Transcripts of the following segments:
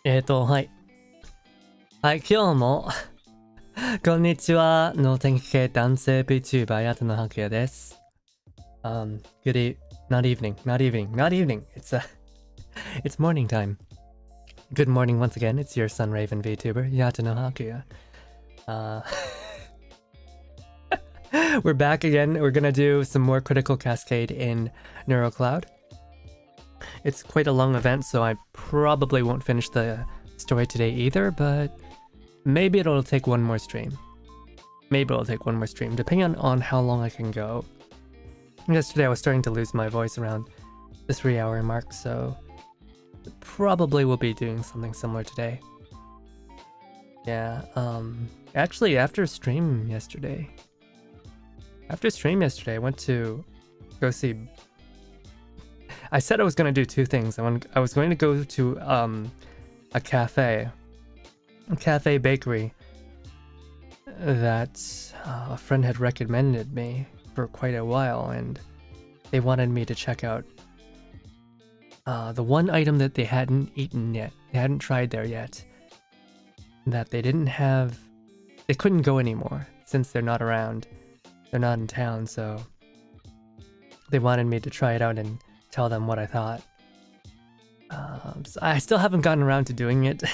はい。はい、今日もこんにちはの天気系男性 Vtuber やつのHakuyaです。not evening. It's morning time. Good morning once again. It's your Sun Raven Vtuber, Yata no Hakuya. We're back again. We're gonna do some more critical Cascade in NeuroCloud. It's quite a long event, so I probably won't finish the story today either, but maybe it'll take one more stream. Depending on how long I can go. Yesterday I was starting to lose my voice around the 3-hour mark, so probably will be doing something similar today. Yeah, actually after stream yesterday, I went to go see... I said I was going to do two things. I was going to go to a cafe bakery that a friend had recommended me for quite a while, and they wanted me to check out the one item that they hadn't eaten yet. They hadn't tried there yet. That they couldn't go anymore since they're not around. They're not in town, so they wanted me to try it out and tell them what I thought. So I still haven't gotten around to doing it.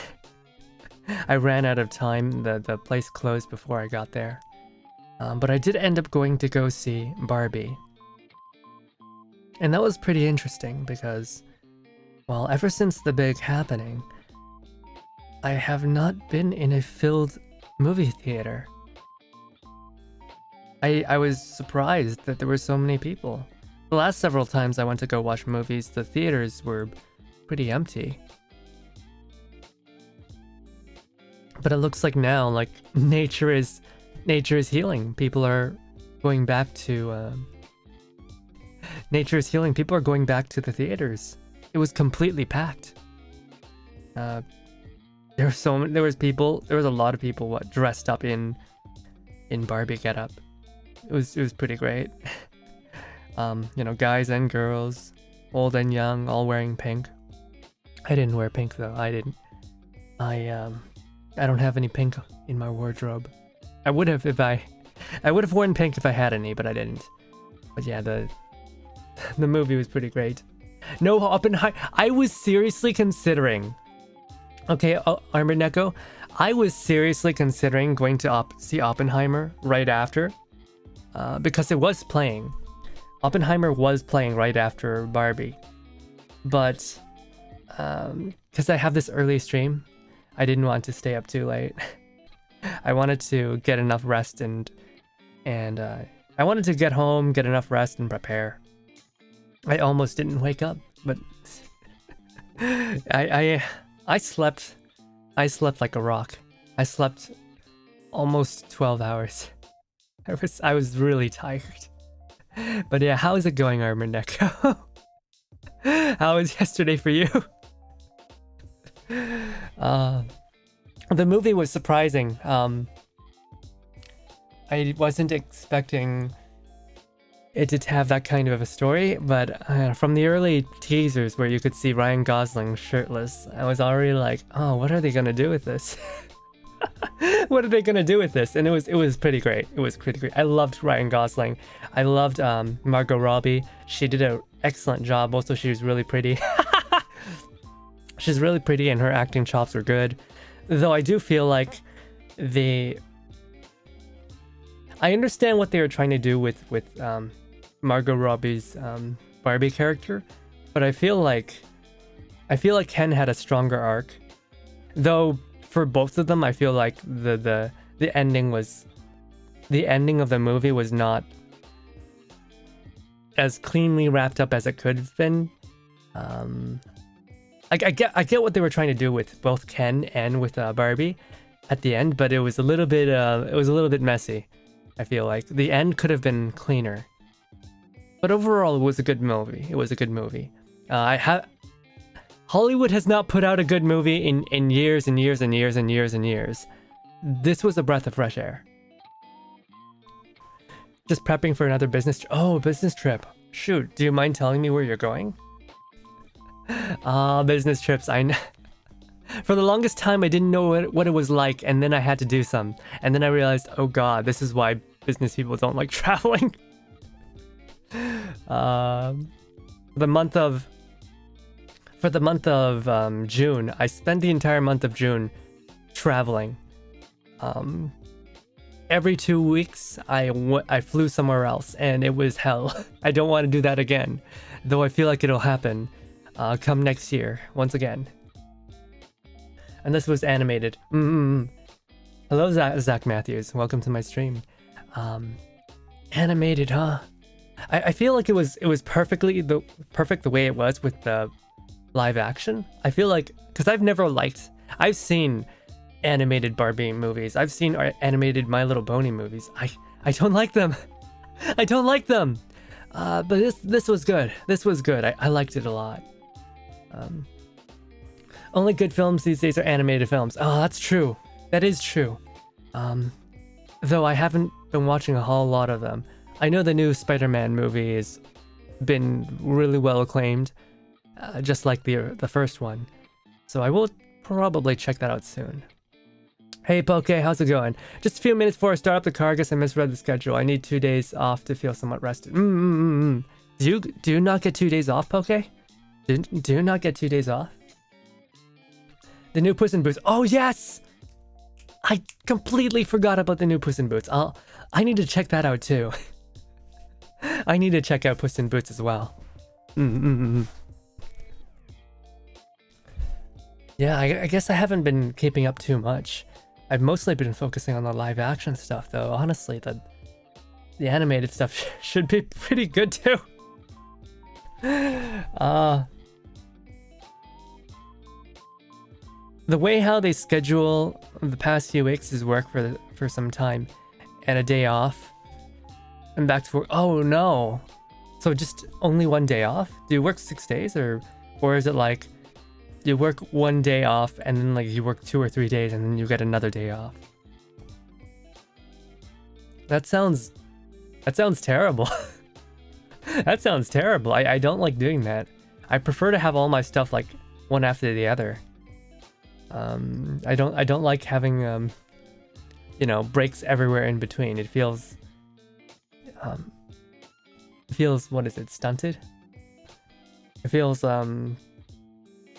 I ran out of time. The place closed before I got there. But I did end up going to go see Barbie. And that was pretty interesting because, well, ever since the big happening, I have not been in a filled movie theater. I was surprised that there were so many people. The last several times I went to go watch movies, the theaters were pretty empty. But it looks like now, like, nature is healing. People are going back to nature is healing. People are going back to the theaters. It was completely packed. There was a lot of people dressed up in Barbie getup. It was pretty great. You know, guys and girls, old and young, all wearing pink. I didn't wear pink though. I don't have any pink in my wardrobe. I would have worn pink if I had any, but I didn't. But yeah, the movie was pretty great. No Oppenheimer. I was seriously considering. Okay, Armored Neko. I was seriously considering going to see Oppenheimer right after, because it was playing. Oppenheimer was playing right after Barbie, but because I have this early stream, I didn't want to stay up too late. I wanted to get enough rest and I wanted to get home, get enough rest, and prepare. I almost didn't wake up, but I slept like a rock. I slept almost 12 hours. I was really tired. But yeah, how is it going, Armored Neko? How was yesterday for you? The movie was surprising. I wasn't expecting it to have that kind of a story, but from the early teasers where you could see Ryan Gosling shirtless, I was already like, oh, what are they gonna do with this? What are they gonna do with this? And it was pretty great. It was pretty great. I loved Ryan Gosling. I loved Margot Robbie. She did an excellent job. Also, she was really pretty. She's really pretty and her acting chops were good. Though I do feel like I understand what they were trying to do with Margot Robbie's Barbie character, but I feel like Ken had a stronger arc. Though for both of them, I feel like the ending of the movie was not as cleanly wrapped up as it could have been. I get what they were trying to do with both Ken and with Barbie at the end, but it was a little bit messy. I feel like the end could have been cleaner, but overall it was a good movie. Hollywood has not put out a good movie in years and years and years and years and years. This was a breath of fresh air. Just prepping for another business trip. Shoot, do you mind telling me where you're going? Business trips. I know. For the longest time, I didn't know what it was like, and then I had to do some. And then I realized, oh god, this is why business people don't like traveling. For the month of June, I spent the entire month of June traveling. Every 2 weeks, I flew somewhere else, and it was hell. I don't want to do that again, though I feel like it'll happen come next year, once again. And this was animated. Hello, Zach Matthews. Welcome to my stream. Animated, huh? I feel like it was perfect the way it was with the live action. I feel like, because I've seen animated Barbie movies. I've seen animated My Little Pony movies. I don't like them. I don't like them. But this was good. This was good. I liked it a lot. Only good films these days are animated films. Oh, that's true. That is true. Though I haven't been watching a whole lot of them. I know the new Spider-Man movie has been really well acclaimed, just like the first one. So I will probably check that out soon. Hey Poke, how's it going? Just a few minutes before I start up the car, I guess I misread the schedule. I need 2 days off to feel somewhat rested. Do you not get 2 days off, Poke? Do you not get 2 days off? The new Puss in Boots. Oh yes! I completely forgot about the new Puss in Boots. I need to check that out too. I need to check out Puss in Boots as well. Yeah, I guess I haven't been keeping up too much. I've mostly been focusing on the live action stuff, though. Honestly, the animated stuff should be pretty good too. The way how they schedule the past few weeks is work for some time, and a day off, and back to work. Oh no! So just only 1 day off? Do you work 6 days, or is it like you work 1 day off and then like you work 2 or 3 days and then you get another day off? That sounds terrible. That sounds terrible. I don't like doing that. I prefer to have all my stuff like one after the other. I don't like having breaks everywhere in between. It feels what is it, stunted? It feels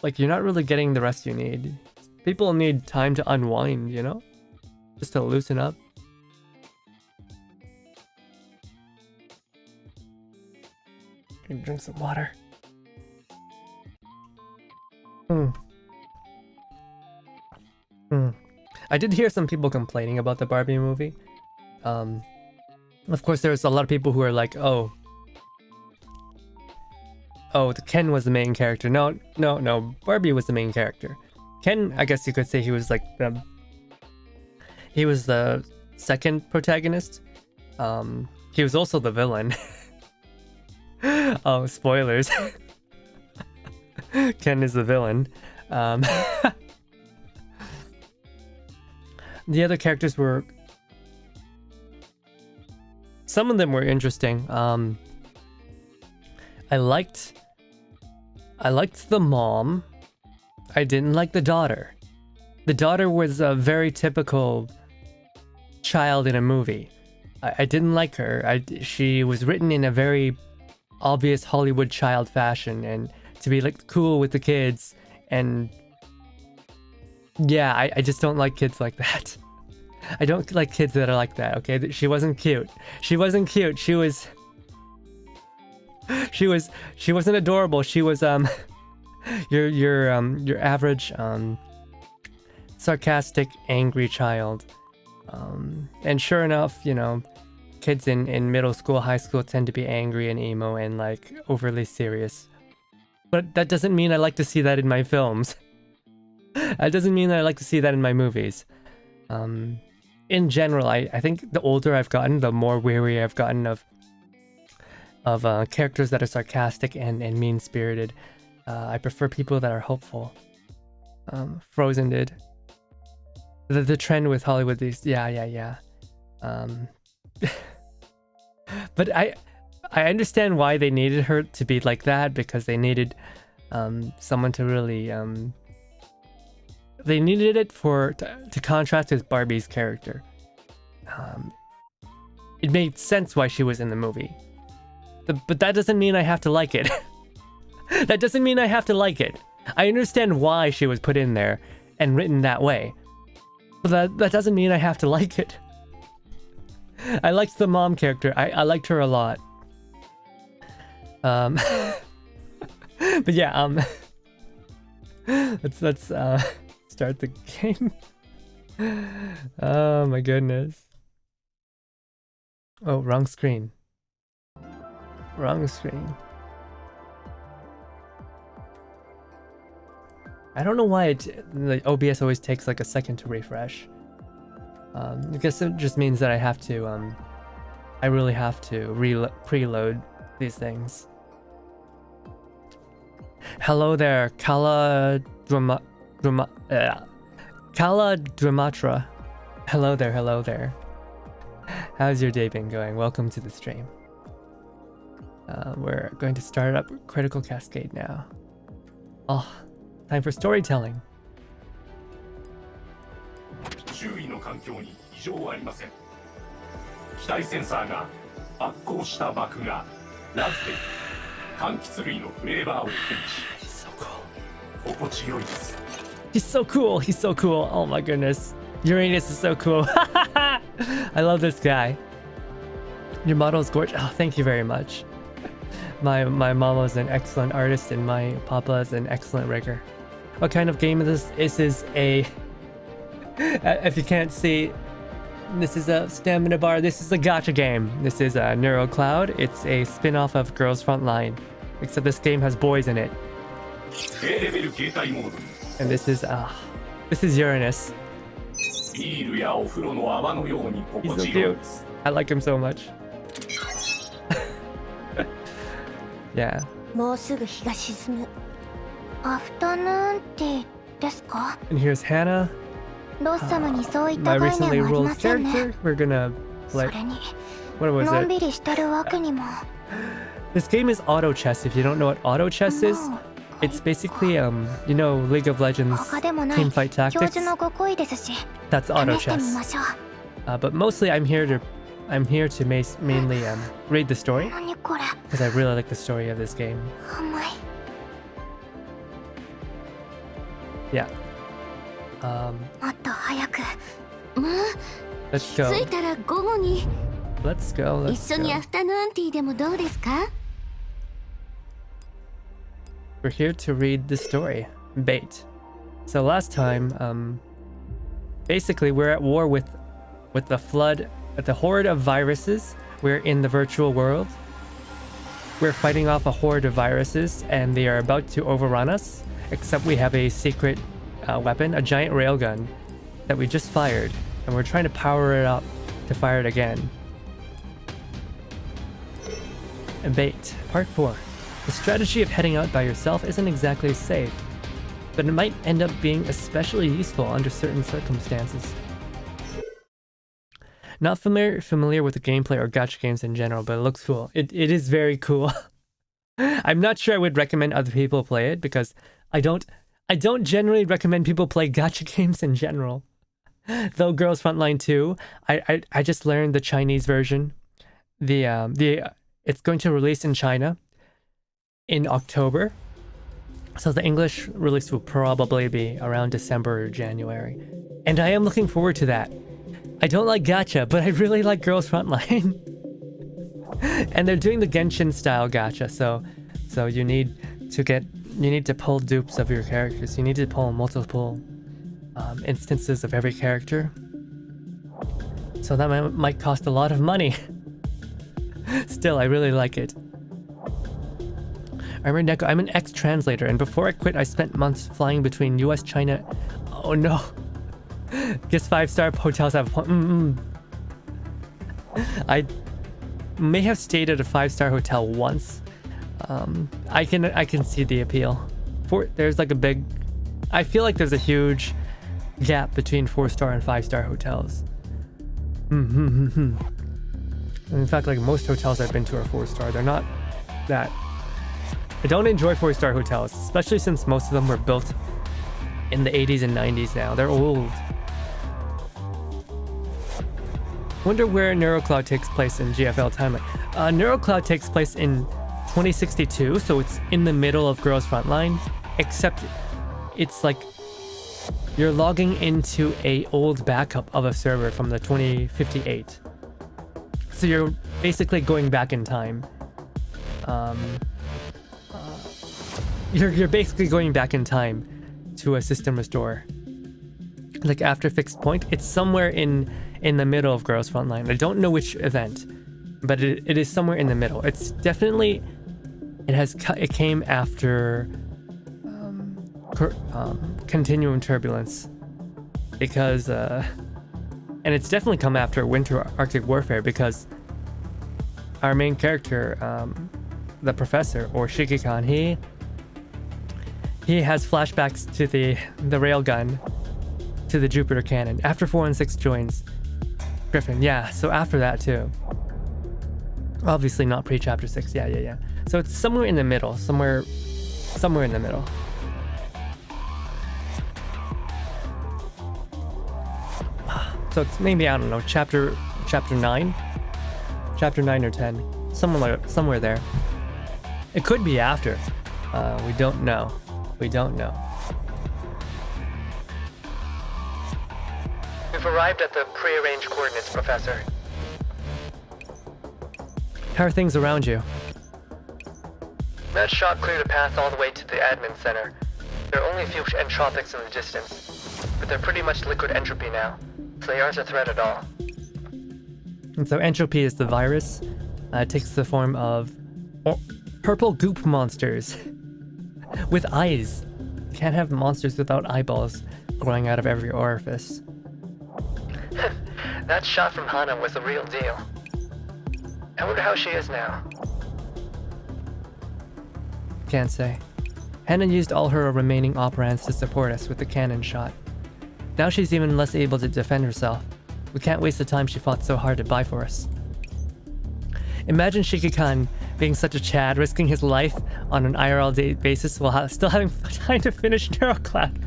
like you're not really getting the rest you need. People need time to unwind, you know? Just to loosen up. Can drink some water. I did hear some people complaining about the Barbie movie. Of course, there's a lot of people who are like, oh, the Ken was the main character. No, Barbie was the main character. Ken, I guess you could say he was like he was the second protagonist. He was also the villain. Oh, spoilers. Ken is the villain. The other characters were... some of them were interesting. I liked the mom. I didn't like the daughter. The daughter was a very typical child in a movie. I didn't like her. She was written in a very obvious Hollywood child fashion, and to be like cool with the kids, and yeah, I just don't like kids like that. I don't like kids that are like that, okay? She wasn't cute. She wasn't cute. She wasn't adorable. She was your average sarcastic, angry child. And sure enough, you know, kids in middle school, high school tend to be angry and emo and like overly serious. But that doesn't mean I like to see that in my films. That doesn't mean that I like to see that in my movies. In general, I think the older I've gotten, the more weary I've gotten of characters that are sarcastic and mean-spirited. I prefer people that are hopeful. Frozen did. The trend with Hollywood these... Yeah. But I understand why they needed her to be like that, because they needed someone to really they needed it to contrast with Barbie's character. It made sense why she was in the movie. But that doesn't mean I have to like it. That doesn't mean I have to like it. I understand why she was put in there and written that way. But that doesn't mean I have to like it. I liked the mom character. I liked her a lot. But yeah, let's start the game. Oh my goodness. Oh, wrong screen. Wrong screen. I don't know why the OBS always takes like a second to refresh. I guess it just means that I have to, I really have to preload these things. Hello there, Kala Dramatra. Hello there, hello there. How's your day been going? Welcome to the stream. We're going to start up Critical Cascade now. Oh, time for storytelling. 周囲の環境に異常はありません。機体センサーが発光した膜がラズベリー、柑橘類のフレーバーを検知。He's so cool. 心地よいです。He's so cool. He's so cool. Oh my goodness. Uranus is so cool. I love this guy. Your model is gorgeous. Oh, thank you very much. My mama is an excellent artist and my papa is an excellent rigger. What kind of game is this? This is a... if you can't see, this is a stamina bar. This is a gacha game. This is a Neuro Cloud. It's a spin-off of Girls Frontline. Except this game has boys in it. And this is Uranus. He's so cute. I like him so much. Yeah. And here's Hannah. My recently rolled character. We're gonna play. What was it? This game is auto chess. If you don't know what auto chess is, it's basically you know, League of Legends teamfight tactics. That's auto chess. But mostly I'm here to mainly read the story because I really like the story of this game. Yeah. Let's go. Let's go. Let's go. We're here to read the story. Bait. So last time, basically we're at war with the flood, with the horde of viruses. We're in the virtual world. We're fighting off a horde of viruses and they are about to overrun us, except we have a secret weapon, a giant railgun that we just fired, and we're trying to power it up to fire it again. And Bait, Part 4. The strategy of heading out by yourself isn't exactly safe, but it might end up being especially useful under certain circumstances. Not familiar with the gameplay or gacha games in general, but it looks cool. It is very cool. I'm not sure I would recommend other people play it because I don't generally recommend people play gacha games in general. Though Girls Frontline 2, I just learned the Chinese version. It's going to release in China in October. So the English release will probably be around December or January. And I am looking forward to that. I don't like gacha, but I really like Girls Frontline. And they're doing the Genshin style gacha, so you need to pull dupes of your characters. You need to pull multiple instances of every character. So that might cost a lot of money. Still, I really like it. Armored Neko, I'm an ex-translator, and before I quit, I spent months flying between US, China... Oh no. Guess 5-star hotels have... I may have stayed at a 5-star hotel once. I can see the appeal. There's like a big... I feel like there's a huge gap between 4-star and 5-star hotels. In fact, like most hotels I've been to are 4-star. They're not that... I don't enjoy 4-star hotels, especially since most of them were built in the 80s and 90s now. They're old. Wonder where NeuroCloud takes place in GFL timeline. NeuroCloud takes place in 2062, so it's in the middle of Girls Frontline, except it's like you're logging into a old backup of a server from the 2058. So you're basically going back in time. You're basically going back in time to a system restore. Like after Fixed Point, it's somewhere in the middle of Girls Frontline. I don't know which event, but it is somewhere in the middle. It's definitely it came after Continuum Turbulence, because and it's definitely come after Winter Arctic Warfare, because our main character, the professor, or Shikikan, he has flashbacks to the railgun to the Jupiter cannon after 416 joins Griffin. Yeah, so after that too. Obviously not pre-chapter 6. Yeah. So it's somewhere in the middle, somewhere in the middle. So it's maybe, I don't know, chapter 9 or 10, somewhere there. It could be after. We don't know. We've arrived at the prearranged coordinates, Professor. How are things around you? That shot cleared a path all the way to the admin center. There are only a few entropics in the distance, but they're pretty much liquid entropy now, so they aren't a threat at all. And so entropy is the virus. It takes the form of purple goop monsters with eyes. You can't have monsters without eyeballs growing out of every orifice. That shot from Hana was the real deal. I wonder how she is now. Can't say. Hana used all her remaining operands to support us with the cannon shot. Now she's even less able to defend herself. We can't waste the time she fought so hard to buy for us. Imagine Shikikan being such a Chad, risking his life on an IRL basis while still having time to finish NeuroCloud.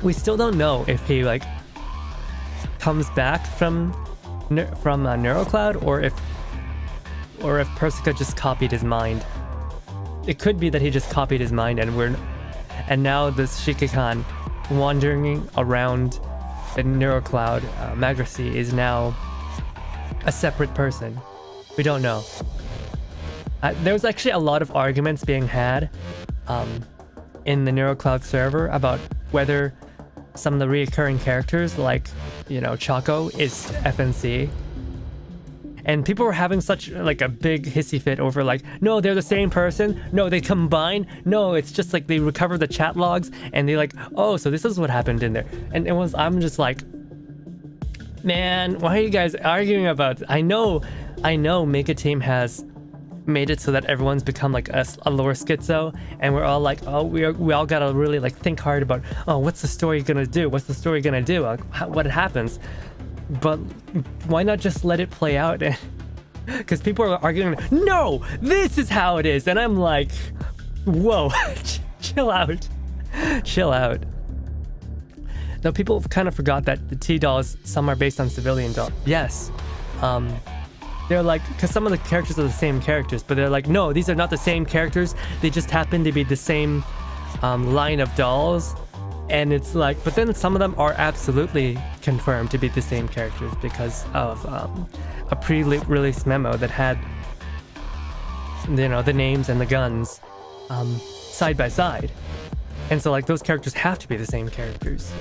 We still don't know if he comes back from NeuroCloud, or if Persica just copied his mind. It could be that he just copied his mind, and now this Shikikan wandering around the NeuroCloud Magracy is now a separate person. We don't know. There's actually a lot of arguments being had in the NeuroCloud server about whether some of the reoccurring characters, like, Chaco, is FNC. And people were having such a big hissy fit over no, they're the same person. No, they combine. No, it's just they recover the chat logs and they oh, so this is what happened in there. And I'm just man, why are you guys arguing about it? I know Mega Team has made it so that everyone's become a lore schizo, and we're all we all gotta really think hard about, what's the story gonna do? What happens? But why not just let it play out? Because people are arguing, no, this is how it is, and I'm whoa, chill out. Now, people kind of forgot that the T-dolls, some are based on civilian dolls. Yes. They're because some of the characters are the same characters, but they're no, these are not the same characters. They just happen to be the same line of dolls. And it's but then some of them are absolutely confirmed to be the same characters because of a pre-release memo that had, the names and the guns side by side. And so those characters have to be the same characters.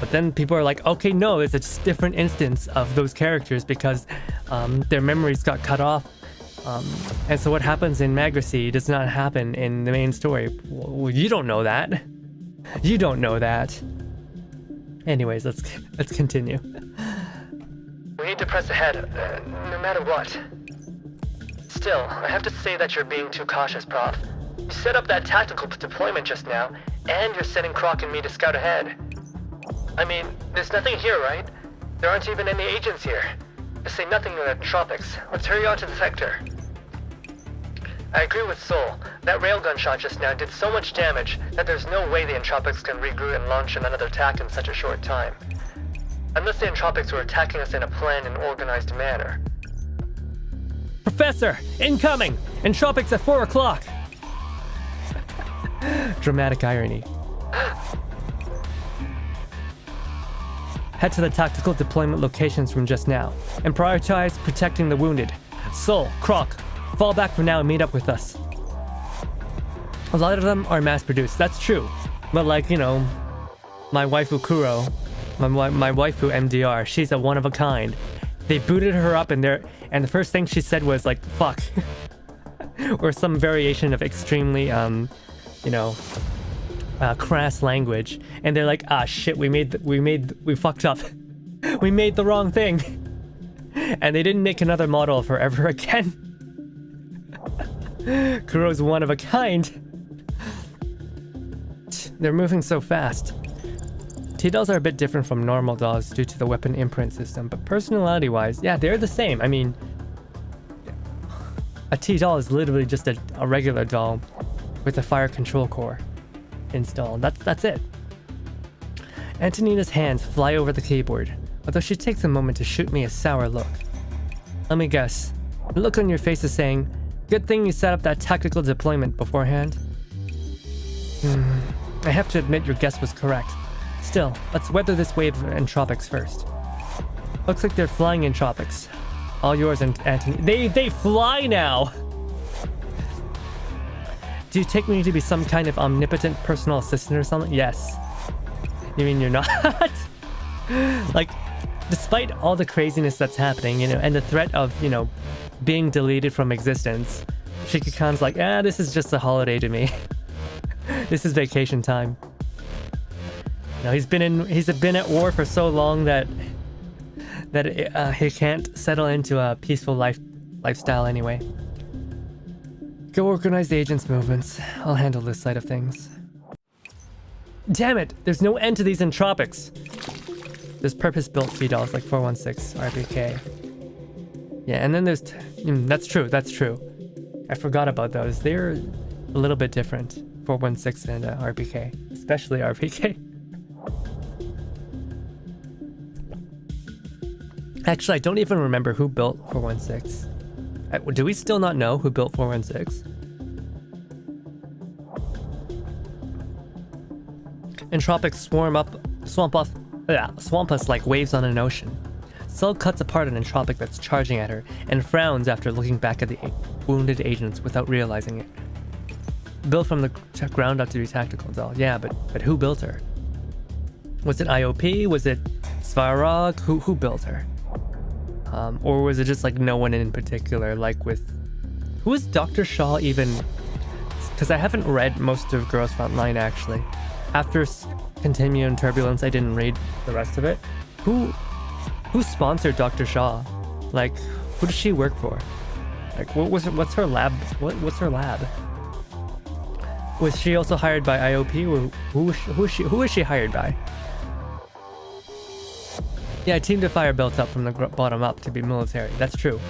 But then people are okay, no, it's a different instance of those characters because their memories got cut off. And so what happens in Magracy does not happen in the main story. Well, you don't know that. You don't know that. Anyways, let's continue. We need to press ahead, no matter what. Still, I have to say that you're being too cautious, Prof. You set up that tactical deployment just now, and you're sending Croc and me to scout ahead. I mean, there's nothing here, right? There aren't even any agents here. To say nothing of the tropics. Let's hurry on to the sector. I agree with Soul. That railgun shot just now did so much damage that there's no way the Entropics can regroup and launch another attack in such a short time. Unless the Entropics were attacking us in a planned and organized manner. Professor! Incoming! Entropics at 4 o'clock! Dramatic irony. Head to the tactical deployment locations from just now, and prioritize protecting the wounded. Soul, Croc, fall back for now and meet up with us. A lot of them are mass-produced, that's true. But like, you know, my waifu Kuro, my waifu MDR, she's a one-of-a-kind. They booted her up in there, and the first thing she said was like, fuck. Or some variation of extremely, crass language. And they're like, ah, shit, we fucked up. We made the wrong thing. And they didn't make another model of her ever again. Kuro's one of a kind. They're moving so fast. T-dolls are a bit different from normal dolls due to the weapon imprint system, but personality-wise, yeah, they're the same. I mean, a T-doll is literally just a regular doll with a fire control core installed. That's it. Antonina's hands fly over the keyboard, although she takes a moment to shoot me a sour look. Let me guess. The look on your face is saying, good thing you set up that tactical deployment beforehand. I have to admit your guess was correct. Still, let's weather this wave of entropics first. Looks like they're flying entropics. All yours, Antony. They fly now! Do you take me to be some kind of omnipotent personal assistant or something? Yes. You mean you're not? Like, despite all the craziness that's happening, you know, and the threat of, you know, being deleted from existence, Shiki-Kan's like, this is just a holiday to me. This is vacation time. You know, he's been at war for so long that he can't settle into a peaceful lifestyle anyway. Go organize the agent's movements. I'll handle this side of things. Damn it! There's no end to these entropics! There's purpose-built T-dolls like 416, RPK. Yeah, and then there's... that's true. I forgot about those. They're a little bit different. 416 and RPK. Especially RPK. Actually, I don't even remember who built 416. Do we still not know who built 416? Entropics swamp us like waves on an ocean. Cell cuts apart an entropic that's charging at her and frowns after looking back at the wounded agents without realizing it. Built from the ground up to be tactical doll. Yeah, but who built her? Was it IOP? Was it Svarog? Who built her? Or was it just like no one in particular, like with... Who is Dr. Shaw even? Because I haven't read most of Girls Frontline actually. After Continuum Turbulence, I didn't read the rest of it. Who sponsored Dr. Shaw? Like, who does she work for? Like, what's her lab? What's her lab? Was she also hired by IOP, or who is she hired by? Yeah, Team Defier built up from the bottom up to be military. That's true.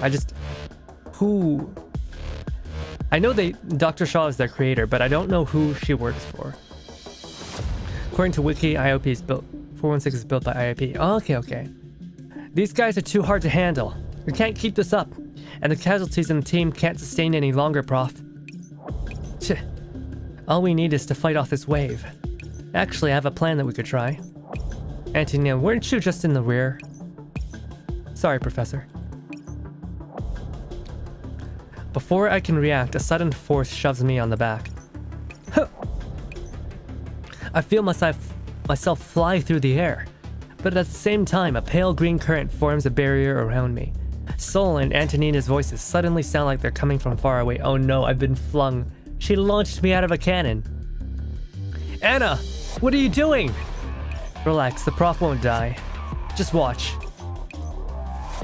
I know Dr. Shaw is their creator, but I don't know who she works for. According to Wiki, IOP is built. 416 is built by IOP. Oh, okay. These guys are too hard to handle. We can't keep this up, and the casualties in the team can't sustain any longer, Prof. All we need is to fight off this wave. Actually, I have a plan that we could try. Antonia, weren't you just in the rear? Sorry, Professor. Before I can react, a sudden force shoves me on the back. I feel myself fly through the air, but at the same time, a pale green current forms a barrier around me. Soul and Antonina's voices suddenly sound like they're coming from far away. Oh no, I've been flung. She launched me out of a cannon. Anna, what are you doing? Relax, the prof won't die. Just watch.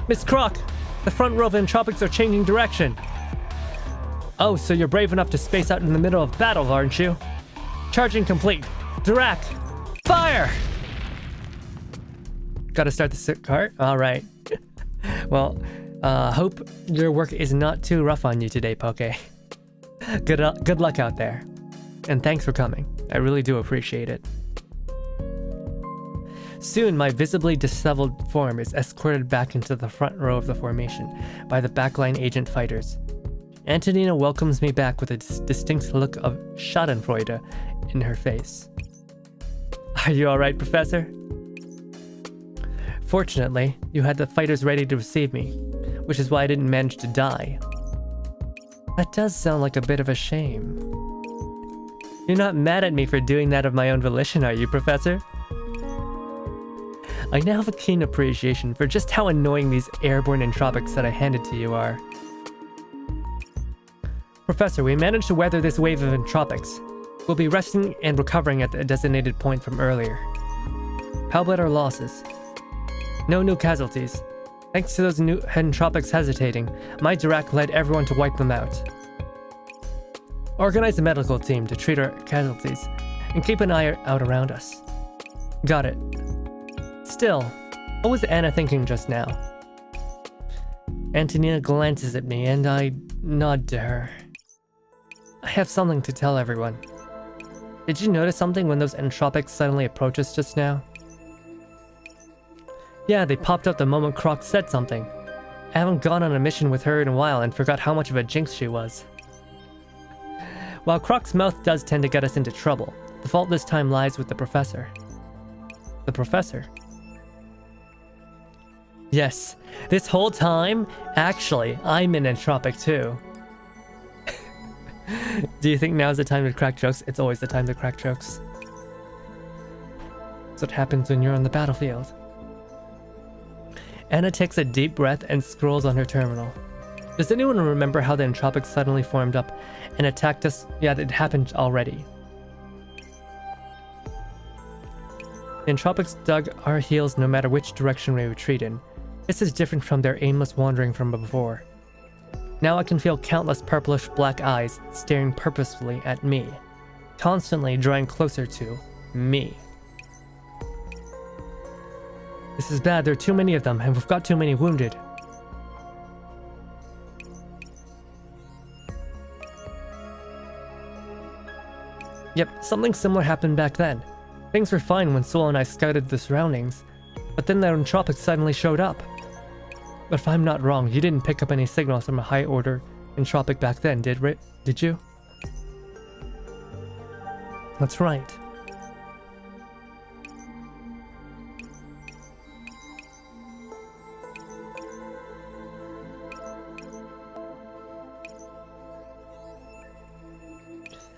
Miss Croc, the front row of entropics are changing direction. Oh, so you're brave enough to space out in the middle of battle, aren't you? Charging complete. Direct. Fire! Gotta start the cart? Alright. Well, hope your work is not too rough on you today, Poke. Good luck out there. And thanks for coming. I really do appreciate it. Soon, my visibly disheveled form is escorted back into the front row of the formation by the backline agent fighters. Antonina welcomes me back with a distinct look of schadenfreude in her face. Are you alright, Professor? Fortunately, you had the fighters ready to receive me, which is why I didn't manage to die. That does sound like a bit of a shame. You're not mad at me for doing that of my own volition, are you, Professor? I now have a keen appreciation for just how annoying these airborne entropics that I handed to you are. Professor, we managed to weather this wave of entropics. We'll be resting and recovering at the designated point from earlier. How about our losses? No new casualties. Thanks to those new entropics hesitating, my Dirac led everyone to wipe them out. Organize a medical team to treat our casualties, and keep an eye out around us. Got it. Still, what was Anna thinking just now? Antonina glances at me and I nod to her. I have something to tell everyone. Did you notice something when those entropics suddenly approached us just now? Yeah, they popped up the moment Croc said something. I haven't gone on a mission with her in a while and forgot how much of a jinx she was. While Croc's mouth does tend to get us into trouble, the fault this time lies with the Professor. The Professor? Yes, this whole time, actually, I'm an entropic too. Do you think now's the time to crack jokes? It's always the time to crack jokes. That's what happens when you're on the battlefield. Anna takes a deep breath and scrolls on her terminal. Does anyone remember how the entropics suddenly formed up and attacked us? Yeah, it happened already. The entropics dug our heels no matter which direction we retreat in. This is different from their aimless wandering from before. Now I can feel countless purplish black eyes staring purposefully at me, constantly drawing closer to me. This is bad, there are too many of them, and we've got too many wounded. Yep, something similar happened back then. Things were fine when Sol and I scouted the surroundings, but then the entropics suddenly showed up. But if I'm not wrong, you didn't pick up any signals from a high-order entropic back then, did you? That's right.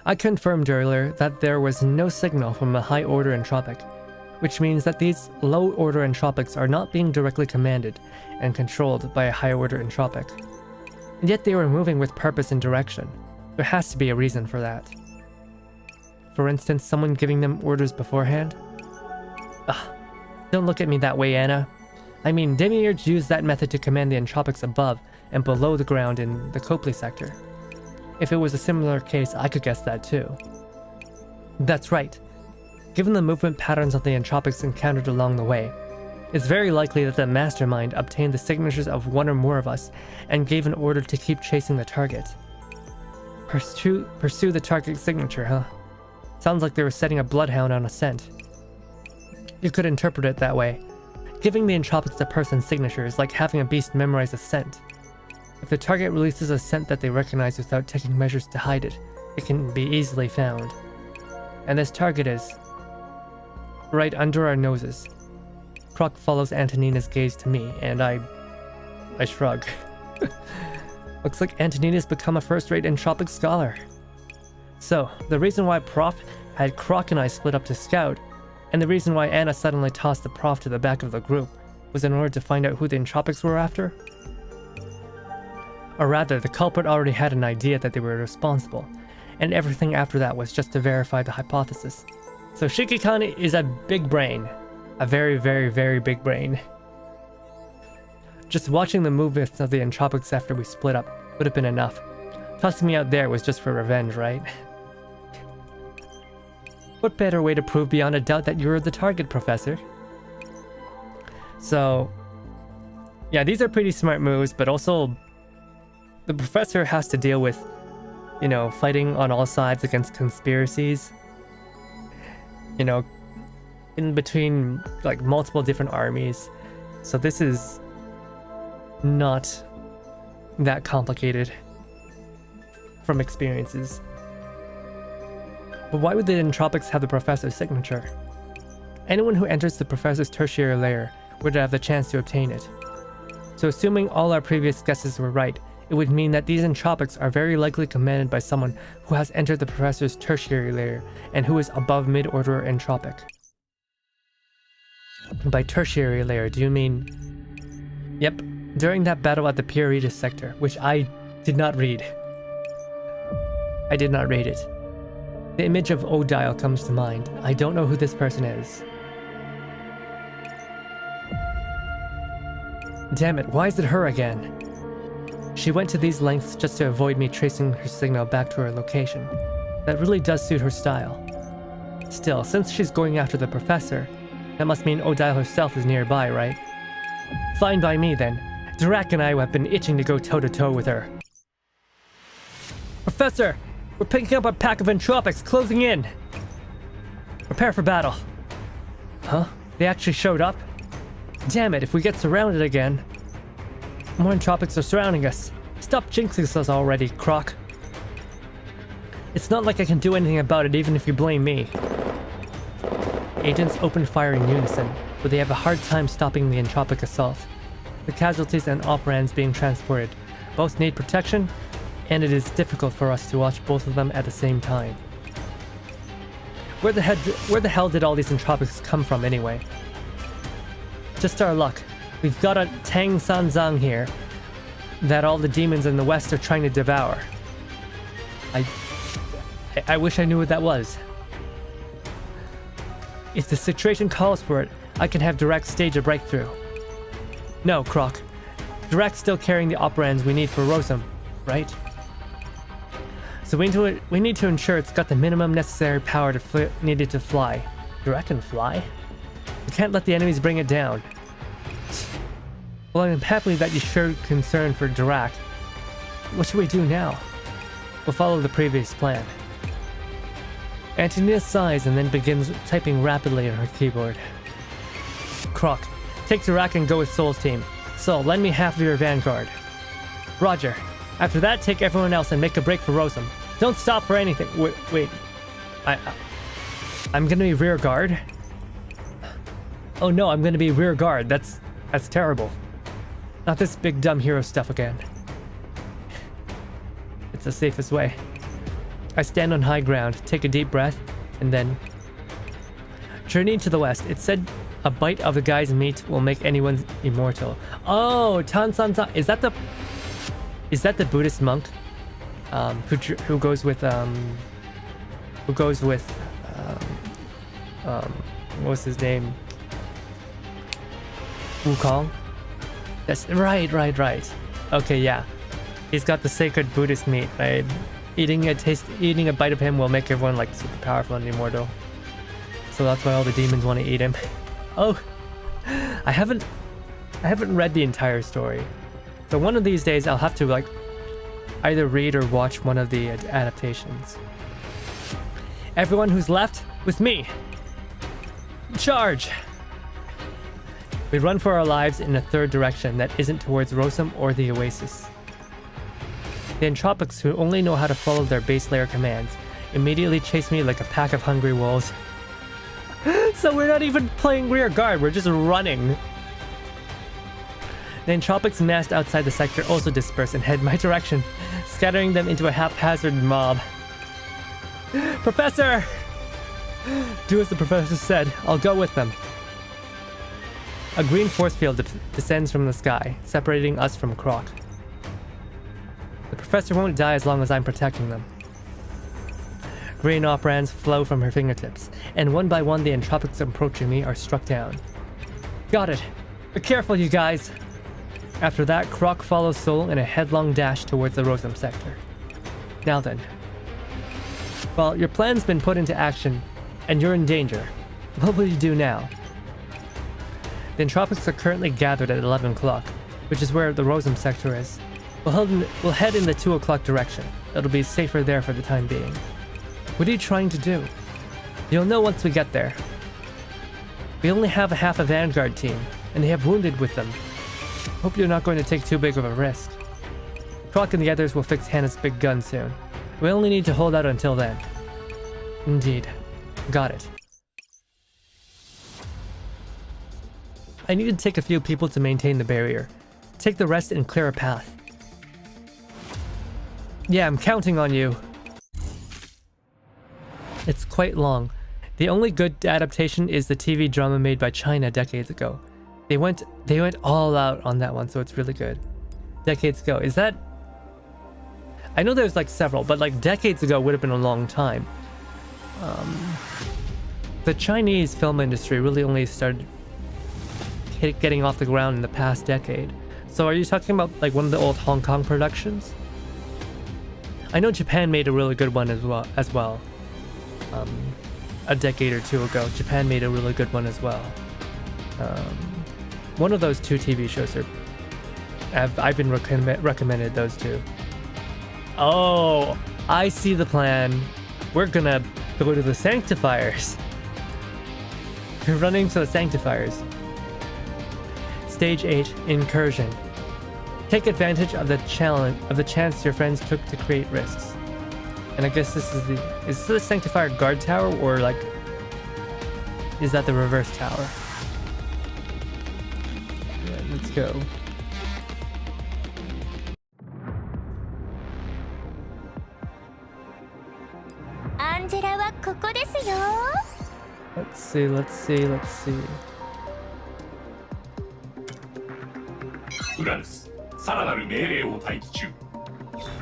I confirmed earlier that there was no signal from a high-order entropic, which means that these low-order entropics are not being directly commanded and controlled by a high-order entropic. And yet they were moving with purpose and direction. There has to be a reason for that. For instance, someone giving them orders beforehand? Ugh, don't look at me that way, Anna. I mean, Demiurge used that method to command the entropics above and below the ground in the Copley sector. If it was a similar case, I could guess that too. That's right. Given the movement patterns of the entropics encountered along the way, it's very likely that the mastermind obtained the signatures of one or more of us and gave an order to keep chasing the target. Pursue the target signature, huh? Sounds like they were setting a bloodhound on a scent. You could interpret it that way. Giving the entropics a person's signature is like having a beast memorize a scent. If the target releases a scent that they recognize without taking measures to hide it, it can be easily found. And this target is right under our noses. Croc follows Antonina's gaze to me, and I shrug. Looks like Antonina's become a first-rate entropic scholar. So, the reason why Prof had Croc and I split up to scout, and the reason why Anna suddenly tossed the Prof to the back of the group, was in order to find out who the entropics were after? Or rather, the culprit already had an idea that they were responsible, and everything after that was just to verify the hypothesis. So Shiki-kan is a big brain. A very, very, very big brain. Just watching the movements of the entropics after we split up would have been enough. Tossing me out there was just for revenge, right? What better way to prove beyond a doubt that you're the target, Professor? So, yeah, these are pretty smart moves, but also the Professor has to deal with you know, fighting on all sides against conspiracies. You know, in between like multiple different armies. So this is not that complicated from experiences. But why would the Entropics have the professor's signature? Anyone who enters the professor's tertiary layer would have the chance to obtain it. So assuming all our previous guesses were right, it would mean that these Entropics are very likely commanded by someone who has entered the professor's tertiary layer and who is above mid-order Entropic. By tertiary layer, do you mean... Yep, during that battle at the Puritas sector, which I did not read. I did not read it. The image of Odile comes to mind. I don't know who this person is. Damn it, why is it her again? She went to these lengths just to avoid me tracing her signal back to her location. That really does suit her style. Still, since she's going after the professor, that must mean Odile herself is nearby, right? Fine by me then. Dirac and I have been itching to go toe-to-toe with her. Professor! We're picking up a pack of Entropics closing in! Prepare for battle. Huh? They actually showed up? Damn it, if we get surrounded again. More Entropics are surrounding us. Stop jinxing us already, Croc. It's not like I can do anything about it even if you blame me. Agents open fire in unison, but they have a hard time stopping the Entropic assault. The casualties and operands being transported both need protection, and it is difficult for us to watch both of them at the same time. Where the hell did all these Entropics come from anyway? Just our luck. We've got a Tang Sanzang here that all the demons in the west are trying to devour. I wish I knew what that was. If the situation calls for it, I can have Dirac stage a breakthrough. No, Croc. Dirac's still carrying the operands we need for Rosum, right? So we need to ensure it's got the minimum necessary power needed to fly. Dirac can fly? We can't let the enemies bring it down. Well, I'm happy that you showed concern for Dirac. What should we do now? We'll follow the previous plan. Antonia sighs and then begins typing rapidly on her keyboard. Croc, take Dirac and go with Soul's team. Soul, lend me half of your vanguard. Roger. After that, take everyone else and make a break for Rosum. Don't stop for anything. Wait. I'm gonna be rear guard? Oh no, I'm gonna be rear guard. That's terrible. Not this big dumb hero stuff again. It's the safest way. I stand on high ground, take a deep breath, and then... Journey to the west. It said a bite of the guy's meat will make anyone immortal. Oh, Tan San San. Is that the Buddhist monk? Who goes with what's his name? Wukong? Yes, right. Okay, yeah. He's got the sacred Buddhist meat, right? Eating a bite of him will make everyone like super powerful and immortal. So that's why all the demons want to eat him. Oh, I haven't read the entire story. So one of these days I'll have to like either read or watch one of the adaptations. Everyone who's left, with me. Charge! We run for our lives in a third direction that isn't towards Rosum or the Oasis. The Entropics, who only know how to follow their base layer commands, immediately chase me like a pack of hungry wolves. So we're not even playing rear guard, we're just running. The Entropics massed outside the sector also disperse and head my direction, scattering them into a haphazard mob. Professor! Do as the professor said, I'll go with them. A green force field descends from the sky, separating us from Croc. The professor won't die as long as I'm protecting them. Green operands flow from her fingertips, and one by one the Entropics approaching me are struck down. Got it! Be careful, you guys! After that, Croc follows Soul in a headlong dash towards the Rosum sector. Now then. Well, your plan's been put into action, and you're in danger. What will you do now? The Entropics are currently gathered at 11 o'clock, which is where the Rosum sector is. We'll head in the 2 o'clock direction. It'll be safer there for the time being. What are you trying to do? You'll know once we get there. We only have a half a vanguard team, and they have wounded with them. Hope you're not going to take too big of a risk. Croc and the others will fix Hannah's big gun soon. We only need to hold out until then. Indeed. Got it. I need to take a few people to maintain the barrier. Take the rest and clear a path. Yeah, I'm counting on you. It's quite long. The only good adaptation is the TV drama made by China decades ago. They went all out on that one, so it's really good. Decades ago. Is that... I know there's like several, but like decades ago would have been a long time. The Chinese film industry really only started getting off the ground in the past decade. So are you talking about like one of the old Hong Kong productions? I know Japan made a really good one as well. A decade or two ago, Japan made a really good one as well. One of those 2 TV shows I've been recommended those 2. Oh, I see the plan. We're gonna go to the Sanctifiers. We're running to the Sanctifiers. Stage 8, Incursion. Take advantage of the chance your friends took to create risks. And I guess this is is this the Sanctifier guard tower, or like, is that the reverse tower? Alright, let's go. Let's see.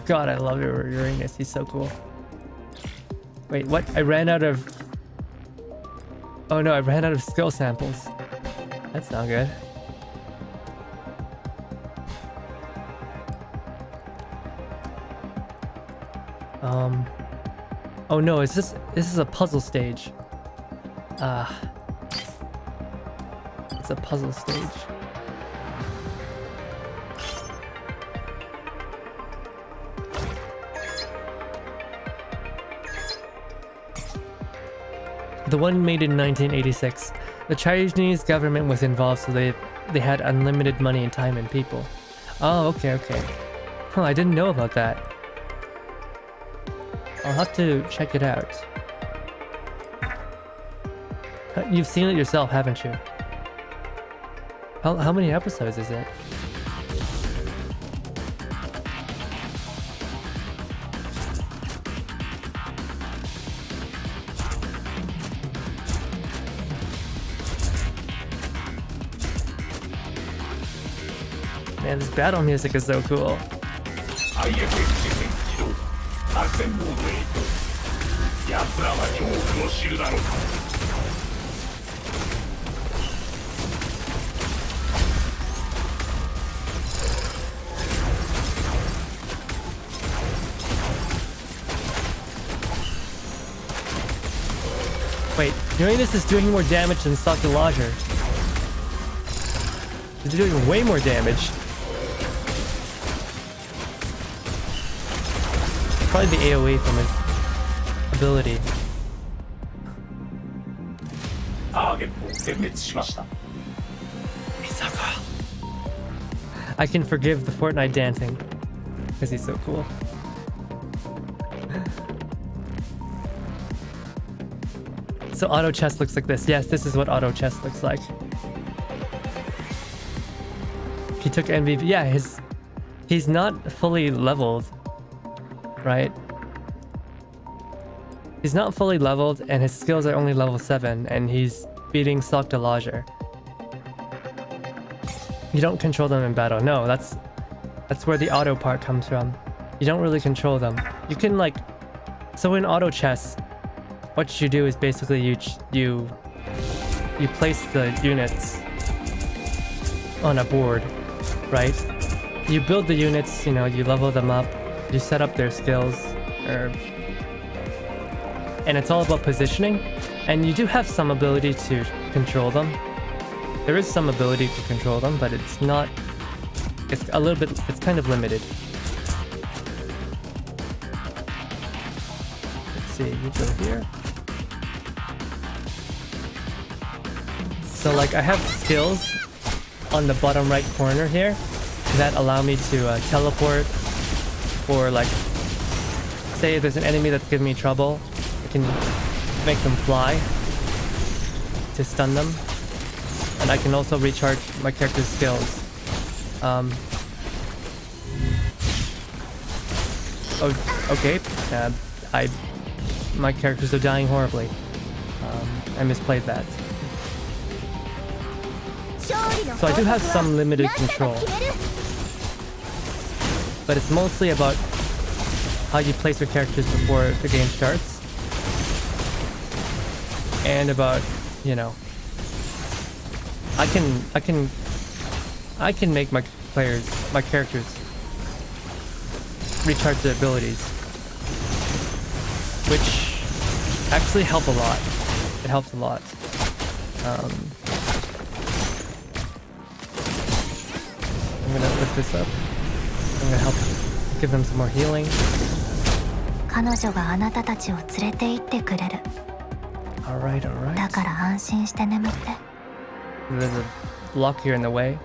God, I love Uranus. He's so cool. Wait, what? I ran out of... Oh no, I ran out of skill samples. That's not good. Oh no, this is a puzzle stage. It's a puzzle stage. The one made in 1986. The Chinese government was involved, so they had unlimited money and time and people. Oh, okay. Huh, I didn't know about that. I'll have to check it out. You've seen it yourself, haven't you? How many episodes is it? Man, this battle music is so cool. Wait, Uranus is doing more damage than Soculager. He's doing way more damage. Probably the AoE from his ability. I can forgive the Fortnite dancing because he's so cool. So auto chest looks like this. Yes, this is what auto chest looks like. He took MVP. Yeah, he's not fully leveled, right? He's not fully leveled, and his skills are only level 7, and he's beating Soculager. You don't control them in battle. No, that's where the auto part comes from. You don't really control them. You can like, so in auto chess, what you do is basically you place the units on a board, right? You build the units, you know, you level them up, you set up their skills, and it's all about positioning. And you do have some ability to control them. There is some ability to control them, but it's not, it's a little bit, it's kind of limited. see, you go here. So like I have skills on the bottom right corner here that allow me to teleport, or like say there's an enemy that's giving me trouble, I can make them fly to stun them, and I can also recharge my character's skills. Okay, my characters are dying horribly. I misplayed that. So I do have some limited control, but it's mostly about how you place your characters before the game starts, and about, you know, I can make my characters recharge their abilities, which actually help a lot. It helps a lot. I'm gonna lift this up. I'm gonna help give them some more healing. Alright. There's a block here in the way.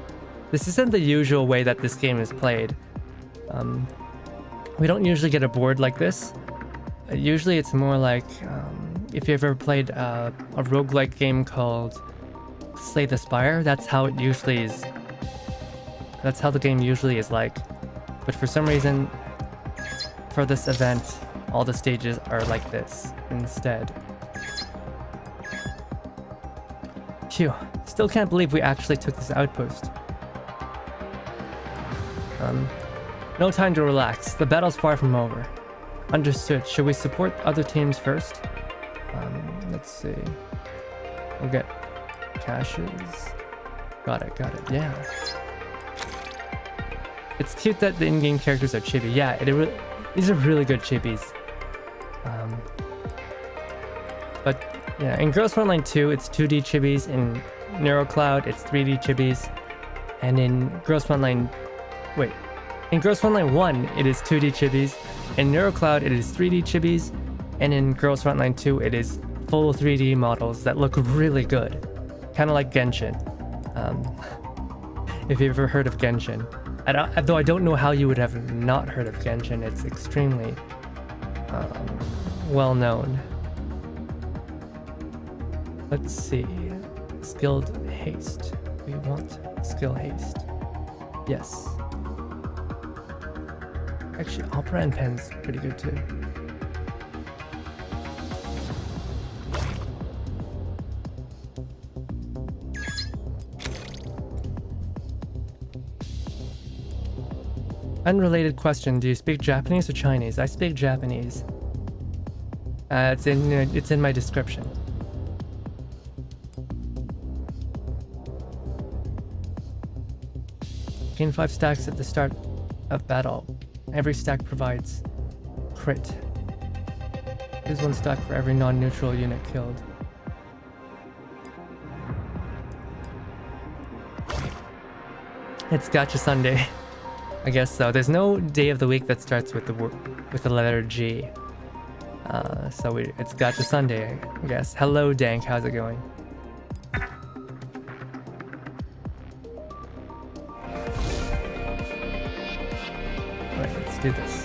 This isn't the usual way that this game is played. We don't usually get a board like this. Usually it's more like, if you've ever played a roguelike game called Slay the Spire, that's how it usually is. That's how the game usually is like. But for some reason, for this event, all the stages are like this instead. Phew. Still can't believe we actually took this outpost. No time to relax. The battle's far from over. Understood. Should we support other teams first? Let's see. We'll get caches. Got it, yeah. It's cute that the in-game characters are chibi. Yeah, these are really good chibis. But yeah, in Girls Frontline 2, it's 2D chibis. In NeuroCloud, it's 3D chibis. And in Girls Frontline 1, it is 2D chibis. In NeuroCloud, it is 3D chibis. And in Girls Frontline 2, it is full 3D models that look really good. Kind of like Genshin. If you've ever heard of Genshin. Though I don't know how you would have not heard of Genshin. It's extremely well known. Let's see. Skilled haste. We want skill haste. Yes. Actually, Opera and Pen's pretty good too. Unrelated question, do you speak Japanese or Chinese? I speak Japanese. It's in my description. Gain 5 stacks at the start of battle. Every stack provides crit. Use 1 stack for every non-neutral unit killed. It's Gacha Sunday. I guess so. There's no day of the week that starts with the letter G. So it's Gacha Sunday, I guess. Hello, Dank. How's it going? Alright, let's do this.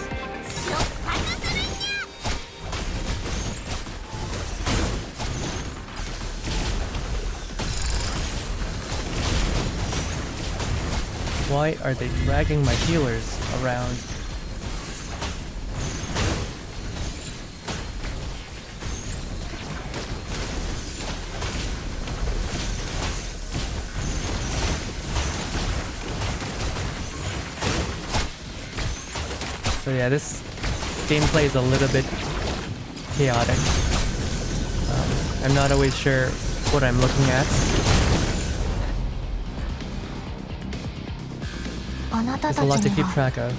Why are they dragging my healers around? So yeah, this gameplay is a little bit chaotic. I'm not always sure what I'm looking at. There's a lot to keep track of.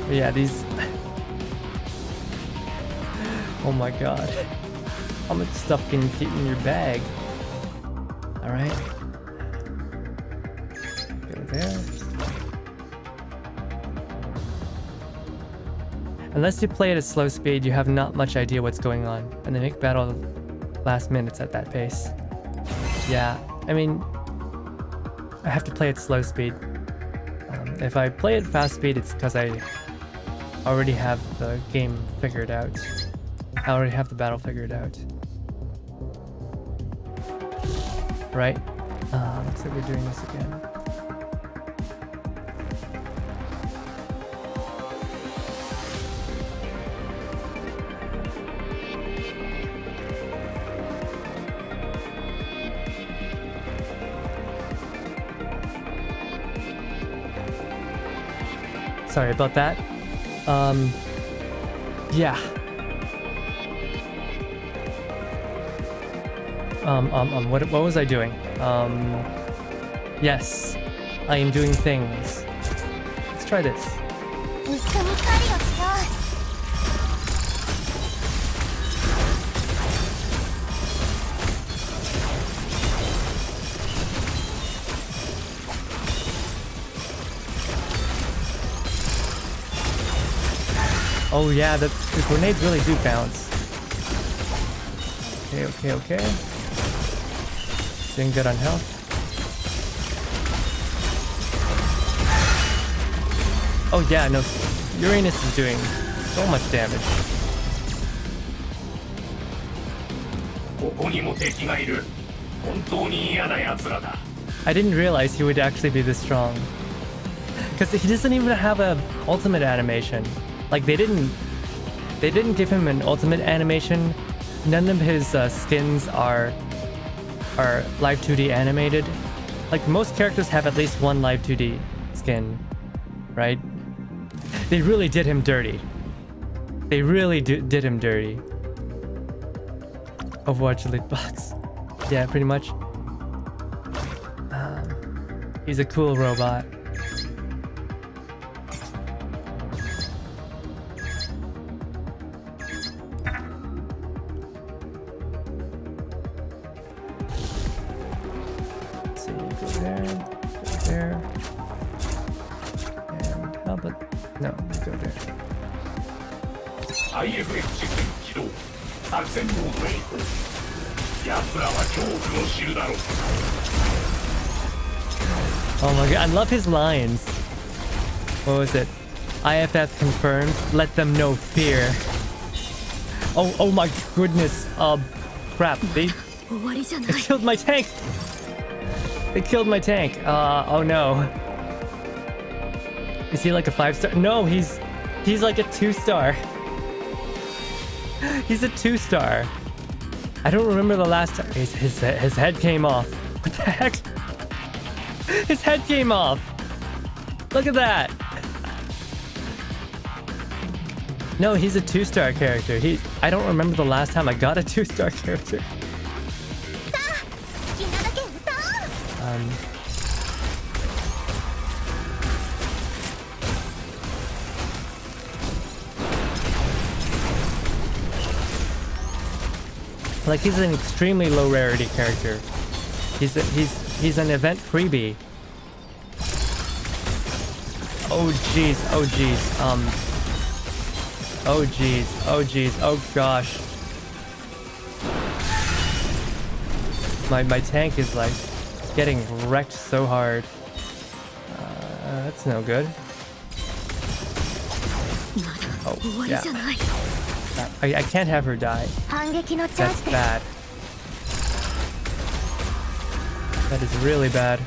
But yeah, these... Oh my god. How much stuff can you keep in your bag? Alright. Go there. Unless you play it at slow speed, you have not much idea what's going on, and they make battle last minutes at that pace. Yeah, I mean, I have to play it slow speed. If I play it fast speed, it's because I already have the game figured out. I already have the battle figured out. Right? Looks like we're doing this again. Sorry about that. Yeah. What was I doing? Yes, I am doing things. Let's try this. 一緒に狩りをしよ Oh yeah, the grenades really do bounce. Okay. Doing good on health. Oh yeah, no, Uranus is doing so much damage. I didn't realize he would actually be this strong. Because he doesn't even have a ultimate animation. Like they didn't give him an ultimate animation. None of his skins are live 2D animated. Like most characters have at least one live 2D skin, right? They really did him dirty. They really did him dirty. Overwatch Elite Box. Yeah, pretty much. He's a cool robot. Let's see, go there. And how about... No, let's go there. Oh my god, I love his lines. What was it? IFF confirmed. Let them know fear. Oh my goodness. Crap. They killed my tank. They killed my tank. Oh no. Is he like a 5-star? No, he's like a 2-star. He's a 2-star. I don't remember the last time. His head came off. What the heck? His head came off. Look at that. No, he's a 2-star character. I don't remember the last time I got a 2-star character. Like he's an extremely low rarity character. He's an event freebie. Oh jeez. Oh jeez. Oh gosh. My tank is like getting wrecked so hard. That's no good. Oh yeah. I can't have her die. That's bad. That is really bad.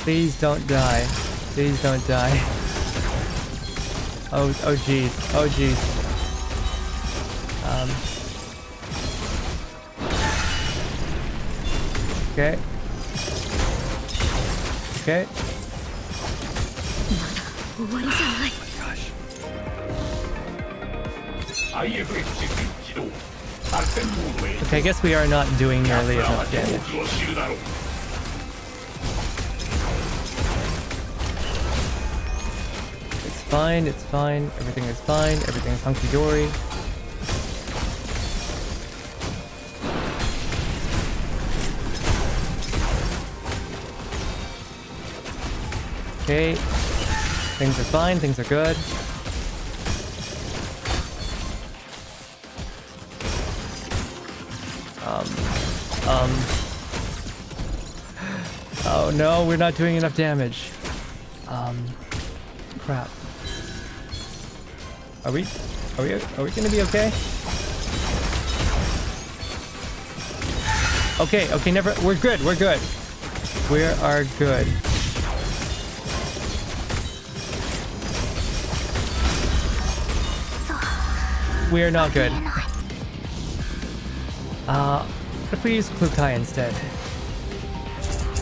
Please don't die. Please don't die. Oh jeez. Oh jeez. Okay. Okay. Oh my gosh. Okay, I guess we are not doing nearly enough damage. It's fine, it's fine. Everything is fine. Everything is hunky-dory. okay. Things are fine, things are good. Oh no, we're not doing enough damage. Crap. Are we gonna be okay? Okay, never, we're good. We are good. We are not good. What if we use Klukai instead?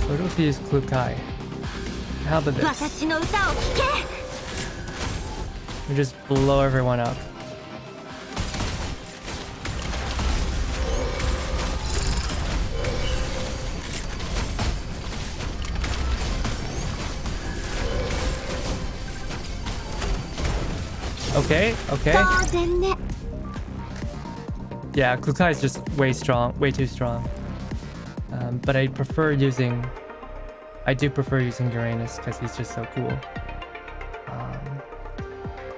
What if we use Klukai? How about this? We just blow everyone up. Okay. Yeah, Klukai is just way too strong. But I do prefer using Uranus because he's just so cool.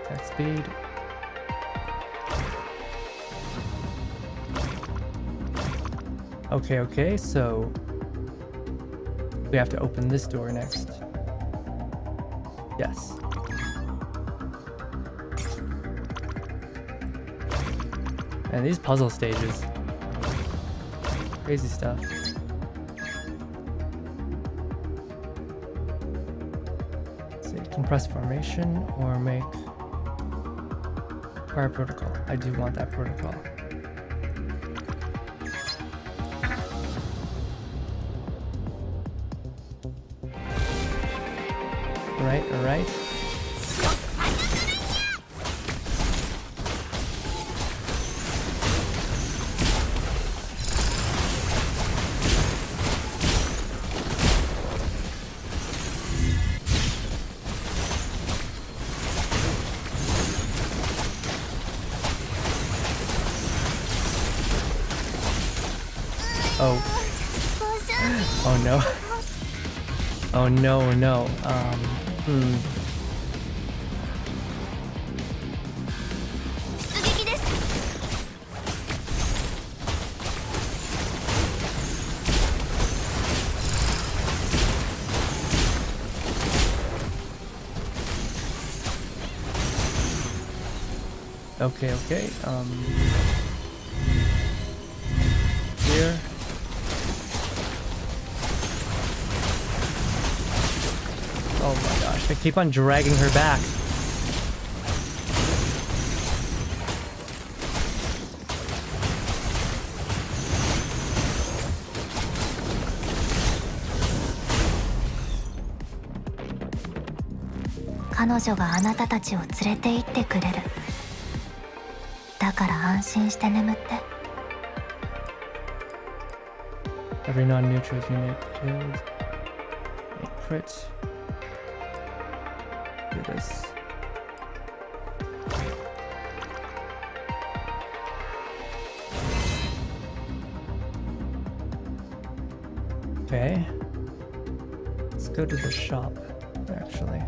Attack speed. Okay, so we have to open this door next. Yes. And these puzzle stages. Crazy stuff. Let's see, compress formation or make fire protocol. I do want that protocol. All right. Oh no. Oh no. Okay. Here. Oh my gosh, they keep on dragging her back. Every non-neutral unit killed. A crit. Do this. Okay. Let's go to the shop, actually.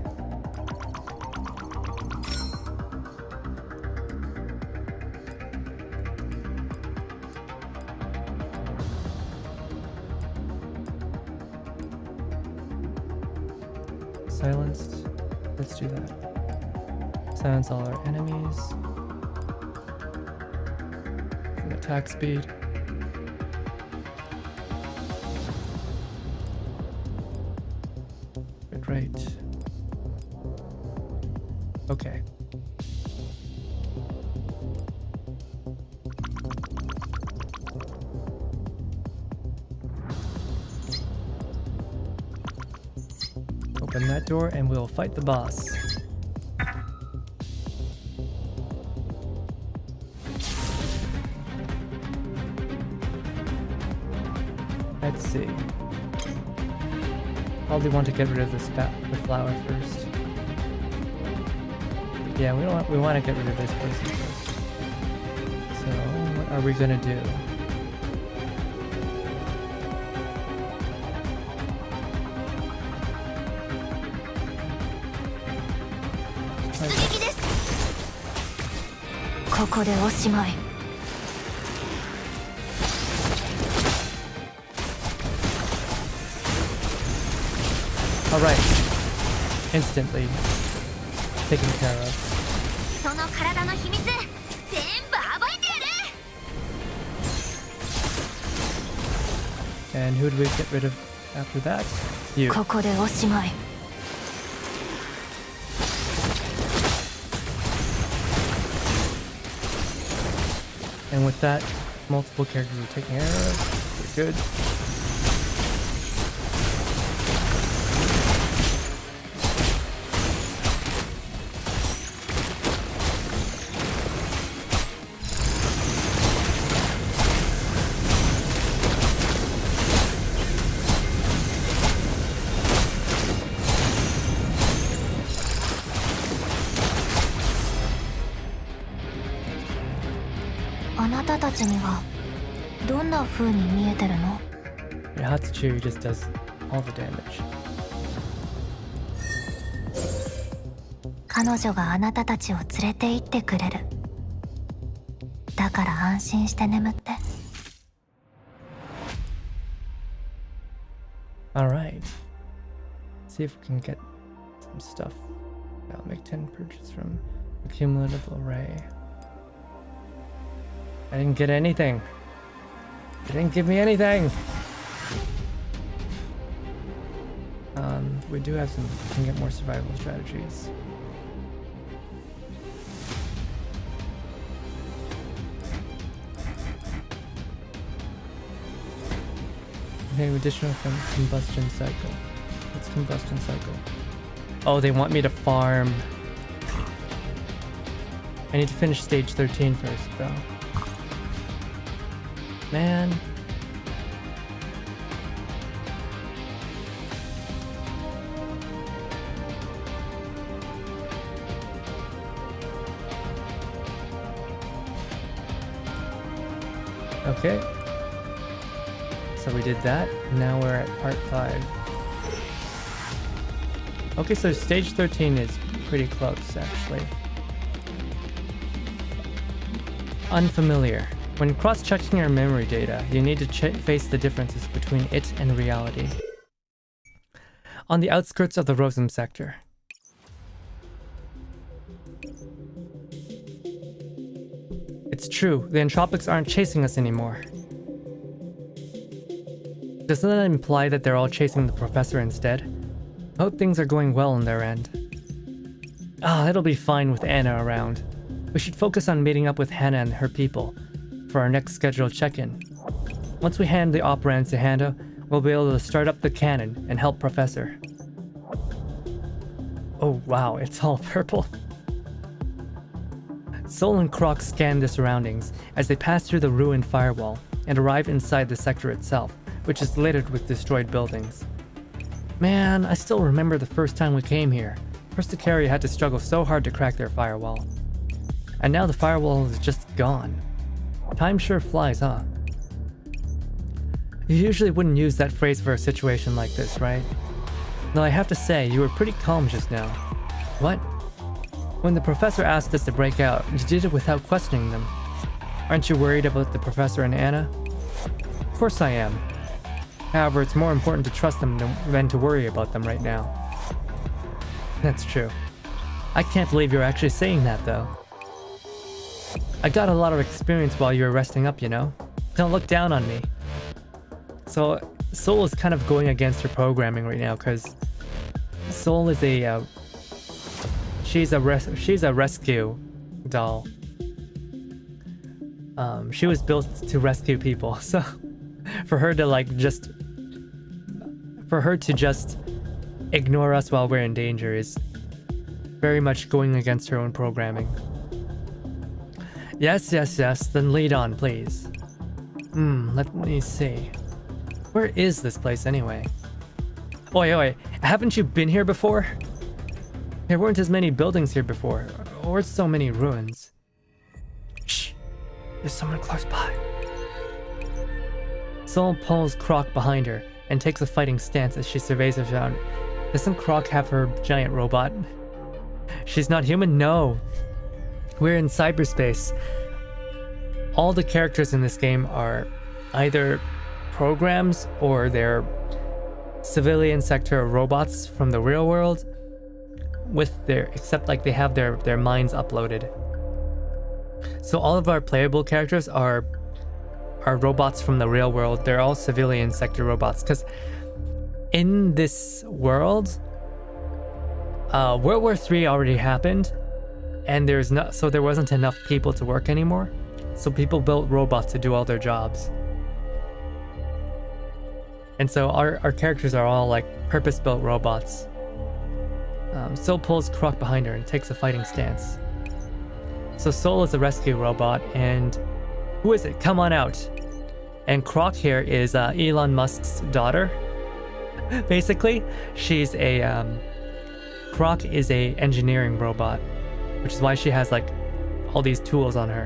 Silenced. Let's do that. Silence all our enemies. And attack speed. Good rate. Okay. Open that door and we'll fight the boss. Let's see. Probably want to get rid of the flower first. Yeah, we want to get rid of this person first. So what are we gonna do? ここでおしまい Alright. Instantly taken care of. その体の秘密全部暴いてやる And who do we get rid of after that? You. ここでおしまい And with that, multiple characters are taken care of. We're good. Yeah, Hatsuchu just does all the damage. 彼女があなたたちを連れて行ってくれるだから安心して眠って Alright. See if we can get some stuff. I'll make 10 purchases from a cumulative array. I didn't get anything. They didn't give me anything. We do have some. We can get more survival strategies. Okay, additional combustion cycle. What's combustion cycle? Oh, they want me to farm. I need to finish stage 13 first, though. Man. Okay. So we did that. Now we're at part 5. Okay, so stage 13 is pretty close, actually. Unfamiliar. When cross-checking your memory data, you need to face the differences between it and reality. On the outskirts of the Rosum sector. It's true, the Entropics aren't chasing us anymore. Doesn't that imply that they're all chasing the professor instead? I hope things are going well on their end. It'll be fine with Anna around. We should focus on meeting up with Hannah and her people for our next scheduled check-in. Once we hand the operands to Hannah, we'll be able to start up the cannon and help Professor. Oh wow, it's all purple. Sol and Croc scan the surroundings as they pass through the ruined firewall and arrive inside the sector itself, which is littered with destroyed buildings. Man, I still remember the first time we came here. Persicaria had to struggle so hard to crack their firewall. And now the firewall is just gone. Time sure flies, huh? You usually wouldn't use that phrase for a situation like this, right? Though I have to say, you were pretty calm just now. What? When the professor asked us to break out, you did it without questioning them. Aren't you worried about the professor and Anna? Of course I am. However, it's more important to trust them than to worry about them right now. That's true. I can't believe you're actually saying that, though. I got a lot of experience while you were resting up, you know? Don't look down on me. So, Sol is kind of going against her programming right now, because Sol is a... she's a rescue doll. She was built to rescue people, so... For her to just ignore us while we're in danger is very much going against her own programming. Yes, then lead on, please. Let me see. Where is this place anyway? Oi, haven't you been here before? There weren't as many buildings here before, or so many ruins. Shh, there's someone close by. Sol pulls Croc behind her and takes a fighting stance as she surveys her surroundings. Doesn't Croc have her giant robot? She's not human? No. We're in cyberspace. All the characters in this game are either programs or they're civilian sector robots from the real world except like they have their minds uploaded. So all of our playable characters are robots from the real world. They're all civilian sector robots because in this world, World War III already happened, and there wasn't enough people to work anymore. So people built robots to do all their jobs. And so our characters are all like purpose-built robots. Sol pulls Croc behind her and takes a fighting stance. So Sol is a rescue robot, and who is it? Come on out. And Croc here is Elon Musk's daughter. Basically, she's a Croc is a engineering robot, which is why she has like all these tools on her.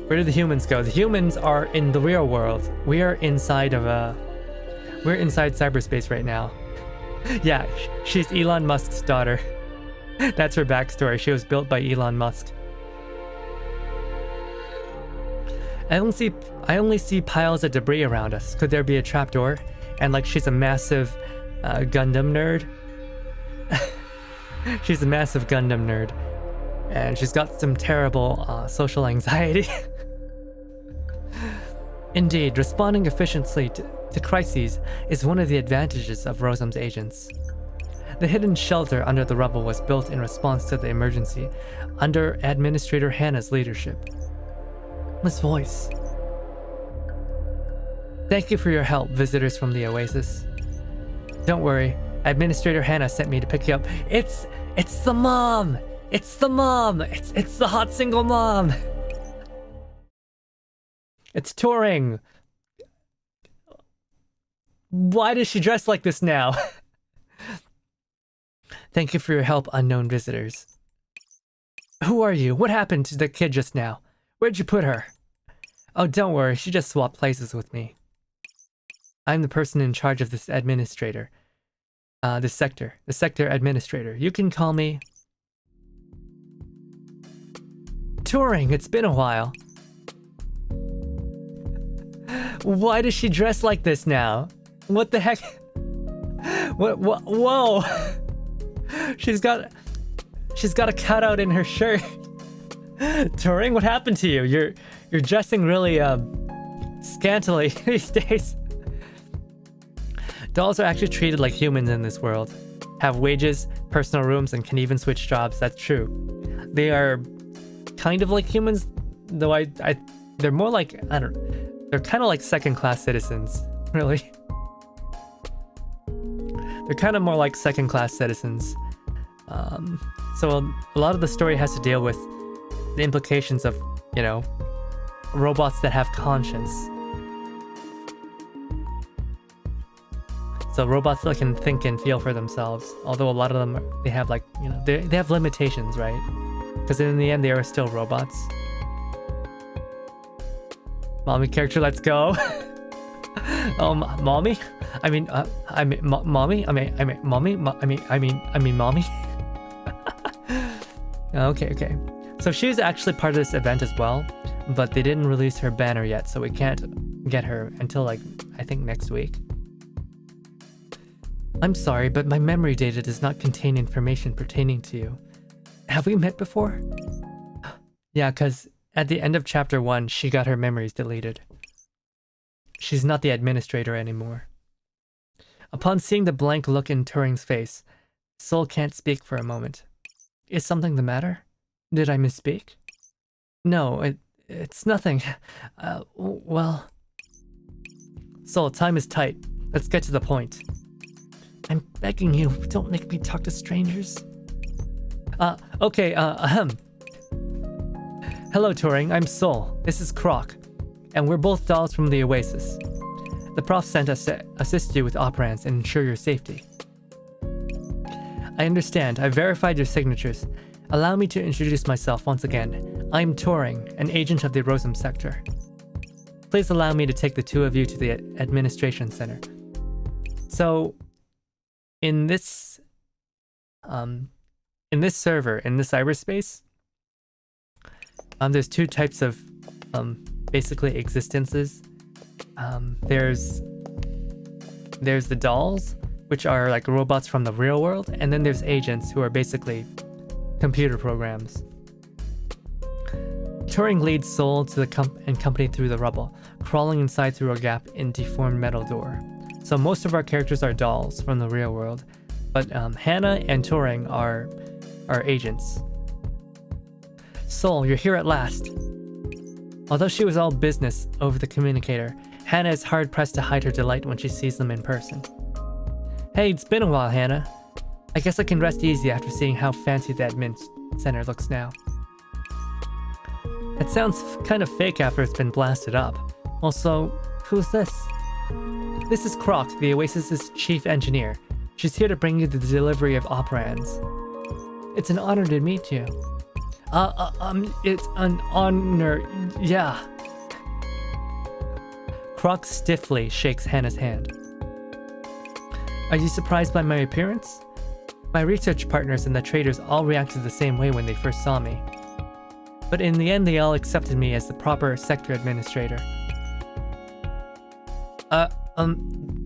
Where did the humans go? The humans are in the real world. We're inside cyberspace right now. Yeah, she's Elon Musk's daughter. That's her backstory. She was built by Elon Musk. I only see piles of debris around us. Could there be a trapdoor? And like she's a massive Gundam nerd. She's a massive Gundam nerd. And she's got some terrible social anxiety. Indeed, responding efficiently to crises is one of the advantages of Rosam's agents. The hidden shelter under the rubble was built in response to the emergency, under Administrator Hannah's leadership. This voice. Thank you for your help, visitors from the Oasis. Don't worry, Administrator Hannah sent me to pick you up. It's the mom! It's the mom! It's the hot single mom! It's Turing! Why does she dress like this now? Thank you for your help, unknown visitors. Who are you? What happened to the kid just now? Where'd you put her? Oh, don't worry, she just swapped places with me. I'm the person in charge of this administrator. The sector administrator. You can call me... Turing, it's been a while. Why does she dress like this now? What the heck? What? Whoa! She's got a cutout in her shirt. Turing, what happened to you? You're dressing really scantily these days. Dolls are actually treated like humans in this world. Have wages, personal rooms, and can even switch jobs. That's true. They are kind of like humans, though they're more like, I don't know. They're kind of like second-class citizens, really. They're kind of more like second-class citizens. So a lot of the story has to deal with the implications of, you know, robots that have conscience. So robots that can think and feel for themselves. Although a lot of them, they have like, you know, they have limitations, right? Because in the end, they are still robots. Mommy character, let's go. Mommy? Mommy? Mommy? Okay. So she's actually part of this event as well, but they didn't release her banner yet, so we can't get her until like, I think next week. I'm sorry, but my memory data does not contain information pertaining to you. Have we met before? Yeah, because at the end of chapter 1, she got her memories deleted. She's not the administrator anymore. Upon seeing the blank look in Turing's face, Sol can't speak for a moment. Is something the matter? Did I misspeak? No, it's nothing. Well... Sol, time is tight. Let's get to the point. I'm begging you, don't make me talk to strangers. Okay, ahem. Hello, Turing, I'm Sol. This is Croc. And we're both dolls from the Oasis. The prof sent us to assist you with operands and ensure your safety. I understand. I've verified your signatures. Allow me to introduce myself once again. I'm Turing, an agent of the Rosam sector. Please allow me to take the two of you to the administration center. So, in this in this server, in this cyberspace, there's two types of basically existences. There's the dolls, which are like robots from the real world, and then there's agents who are basically computer programs. Turing leads Soul to the and company through the rubble, crawling inside through a gap in deformed metal door. So most of our characters are dolls from the real world, but Hannah and Turing are agents. Soul, you're here at last. Although she was all business over the communicator, Hannah is hard-pressed to hide her delight when she sees them in person. Hey, it's been a while, Hannah. I guess I can rest easy after seeing how fancy the admin center looks now. It sounds kind of fake after it's been blasted up. Also, who's this? This is Croc, the Oasis's chief engineer. She's here to bring you the delivery of operands. It's an honor to meet you. It's an honor, yeah. Croc stiffly shakes Hannah's hand. Are you surprised by my appearance? My research partners and the traders all reacted the same way when they first saw me. But in the end, they all accepted me as the proper sector administrator.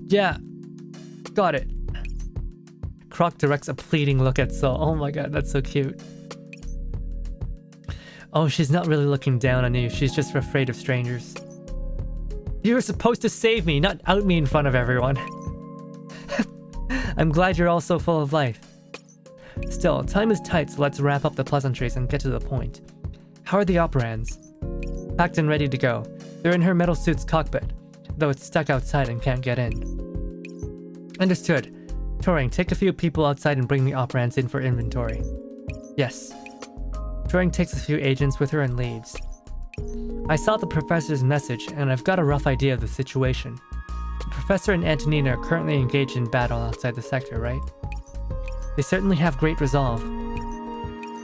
Yeah. Got it. Croc directs a pleading look at Soul. Oh my god, that's so cute. Oh, she's not really looking down on you. She's just afraid of strangers. You were supposed to save me, not out me in front of everyone. I'm glad you're all so full of life. Still, time is tight, so let's wrap up the pleasantries and get to the point. How are the operands? Packed and ready to go. They're in her metal suit's cockpit, though it's stuck outside and can't get in. Understood. Turing, take a few people outside and bring the operands in for inventory. Yes. Turing takes a few agents with her and leaves. I saw the professor's message, and I've got a rough idea of the situation. The professor and Antonina are currently engaged in battle outside the sector, right? They certainly have great resolve.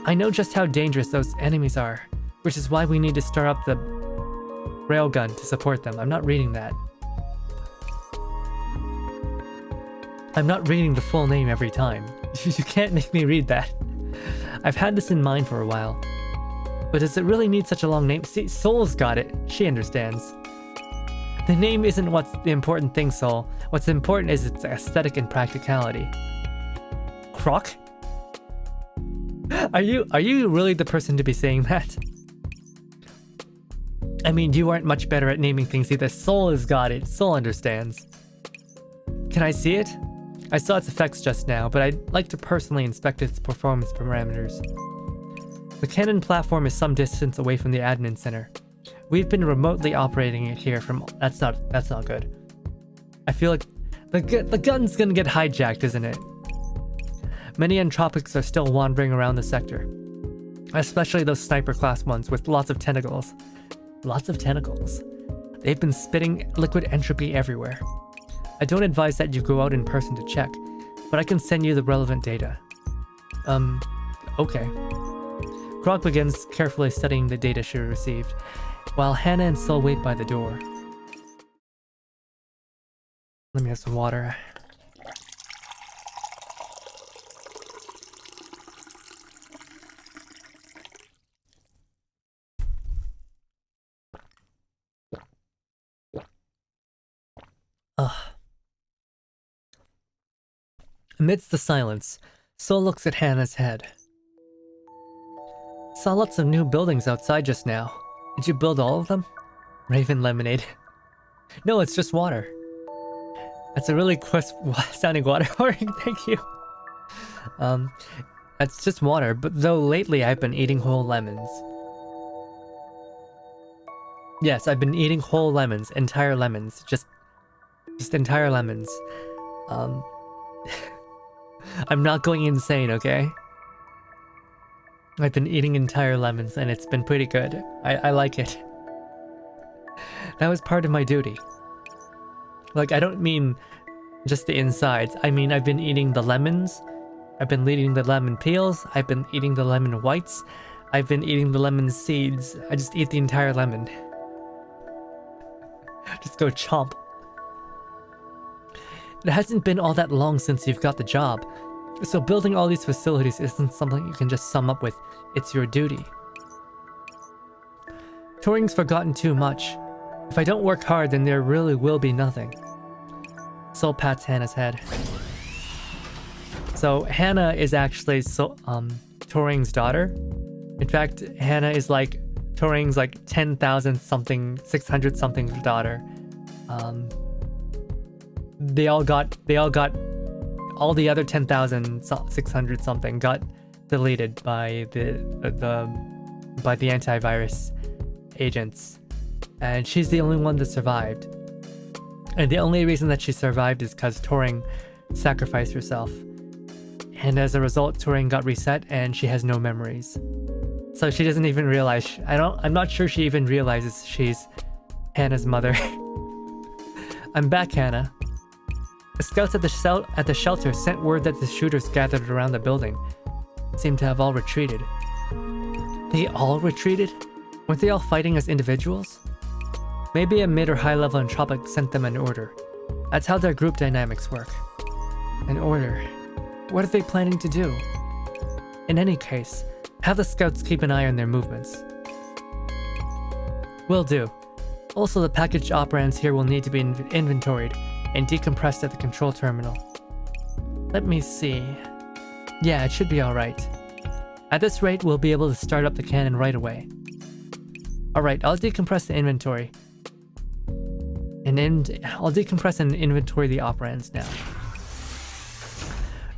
I know just how dangerous those enemies are, which is why we need to start up the railgun to support them. I'm not reading that. I'm not reading the full name every time. You can't make me read that. I've had this in mind for a while. But does it really need such a long name? See, Soul's got it. She understands. The name isn't what's the important thing, Soul. What's important is its aesthetic and practicality. Croc? Are you really the person to be saying that? I mean, you aren't much better at naming things either. Soul has got it. Soul understands. Can I see it? I saw its effects just now, but I'd like to personally inspect its performance parameters. The cannon platform is some distance away from the admin center. We've been remotely operating it here from... That's not good. I feel like the gun's gonna get hijacked, isn't it? Many entropics are still wandering around the sector. Especially those sniper class ones with lots of tentacles. Lots of tentacles. They've been spitting liquid entropy everywhere. I don't advise that you go out in person to check, but I can send you the relevant data. Okay. Croc begins carefully studying the data she received, while Hannah and Soul wait by the door. Let me have some water. Amidst the silence, Soul looks at Hannah's head. Saw lots of new buildings outside just now. Did you build all of them? Raven lemonade. No, it's just water. That's a really crisp sounding water. Thank you. That's just water, but though lately I've been eating whole lemons. Yes, I've been eating whole lemons, entire lemons, just entire lemons. I'm not going insane, okay? I've been eating entire lemons and it's been pretty good. I like it. That was part of my duty. Like, I don't mean just the insides. I mean, I've been eating the lemons. I've been eating the lemon peels. I've been eating the lemon whites. I've been eating the lemon seeds. I just eat the entire lemon. Just go chomp. It hasn't been all that long since you've got the job. So building all these facilities isn't something you can just sum up with, it's your duty. Turing's forgotten too much. If I don't work hard, then there really will be nothing. Sol pats Hannah's head. So Hannah is actually Turing's daughter. In fact, Hannah is like Turing's like 10,000 something, 600 something daughter. They all got all the other 10,600 something got deleted by the antivirus agents, and she's the only one that survived. And the only reason that she survived is because Turing sacrificed herself, and as a result, Turing got reset, and she has no memories. So she doesn't even realize. I'm not sure she even realizes she's Hannah's mother. I'm back, Hannah. The scouts at the shelter sent word that the shooters gathered around the building seemed to have all retreated. They all retreated? Weren't they all fighting as individuals? Maybe a mid or high level entropic sent them an order. That's how their group dynamics work. An order. What are they planning to do? In any case, have the scouts keep an eye on their movements. Will do. Also, the packaged operands here will need to be inventoried and decompressed at the control terminal. Let me see. Yeah, it should be alright. At this rate, we'll be able to start up the cannon right away. Alright, I'll decompress the inventory. I'll decompress and inventory the operands now.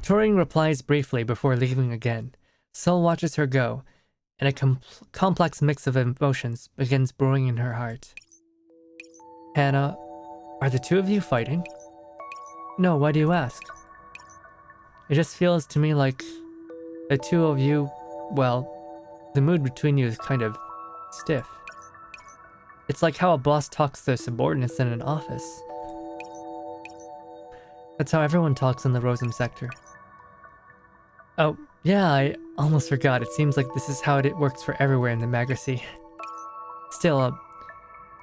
Turing replies briefly before leaving again. Sol watches her go, and a complex mix of emotions begins brewing in her heart. Hannah, are the two of you fighting? No, why do you ask? It just feels to me like the two of you, well, the mood between you is kind of stiff. It's like how a boss talks to their subordinates in an office. That's how everyone talks in the Rosum sector. Oh, yeah, I almost forgot. It seems like this is how it works for everywhere in the Magracy. Still,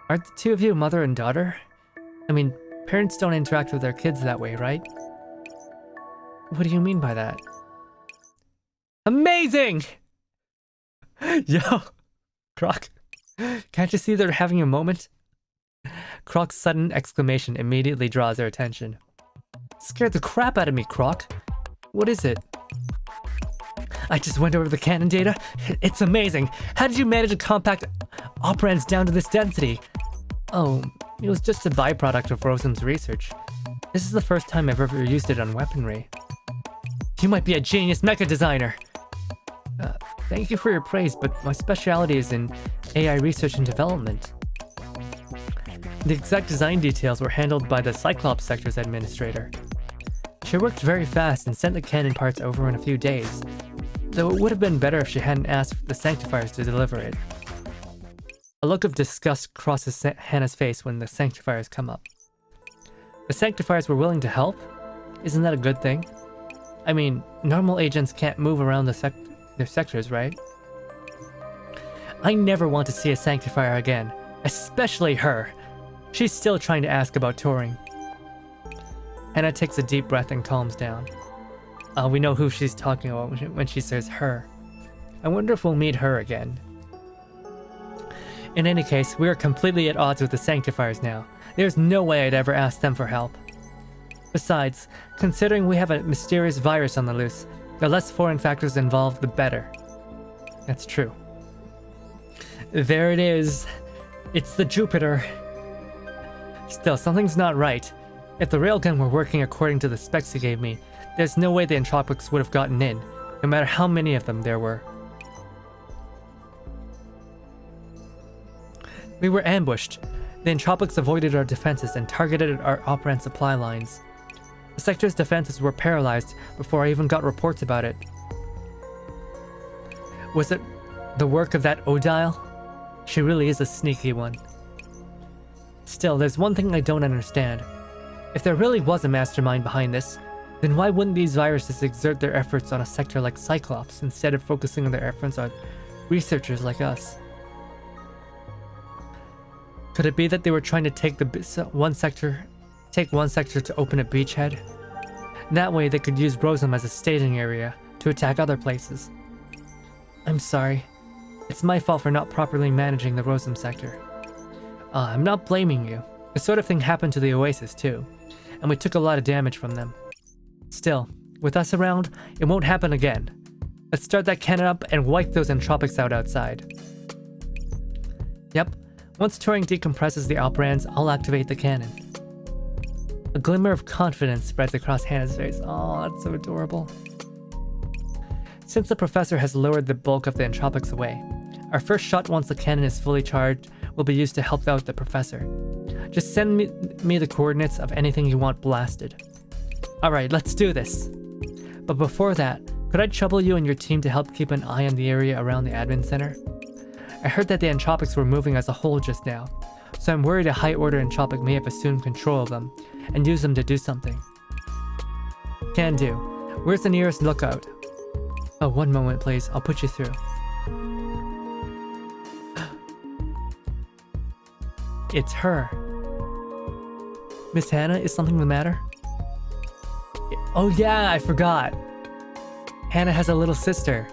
aren't the two of you mother and daughter? I mean, parents don't interact with their kids that way, right? What do you mean by that? Amazing! Yo, Croc, can't you see they're having a moment? Croc's sudden exclamation immediately draws their attention. Scared the crap out of me, Croc. What is it? I just went over the cannon data. It's amazing. How did you manage to compact operands down to this density? Oh, it was just a byproduct of Rosum's research. This is the first time I've ever used it on weaponry. You might be a genius mecha designer. Thank you for your praise, but my specialty is in AI research and development. The exact design details were handled by the Cyclops sector's administrator. She worked very fast and sent the cannon parts over in a few days, though it would have been better if she hadn't asked the Sanctifiers to deliver it. A look of disgust crosses Hannah's face when the Sanctifiers come up. The Sanctifiers were willing to help? Isn't that a good thing? I mean, normal agents can't move around their sectors, right? I never want to see a Sanctifier again, especially her. She's still trying to ask about Turing. Hannah takes a deep breath and calms down. We know who she's talking about when she says her. I wonder if we'll meet her again. In any case, we are completely at odds with the Sanctifiers now. There's no way I'd ever ask them for help. Besides, considering we have a mysterious virus on the loose, the less foreign factors involved, the better. That's true. There it is. It's the Jupiter. Still, something's not right. If the railgun were working according to the specs he gave me, there's no way the Entropics would have gotten in, no matter how many of them there were. We were ambushed. The Entropics avoided our defenses and targeted our operand supply lines. The sector's defenses were paralyzed before I even got reports about it. Was it the work of that Odile? She really is a sneaky one. Still, there's one thing I don't understand. If there really was a mastermind behind this, then why wouldn't these viruses exert their efforts on a sector like Cyclops instead of focusing on their efforts on researchers like us? Could it be that they were trying to take one sector to open a beachhead? That way they could use Rosem as a staging area to attack other places. I'm sorry. It's my fault for not properly managing the Rosem sector. I'm not blaming you. This sort of thing happened to the Oasis too, and we took a lot of damage from them. Still, with us around, it won't happen again. Let's start that cannon up and wipe those entropics out outside. Yep, once Turing decompresses the operands, I'll activate the cannon. A glimmer of confidence spreads across Hannah's face. Oh, that's so adorable. Since the professor has lowered the bulk of the entropics away, our first shot once the cannon is fully charged will be used to help out the professor. Just send me the coordinates of anything you want blasted. Alright, let's do this. But before that, could I trouble you and your team to help keep an eye on the area around the admin center? I heard that the entropics were moving as a whole just now, so I'm worried a high-order entropic may have assumed control of them and use them to do something. Can do. Where's the nearest lookout? Oh, one moment please, I'll put you through. It's her. Miss Hannah, is something the matter? Oh yeah, I forgot. Hannah has a little sister.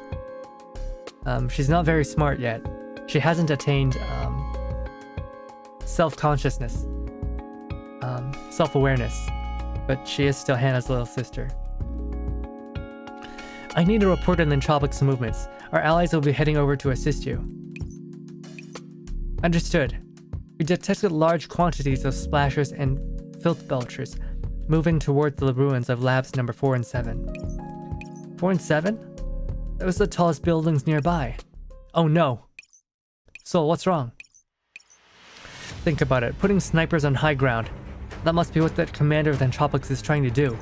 She's not very smart yet. She hasn't attained self-consciousness, self-awareness, but she is still Hannah's little sister. I need to report on the Entropic's movements. Our allies will be heading over to assist you. Understood. We detected large quantities of splashers and filth belchers moving towards the ruins of labs number 4 and 7. 4 and 7? Those are the tallest buildings nearby. Oh no. Soul, what's wrong? Think about it. Putting snipers on high ground. That must be what the commander of the Entropics is trying to do.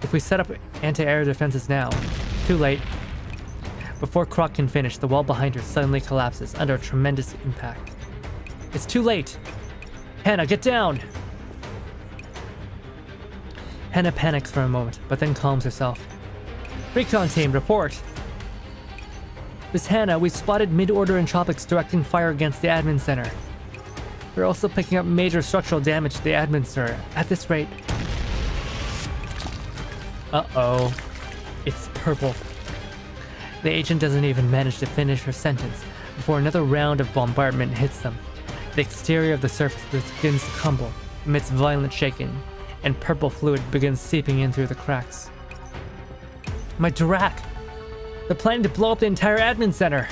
If we set up anti-air defenses now, too late. Before Croc can finish, the wall behind her suddenly collapses under a tremendous impact. It's too late! Hannah, get down! Hannah panics for a moment, but then calms herself. Recon team, report! Miss Hannah, we spotted mid-order entropics directing fire against the admin center. We're also picking up major structural damage to the admin center. At this rate... Uh-oh. It's purple. The agent doesn't even manage to finish her sentence before another round of bombardment hits them. The exterior of the surface begins to crumble amidst violent shaking, and purple fluid begins seeping in through the cracks. My Dirac! They're planning to blow up the entire admin center!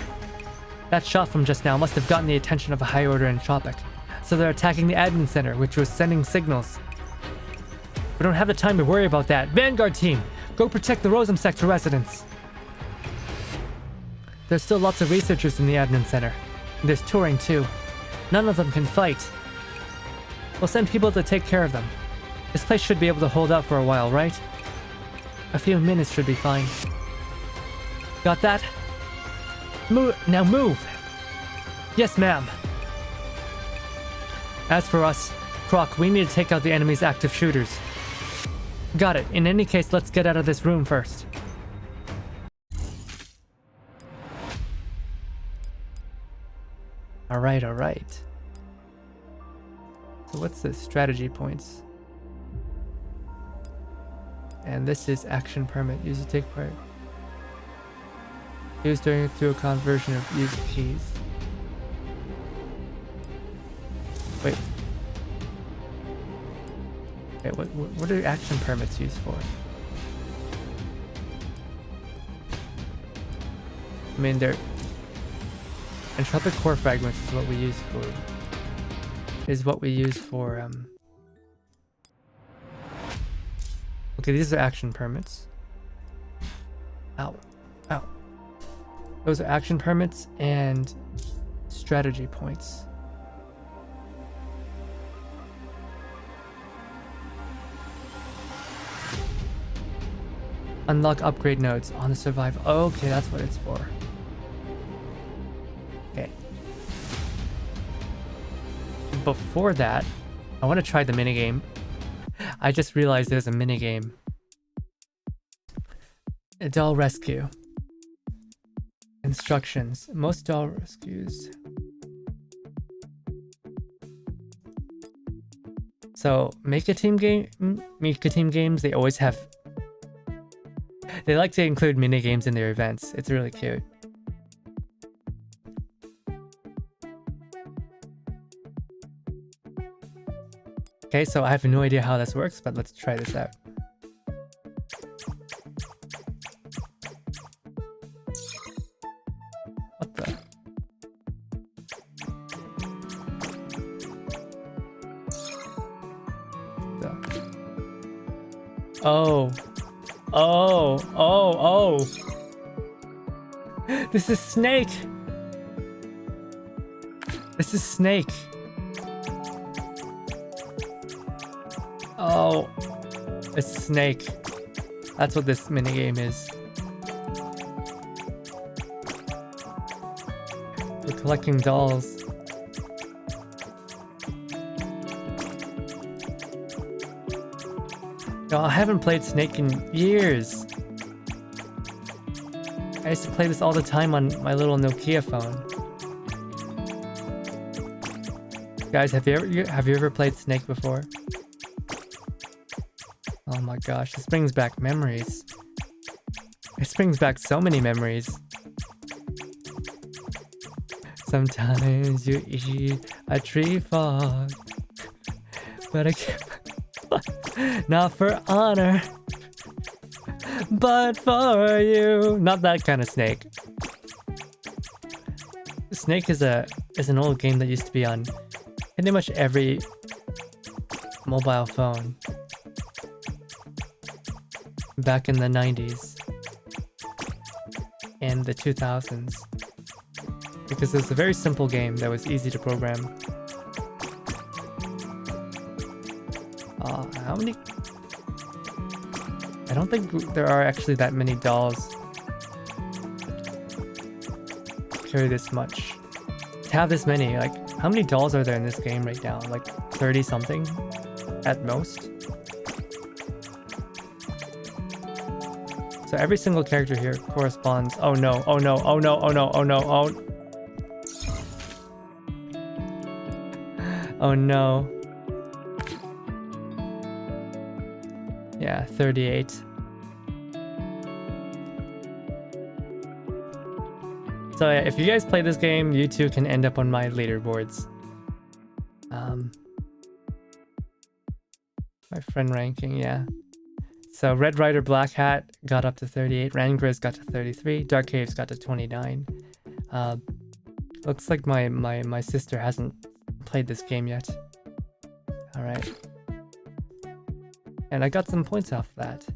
That shot from just now must have gotten the attention of a high-order entropic, so they're attacking the admin center, which was sending signals. We don't have the time to worry about that. Vanguard team, go protect the Rosem sector residents. There's still lots of researchers in the admin center. And there's Turing too. None of them can fight. We'll send people to take care of them. This place should be able to hold out for a while, right? A few minutes should be fine. Got that? Now move! Yes, ma'am. As for us, Croc, we need to take out the enemy's active shooters. Got it. In any case, let's get out of this room first. Alright, alright. So what's this? Strategy points. And this is action permit. Use to take part. Used through a conversion of used keys. Wait. Okay, what are action permits used for? I mean, they're... Entropic core fragments is what we use for... Okay, these are action permits. Ow. Ow. Those are action permits and strategy points. Unlock upgrade nodes on the survival. Oh, okay, that's what it's for. Okay. Before that, I want to try the minigame. I just realized there's a minigame. A doll rescue. Instructions. Most doll rescues. So, make a team games, they always have They like to include mini games in their events. It's really cute. Okay, so I have no idea how this works, but let's try this out. What the? Oh. Oh. Oh. Oh. This is Snake. This is Snake. Oh. It's Snake. That's what this minigame is. We're collecting dolls. No, I haven't played Snake in years. I used to play this all the time on my little Nokia phone. Guys, have you ever played Snake before? Oh my gosh, this brings back memories. This brings back so many memories. Sometimes you eat a tree frog, but I can't. Not for honor, but for you. Not that kind of Snake. Snake is an old game that used to be on pretty much every mobile phone back in the 90s and the 2000s, because it was a very simple game that was easy to program. How many? I don't think there are actually that many dolls carry this much. To have this many, like, how many dolls are there in this game right now? Like 30 something at most. So every single character here corresponds. Oh no, oh no, oh no, oh no, oh no, oh. Oh no. Yeah, 38. So yeah, if you guys play this game, you too can end up on my leaderboards. My friend ranking, yeah. So Red Rider Black Hat got up to 38, Rangriz got to 33, Dark Caves got to 29. Looks like my sister hasn't played this game yet. Alright. And I got some points off that.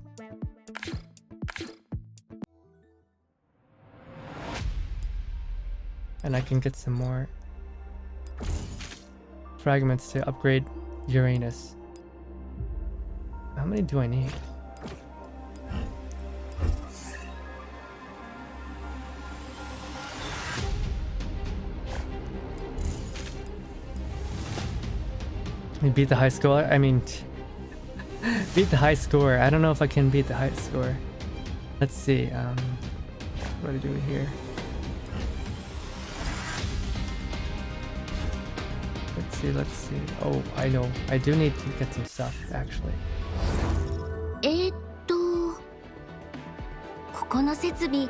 And I can get some more fragments to upgrade Uranus. How many do I need? Can we beat the high score? I mean, beat the high score. I don't know if I can beat the high score. Let's see. What are we doing here? Let's see. Oh, I know. I do need to get some stuff, actually. ここの設備、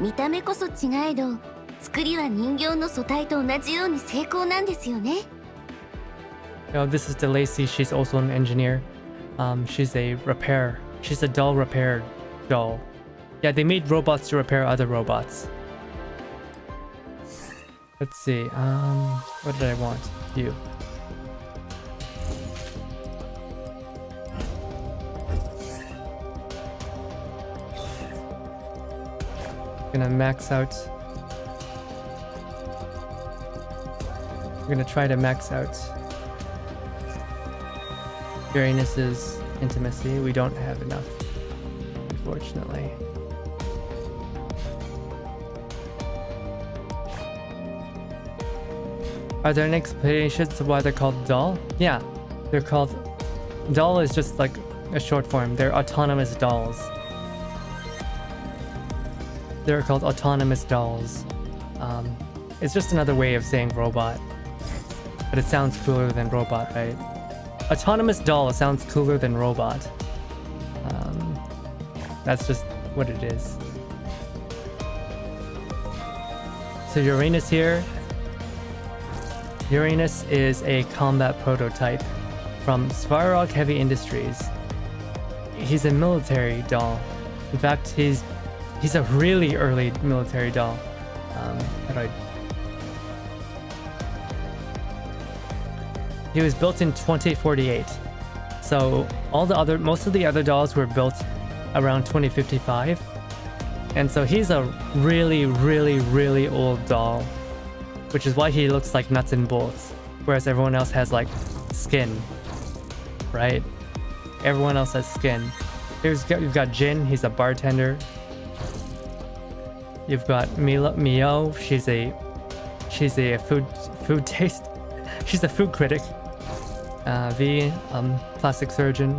見た目こそ違えど、作りは人形の素体と同じように精巧なんですよね。Oh, this is DeLacy. She's also an engineer. She's a repair. She's a doll repair doll. Yeah, they made robots to repair other robots. Let's see. What did I want? You. Gonna max out. We're gonna try to max out Uranus's intimacy. We don't have enough, unfortunately. Are there any explanations of why they're called doll? Yeah, they're called... Doll is just like a short form. They're autonomous dolls. They're called autonomous dolls. It's just another way of saying robot. But it sounds cooler than robot, right? Autonomous doll sounds cooler than robot. That's just what it is. So Uranus here. Uranus is a combat prototype from Svarog Heavy Industries. He's a military doll. In fact, he's a really early military doll. He was built in 2048. So most of the other dolls were built around 2055. And so he's a really, really, really old doll, which is why he looks like nuts and bolts, whereas everyone else has like skin, right? Everyone else has skin. You've got Jin, he's a bartender. You've got Mio, she's a food taste. She's a food critic. V, plastic surgeon.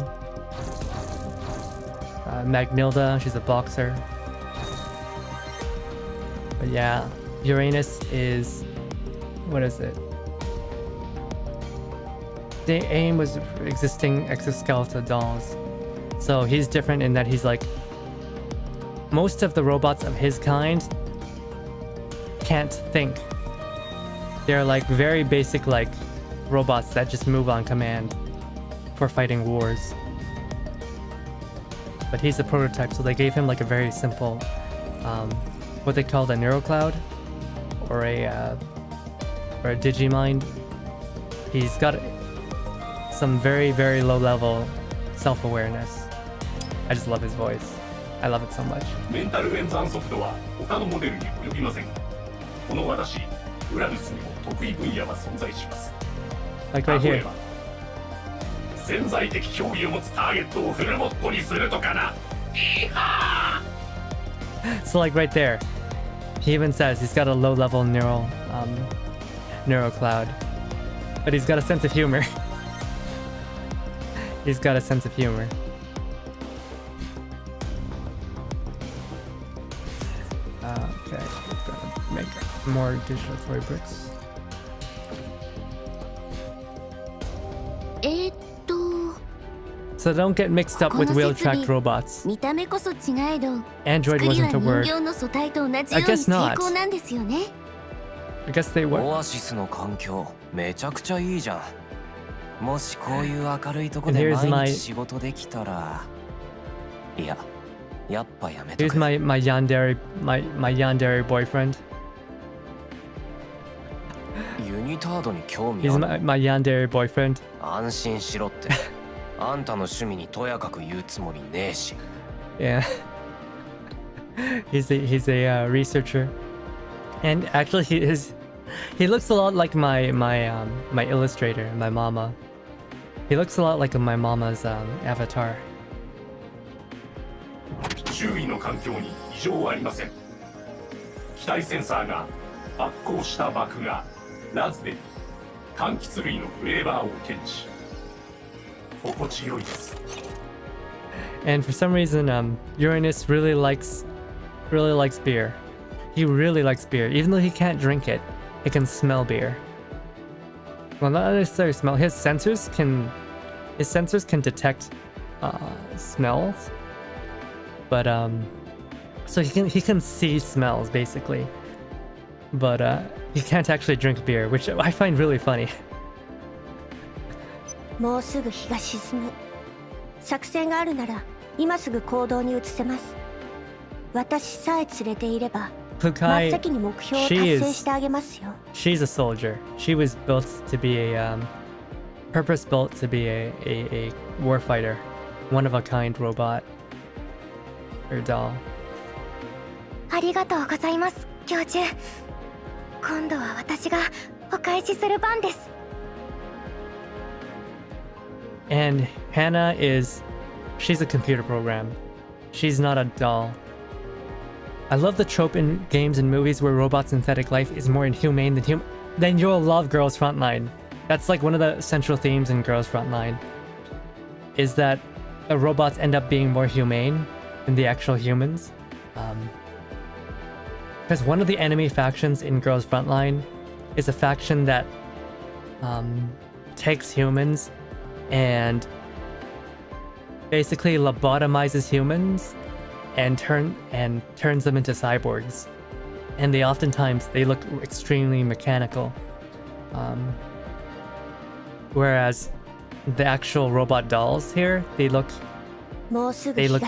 Magnilda, she's a boxer. But yeah, Uranus is, what is it? The aim was existing exoskeleton dolls. So he's different in that he's like, most of the robots of his kind can't think. They're like very basic like robots that just move on command for fighting wars. But he's a prototype, so they gave him like a very simple, what they call a neurocloud, or a digimind. He's got some very, very low level self-awareness. I just love his voice. I love it so much. Like right here. So like right there, he even says he's got a low-level neurocloud, but he's got a sense of humor. He's got a sense of humor. Okay, we're gonna make more digital toy bricks. So don't get mixed up with wheel-tracked robots. Android wasn't a word. I guess not. I guess they were. And here's my yandere boyfriend. He's my yandere boyfriend. Yeah. He's a researcher, and actually he looks a lot like my illustrator, my mama. He looks a lot like my mama's avatar. And for some reason, Uranus really likes beer. He really likes beer, even though he can't drink it. He can smell beer. Well, not necessarily smell. His sensors can detect smells, but so he can see smells basically, but he can't actually drink beer, which I find really funny. もうすぐ日が沈む。作戦があるなら今すぐ行動に移せます。私さえ連れていれば真っ先に目標を達成してあげますよ。She's a soldier. She was built to be a purpose-built to be a warfighter, one of a kind robot or doll. ありがとうございます、教授。今度は私がお返しする番です。And Hannah she's a computer program. She's not a doll. I love the trope in games and movies where robot synthetic life is more inhumane than human. Then you'll love Girls Frontline. That's like one of the central themes in Girls Frontline, is that the robots end up being more humane than the actual humans. Because one of the enemy factions in Girls Frontline is a faction that takes humans and basically lobotomizes humans and turns them into cyborgs, and they oftentimes look extremely mechanical, whereas the actual robot dolls here, they look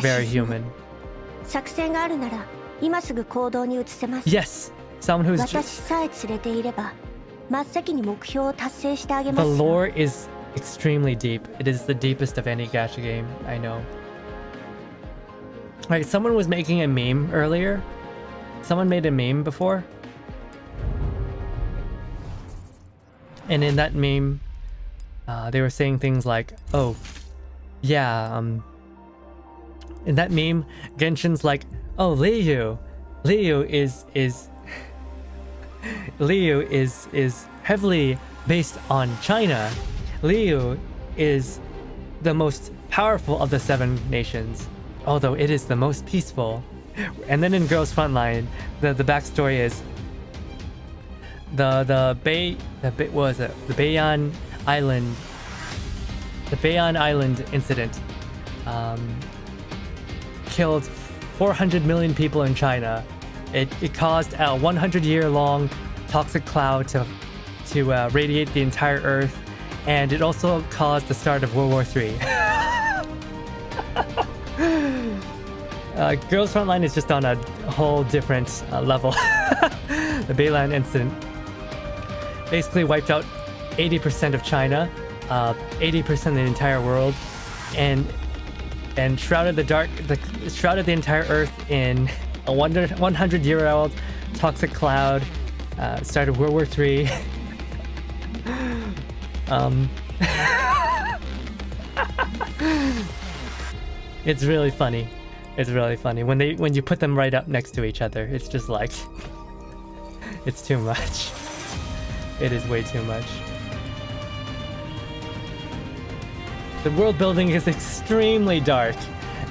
very human. 作戦があるなら今すぐ行動に移せます。 Yes, someone who's 私さえ連れていれば真っ先に目標を達成してあげま the すよ。 lore is extremely deep. It is the deepest of any gacha game, I know. Right, someone was making a meme earlier. Someone made a meme before. And in that meme, they were saying things like, oh, yeah, in that meme, Genshin's like, oh, Liu is heavily based on China. Liu is the most powerful of the 7 nations, although it is the most peaceful. And then in Girls Frontline, the backstory is the Bayan Island incident killed 400 million people in China. It caused a 100-year-long toxic cloud to radiate the entire Earth, and it also caused the start of World War III. Girls Frontline is just on a whole different level. The Bayan incident basically wiped out 80% of China, 80% of the entire world, and shrouded the entire Earth in a 100-year-old toxic cloud. Started World War III. It's really funny. It's really funny when you put them right up next to each other. It's just like it's too much. It is way too much. The world building is extremely dark,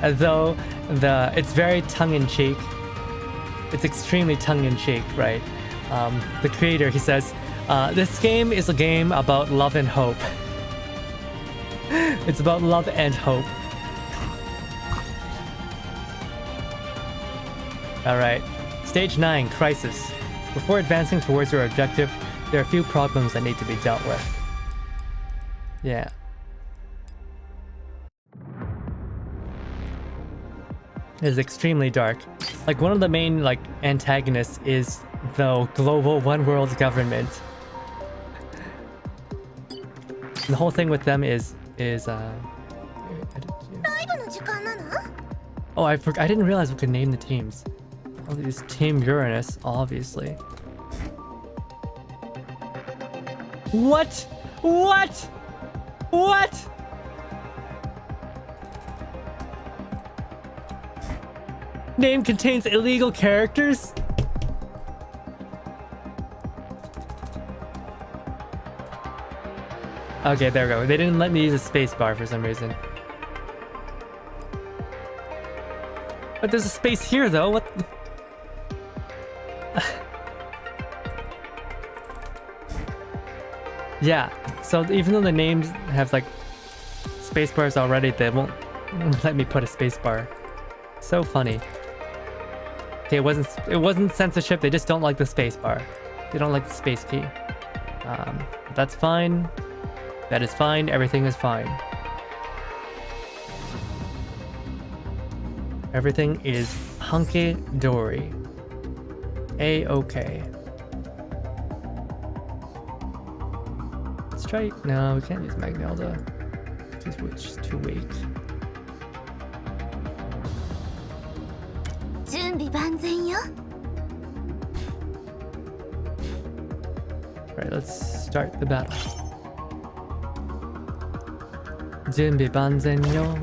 as though it's very tongue-in-cheek. It's extremely tongue-in-cheek, right? The creator, he says, this game is a game about love and hope. It's about love and hope. Alright, Stage 9, Crisis. Before advancing towards your objective, there are a few problems that need to be dealt with. Yeah. It is extremely dark. Like, one of the main, like, antagonists is the global one world government. And the whole thing with them is oh, I didn't realize we could name the teams. Oh, these Team Uranus, obviously. What? What? What? Name contains illegal characters? Okay, there we go. They didn't let me use a spacebar for some reason. But there's a space here, though. What? Yeah, so even though the names have like spacebars already, they won't let me put a spacebar. So funny. Okay, it wasn't censorship. They just don't like the spacebar. They don't like the space key. That's fine. That is fine. Everything is fine. Everything is hunky-dory. A-okay. Let's try... No, we can't use Magnelda. She's too weak. Alright, let's start the battle. Junbi banzen yo.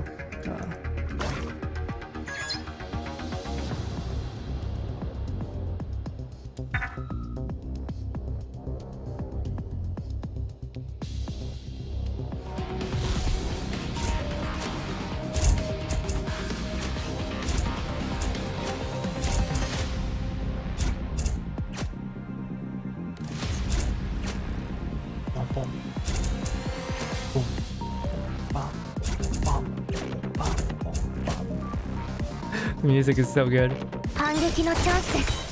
Music is so good. 反撃のチャンスです。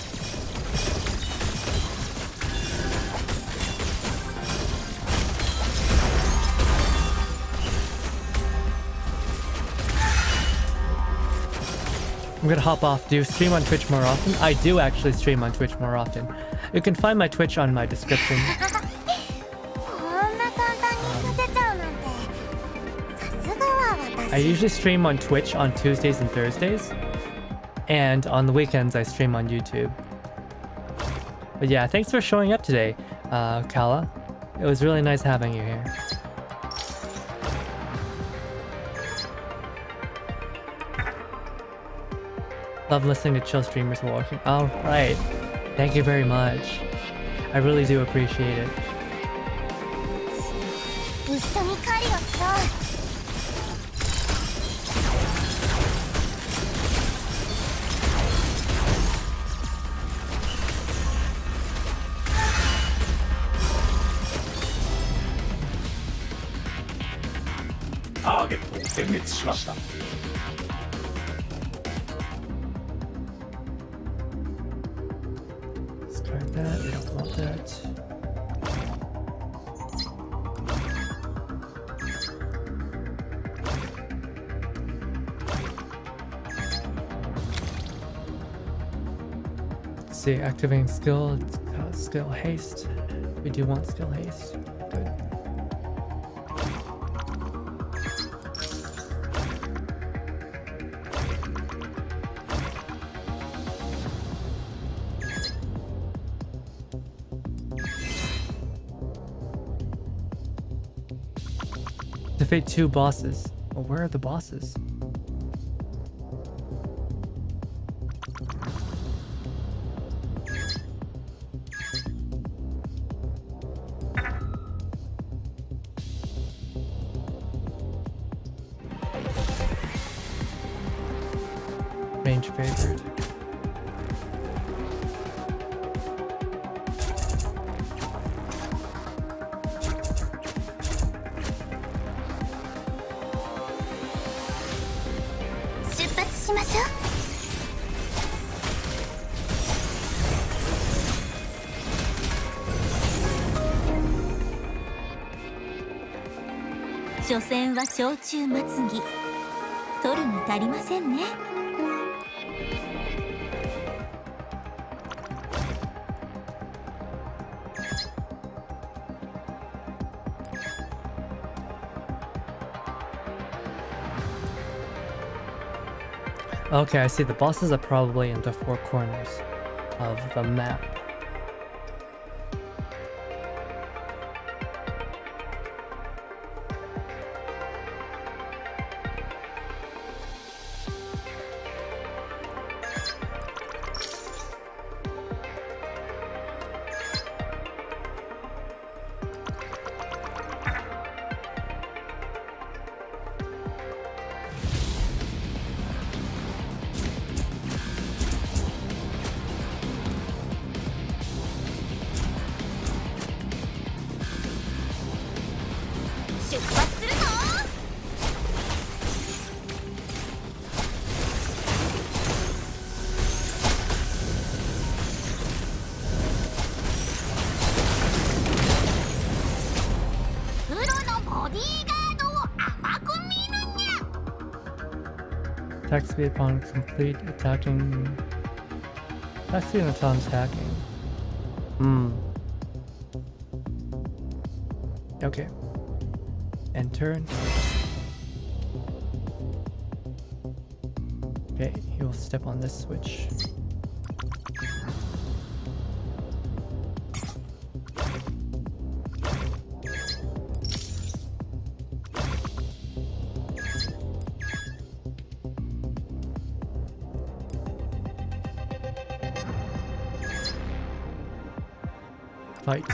I'm gonna hop off. Do you stream on Twitch more often? I do actually stream on Twitch more often. You can find my Twitch on my description. I usually stream on Twitch on Tuesdays and Thursdays. And on the weekends, I stream on YouTube. But yeah, thanks for showing up today, Kala. It was really nice having you here. Love listening to chill streamers while working. All right. Thank you very much. I really do appreciate it. Discard that. We don't want that. Let's see, activating skill. Skill haste. We do want skill haste. Good. Defeat 2 bosses. Well, where are the bosses? Range favored. Okay, I see. The bosses are probably in the 4 corners of the map. Attack speed upon complete attacking. Attack speed upon attacking. Okay. And turn. Okay, he will step on this switch. Fight.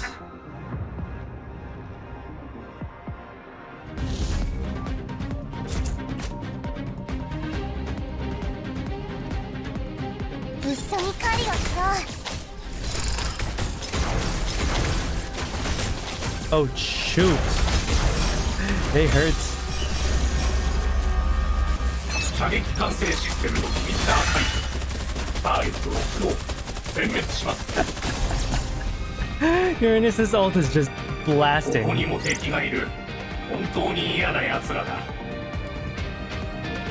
Oh shoot! They hurt. 射撃管制システムのミッター解除。ターゲットロックオフ。全滅します。Uranus's ult is just こ blasting. こにも敵がいる。本当に嫌な奴らだ。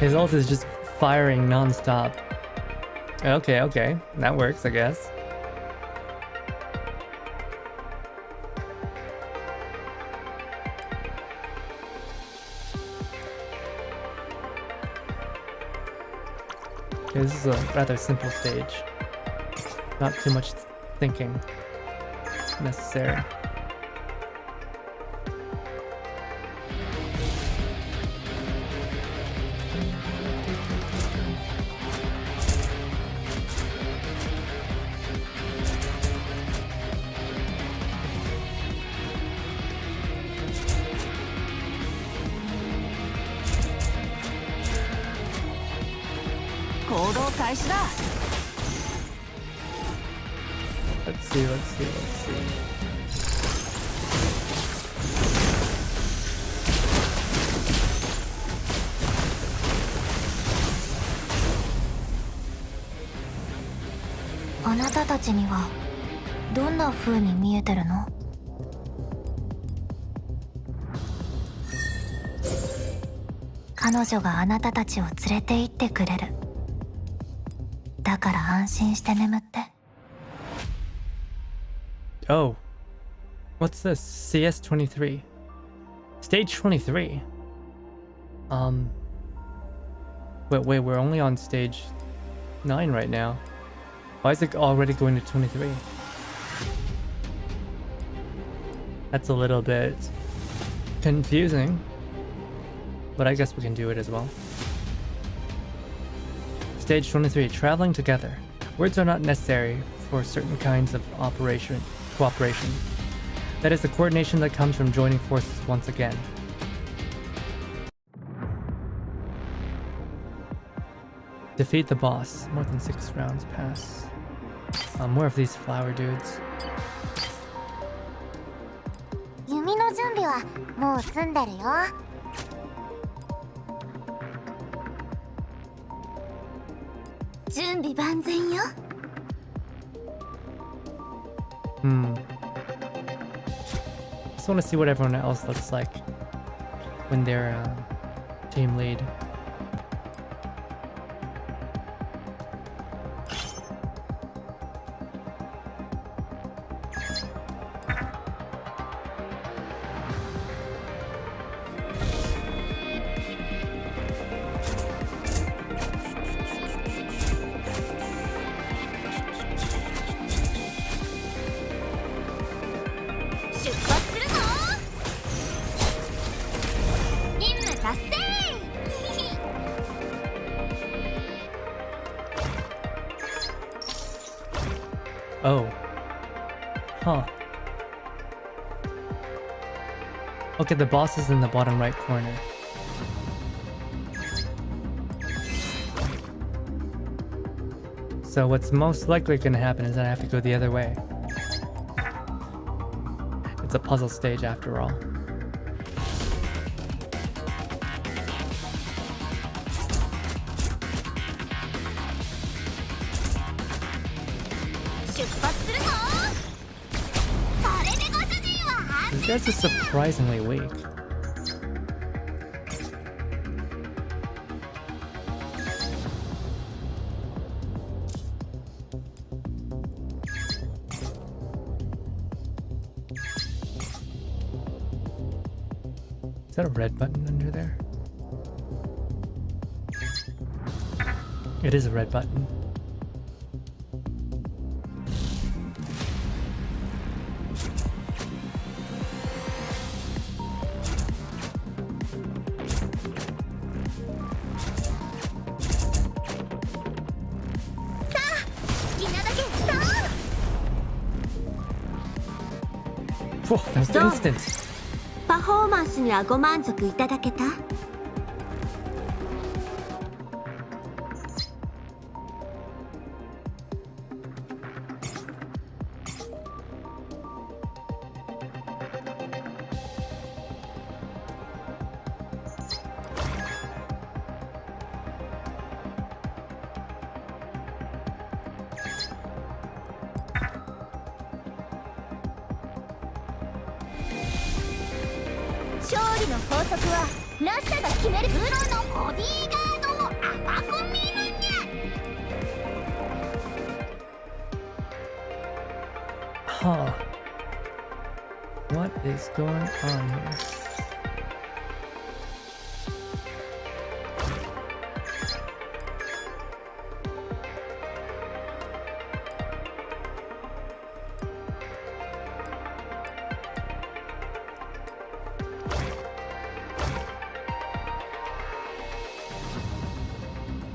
His ult is just firing non-stop. Okay, okay. That works, I guess. Okay, this is a rather simple stage. Not too much thinking necessary. Let's see. あなたたちにはどんな風に見えてるの？彼女があなたたちを連れて行ってくれる。だから安心して眠って。Oh. What's this? CS23. Stage 23. Wait, we're only on stage 9 right now. Why is it already going to 23? That's a little bit confusing, but I guess we can do it as well. Stage 23, traveling together. Words are not necessary for certain kinds of cooperation. That is the coordination that comes from joining forces once again. Defeat the boss. More than 6 rounds pass. More of these flower dudes. 弓の準備はもう済んでるよ。準備万全よ。Just want to see what everyone else looks like when they're team lead. Oh. Huh. Okay, the boss is in the bottom right corner. So what's most likely going to happen is that I have to go the other way. It's a puzzle stage after all. These guys are surprisingly weak. Is that a red button under there? It is a red button. Whoa, that was instant. パフォーマンスにはご満足いただけた？勝利の法則はラッサが決める。プロのボディーガードを甘く見るにゃ。 Huh. What is going on here?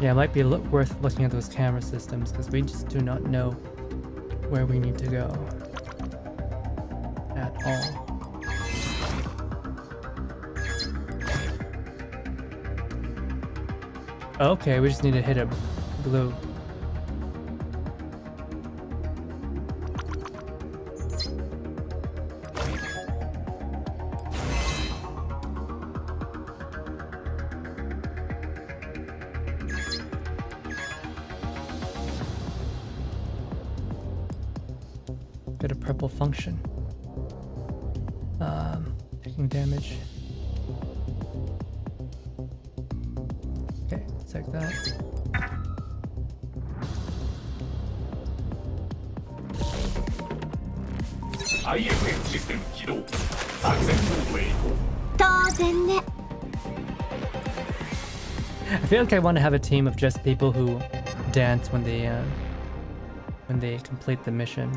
Yeah, it might be worth looking at those camera systems because we just do not know where we need to go at all. Okay, we just need to hit a blue. Get a purple function. Taking damage. Okay, let's take that. IFM システム起動。作戦モードへ移行。当然ね。 I feel like I want to have a team of just people who dance when they complete the mission,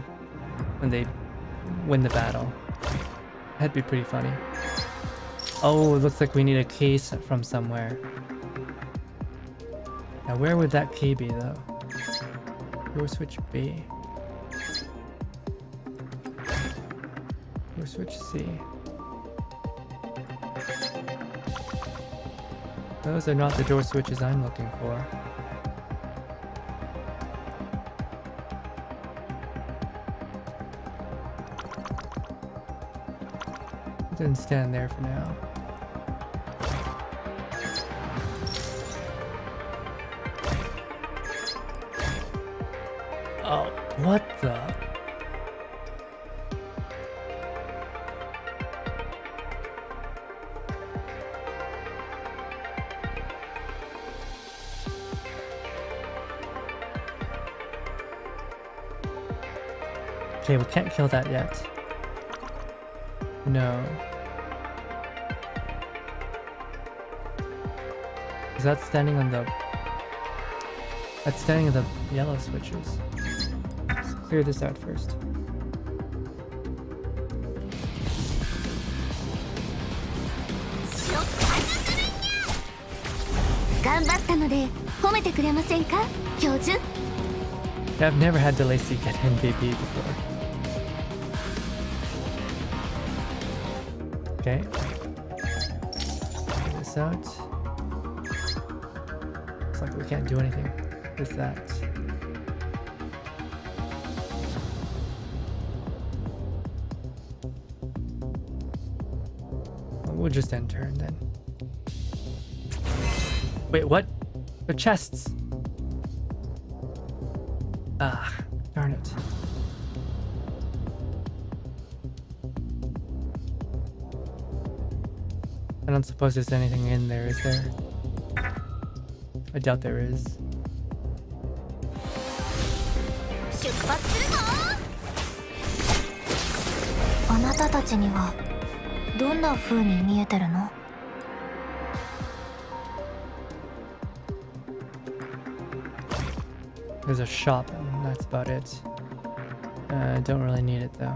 when they win the battle. That'd be pretty funny. Oh, it looks like we need a key from somewhere. Now, where would that key be, though? Door switch B. Door switch C. Those are not the door switches I'm looking for. Didn't stand there for now. Oh, what the? Okay, we can't kill that yet. No. Is that standing on the... That's standing on the yellow switches. Let's clear this out first. Yeah, I've never had Delacey get MVP before. Okay. Clear this out. Looks like we can't do anything with that. We'll just end turn then. Wait, what? The chests! Ah, darn it. I don't suppose there's anything in there, is there? I doubt there is. 出発するぞ。あなたたちにはどんな風に見えてるの？ There's a shop, and that's about it. Don't really need it though.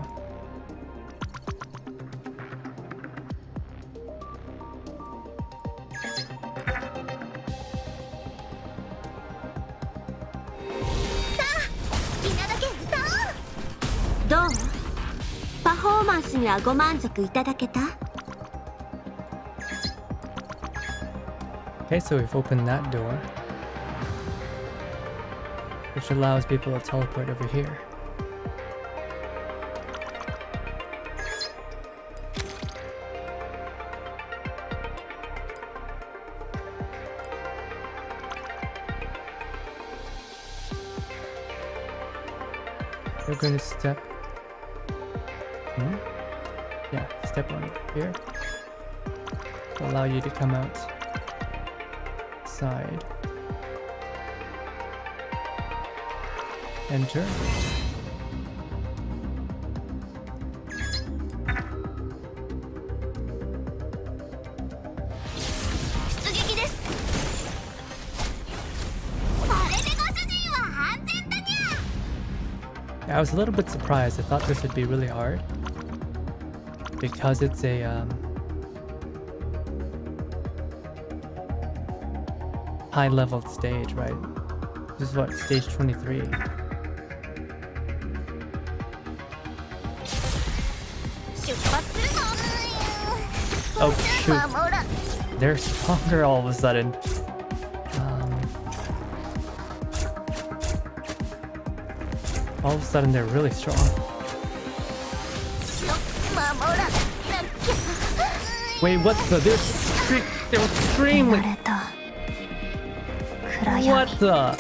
Okay, so we've opened that door, which allows people to teleport over here. We're going to step... Yeah, step on here. to allow you to come outside. Enter. I was a little bit surprised. I thought this would be really hard because it's a high-leveled stage, right? This is what, stage 23. Oh shoot! They're stronger all of a sudden. All of a sudden, they're really strong. Wait, what the? They're extremely. What the?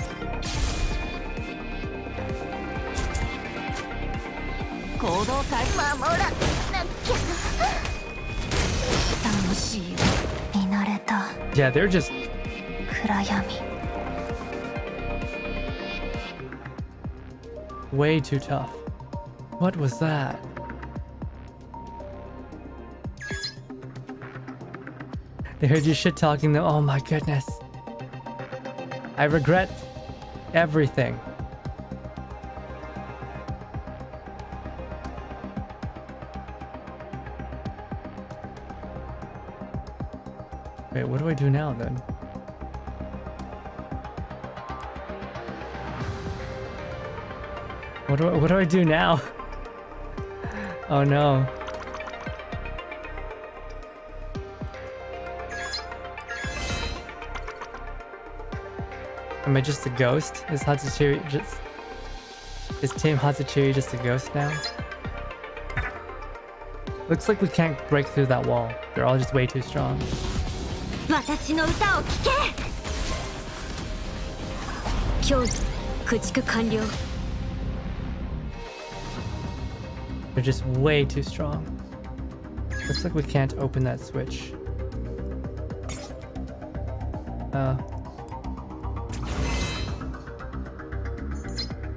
Yeah, they're just. Way too tough. What was that? They heard you shit talking them. Oh my goodness. I regret everything. Wait, what do I do now then? What do I do now? Oh no. Am I just a ghost? Is Team Hatsuchiri just a ghost now? Looks like we can't break through that wall. They're all just way too strong. They're just way too strong. Looks like we can't open that switch.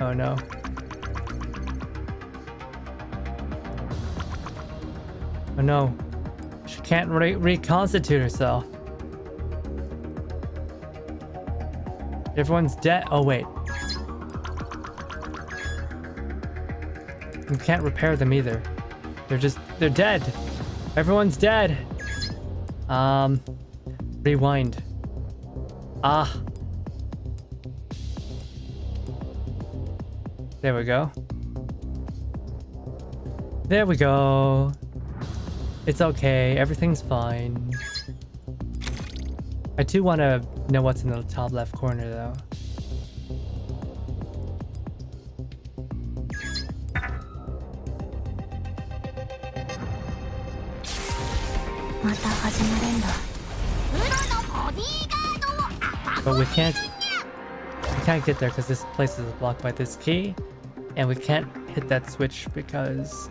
Oh no. Oh no. She can't reconstitute herself. Everyone's dead. Oh wait. We can't repair them either. They're dead. Everyone's dead. Rewind. Ah. There we go. There we go. It's okay. Everything's fine. I do want to know what's in the top left corner though. But we can't get there because this place is blocked by this key, and we can't hit that switch because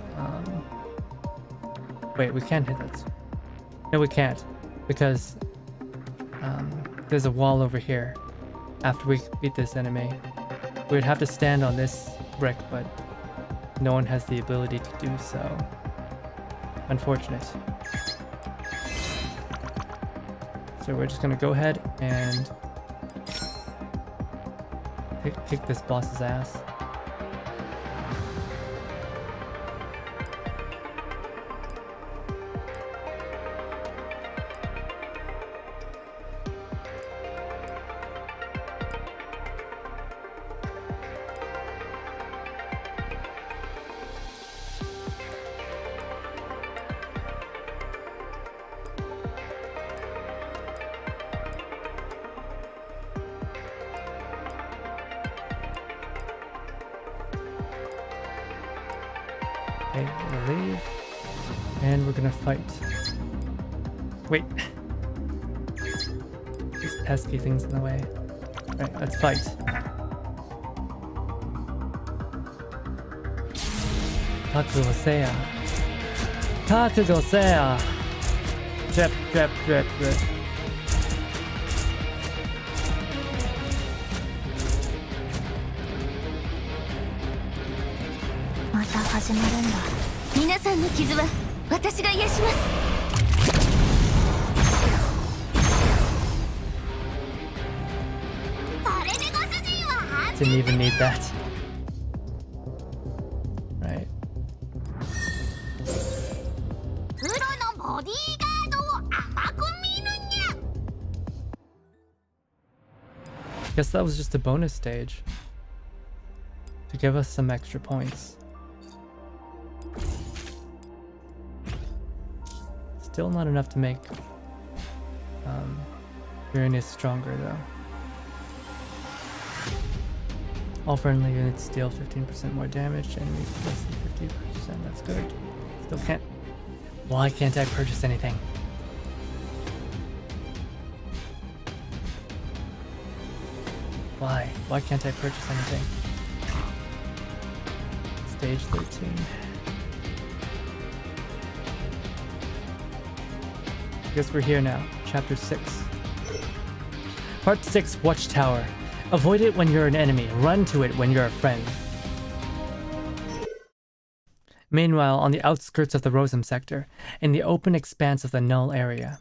wait, we can't hit that. No, we can't because there's a wall over here. After we beat this enemy, we'd have to stand on this brick, but no one has the ability to do so. Unfortunate. So we're just gonna go ahead and kick this boss's ass. Okay, we're gonna leave. And we're gonna fight. Wait. These pesky things in the way. Alright, let's fight. Hakuya. Hakuya. Drip, drip, drip, drip. Didn't even need that. Right. Guess that was just a bonus stage to give us some extra points. Still not enough to make Uranus stronger though. All friendly units deal 15% more damage, enemies less than 50%, that's good. Still can't... Why can't I purchase anything? Why? Why can't I purchase anything? Stage 13. I guess we're here now. Chapter 6. Part 6, Watchtower. Avoid it when you're an enemy. Run to it when you're a friend. Meanwhile, on the outskirts of the Rosum sector, in the open expanse of the Null area,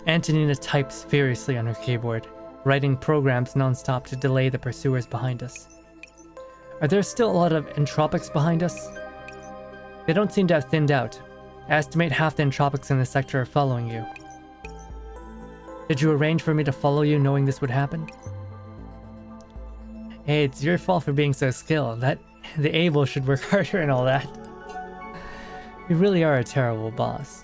Antonina types furiously on her keyboard, writing programs non-stop to delay the pursuers behind us. Are there still a lot of entropics behind us? They don't seem to have thinned out. I estimate half the entropics in the sector are following you. Did you arrange for me to follow you knowing this would happen? Hey, it's your fault for being so skilled. That the able should work harder and all that. You really are a terrible boss.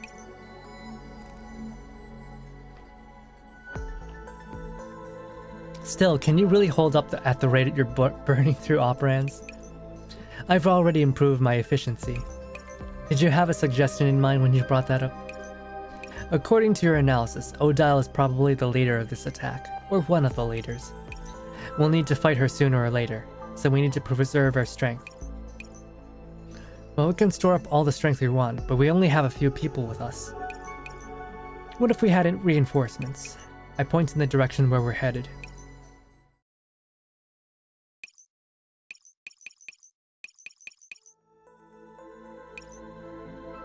Still, can you really hold up at the rate you're burning through operands? I've already improved my efficiency. Did you have a suggestion in mind when you brought that up? According to your analysis, Odile is probably the leader of this attack, or one of the leaders. We'll need to fight her sooner or later, so we need to preserve our strength. Well, we can store up all the strength we want, but we only have a few people with us. What if we had reinforcements? I point in the direction where we're headed.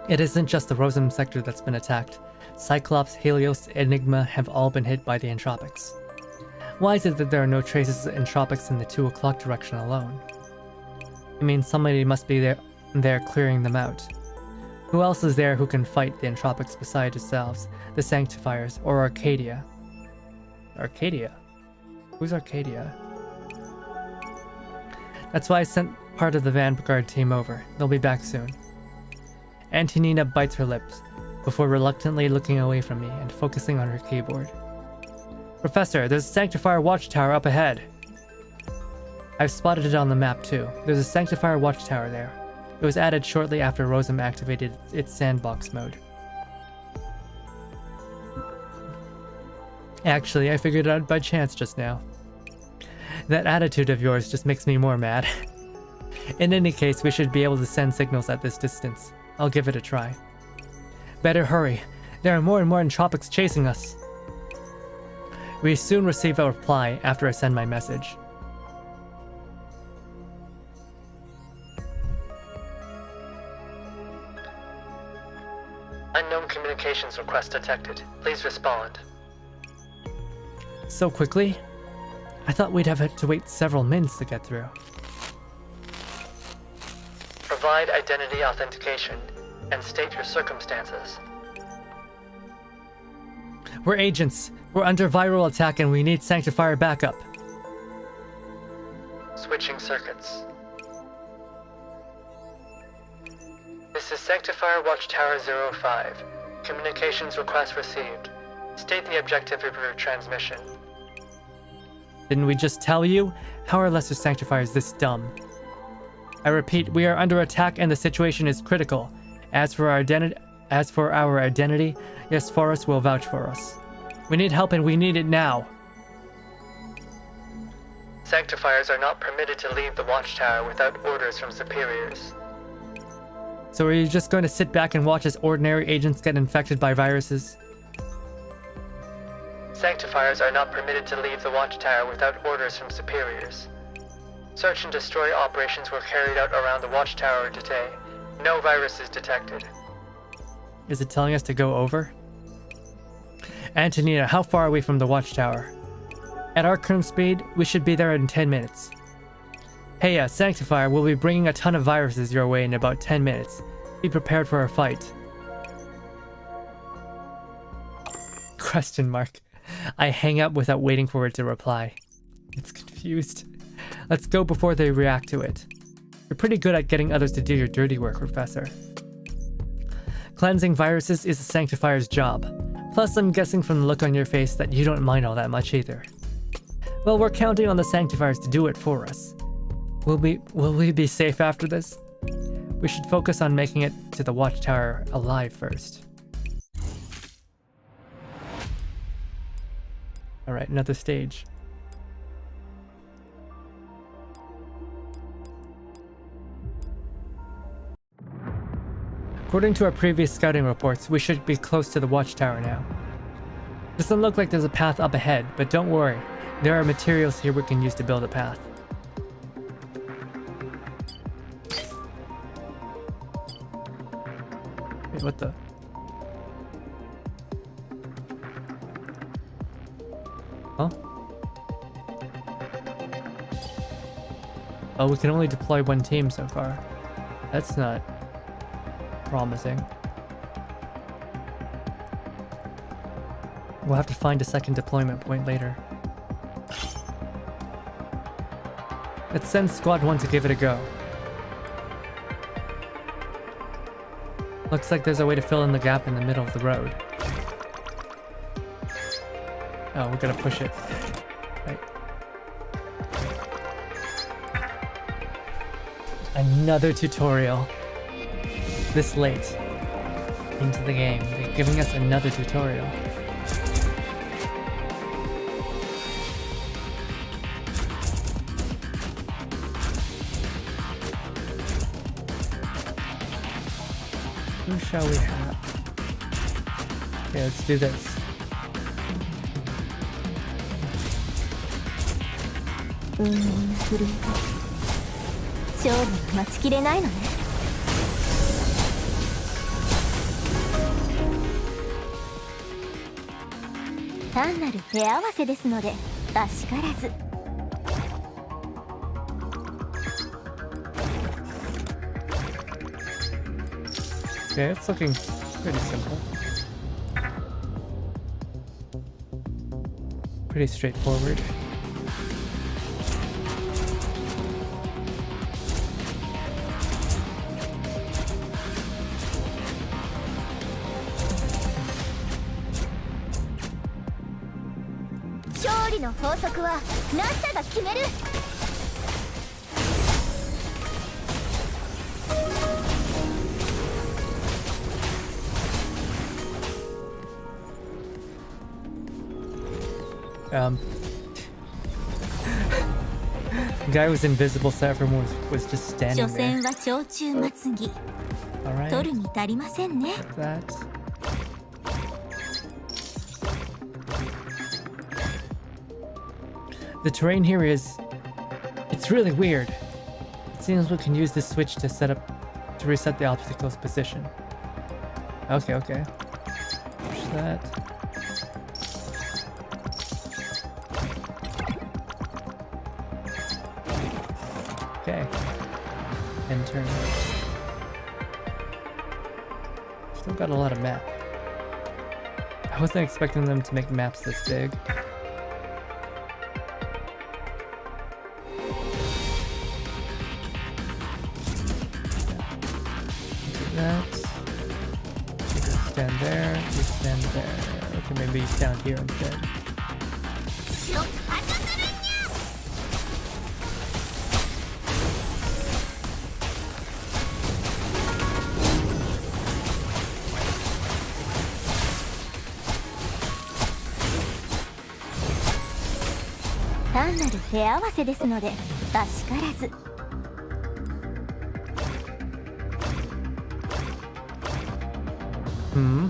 It isn't just the Rosum sector that's been attacked. Cyclops, Helios, Enigma have all been hit by the entropics. Why is it that there are no traces of entropics in the 2 o'clock direction alone? It means somebody must be there clearing them out. Who else is there who can fight the entropics besides yourselves, the Sanctifiers, or Arcadia? Arcadia? Who's Arcadia? That's why I sent part of the Vanguard team over. They'll be back soon. Antonina bites her lips, before reluctantly looking away from me and focusing on her keyboard. Professor, there's a Sanctifier watchtower up ahead. I've spotted it on the map too. There's a Sanctifier watchtower there. It was added shortly after Rosum activated its sandbox mode. Actually, I figured it out by chance just now. That attitude of yours just makes me more mad. In any case, we should be able to send signals at this distance. I'll give it a try. Better hurry. There are more and more entropics chasing us. We soon receive a reply after I send my message. Unknown communications request detected. Please respond. So quickly? I thought we'd have to wait several minutes to get through. Provide identity authentication and state your circumstances. We're agents. We're under viral attack and we need Sanctifier backup. Switching circuits. This is Sanctifier Watchtower 05. Communications request received. State the objective of your transmission. Didn't we just tell you? How are lesser Sanctifiers this dumb? I repeat, we are under attack and the situation is critical. As for our identity, yes, Forrest will vouch for us. We need help and we need it now. Sanctifiers are not permitted to leave the watchtower without orders from superiors. So are you just going to sit back and watch as ordinary agents get infected by viruses? Sanctifiers are not permitted to leave the watchtower without orders from superiors. Search and destroy operations were carried out around the watchtower today. No viruses detected. Is it telling us to go over? Antonina, how far are we from the watchtower? At our current speed, we should be there in 10 minutes. Hey, Sanctifier will be bringing a ton of viruses your way in about 10 minutes. Be prepared for a fight. Question mark. I hang up without waiting for it to reply. It's confused. Let's go before they react to it. You're pretty good at getting others to do your dirty work, Professor. Cleansing viruses is a Sanctifier's job. Plus, I'm guessing from the look on your face that you don't mind all that much either. Well, we're counting on the Sanctifiers to do it for us. Will we be safe after this? We should focus on making it to the watchtower alive first. Alright, another stage. According to our previous scouting reports, we should be close to the watchtower now. Doesn't look like there's a path up ahead, but don't worry. There are materials here we can use to build a path. Wait, what the? Huh? Oh, we can only deploy one team so far. That's not promising. We'll have to find a second deployment point later. Let's send Squad 1 to give it a go. Looks like there's a way to fill in the gap in the middle of the road. Oh, we're gonna push it. Right. Another tutorial. This late into the game. They're giving us another tutorial. Who shall we have? Okay, let's do this. Okay, it's looking pretty simple. Pretty straightforward. The guy was invisible, so everyone was just standing there. Alright. That. The terrain here it's really weird. It seems we can use this switch to reset the obstacle's position. Okay. Push that. Okay. And turn right. Still got a lot of map. I wasn't expecting them to make maps this big. Do that. You stand there, you stand there. Okay, maybe you stand here instead. 単なる手合わせですので、らしからず。Hmm.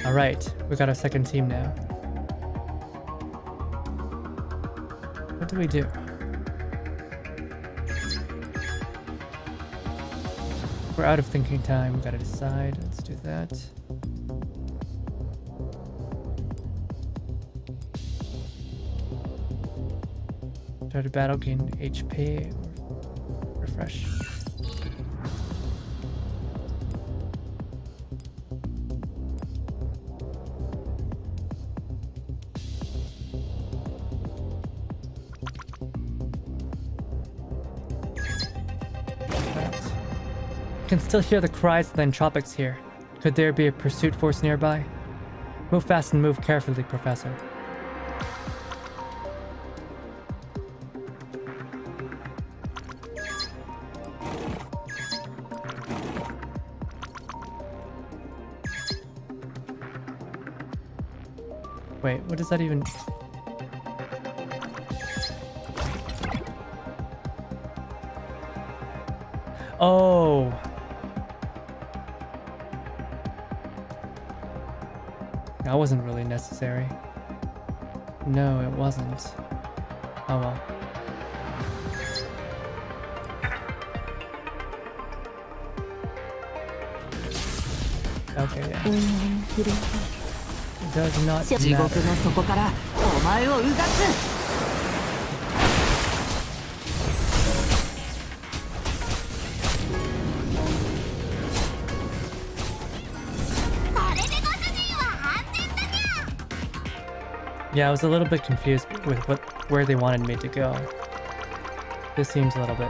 All right, we got our second team now. What do we do? We're out of thinking time. We gotta decide. Let's do that. Start a battle, gain HP. Refresh. Can still hear the cries of the entropics here. Could there be a pursuit force nearby? Move fast and move carefully, Professor. Wait, what does that even... Oh! That wasn't really necessary. No, it wasn't. Oh well. Okay, yeah. It does not matter. Yeah, I was a little bit confused with where they wanted me to go. This seems a little bit...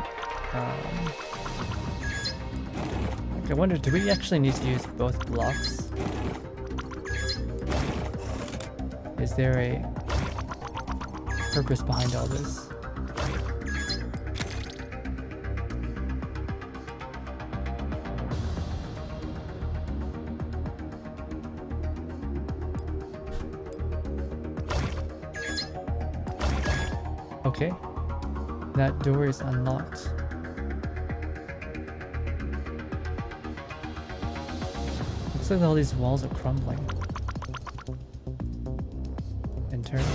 I wonder, do we actually need to use both blocks? Is there a purpose behind all this? Okay, that door is unlocked. Looks like all these walls are crumbling. Internally.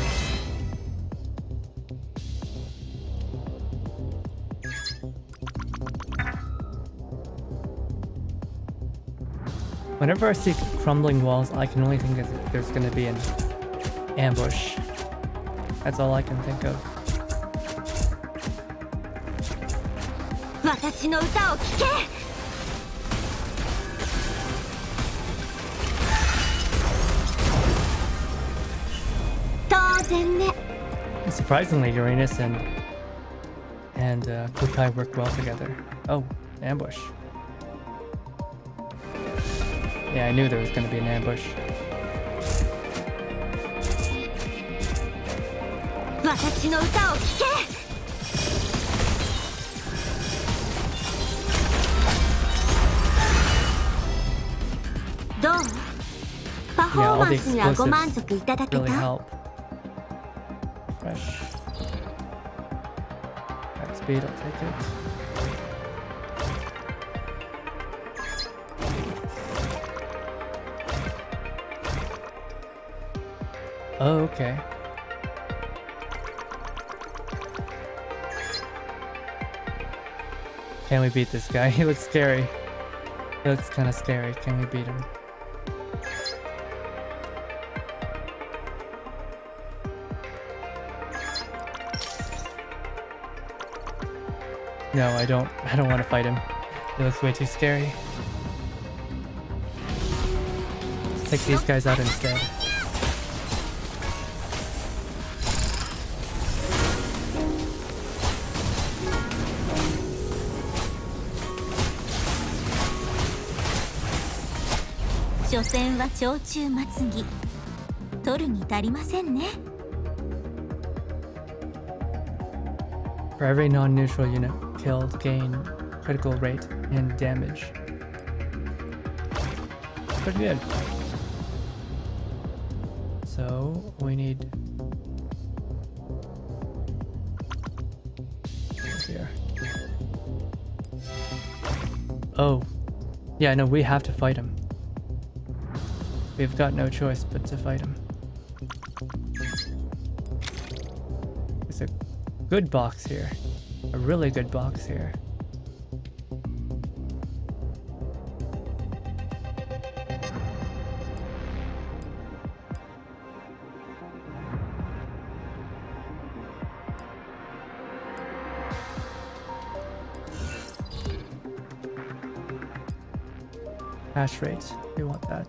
Whenever I see crumbling walls, I can only think that there's going to be an ambush. That's all I can think of. 私の歌を聴け。当然ね。Surprisingly, Uranus and Kukai work well together. Oh, ambush. Yeah, I knew there was going to be an ambush. 私の歌を聴け。 どう？パフォーマンスにはご満足いただけた？ Really help. Fresh. At speed, I'll take it. Oh, okay. Can we beat this guy? He looks scary. He looks kind of scary. Can we beat him? No, I don't want to fight him. He looks way too scary. Let's take these guys out instead. For every non-neutral unit killed, gain critical rate and damage. Pretty good. So we need here. Oh. Yeah, no, we have to fight him. We've got no choice but to fight him. There's a good box here. A really good box here. Hash rate. We want that.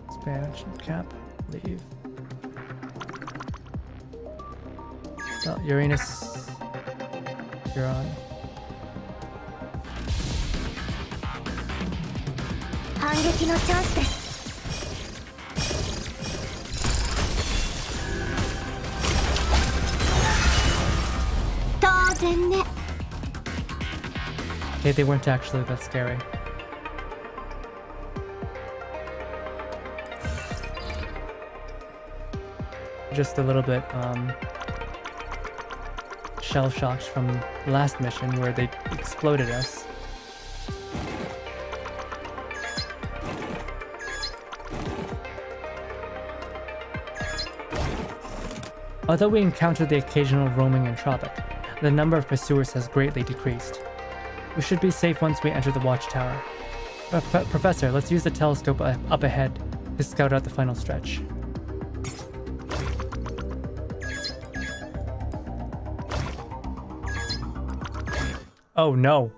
Expansion cap. Leave. So, Uranus. You're on. 反撃のチャンスです。当然ね。 Okay, they weren't actually that scary. Just a little bit shell shocked from the last mission where they exploded us. Although we encountered the occasional roaming entropic, the number of pursuers has greatly decreased. We should be safe once we enter the watchtower. Professor, let's use the telescope up ahead to scout out the final stretch. Oh no.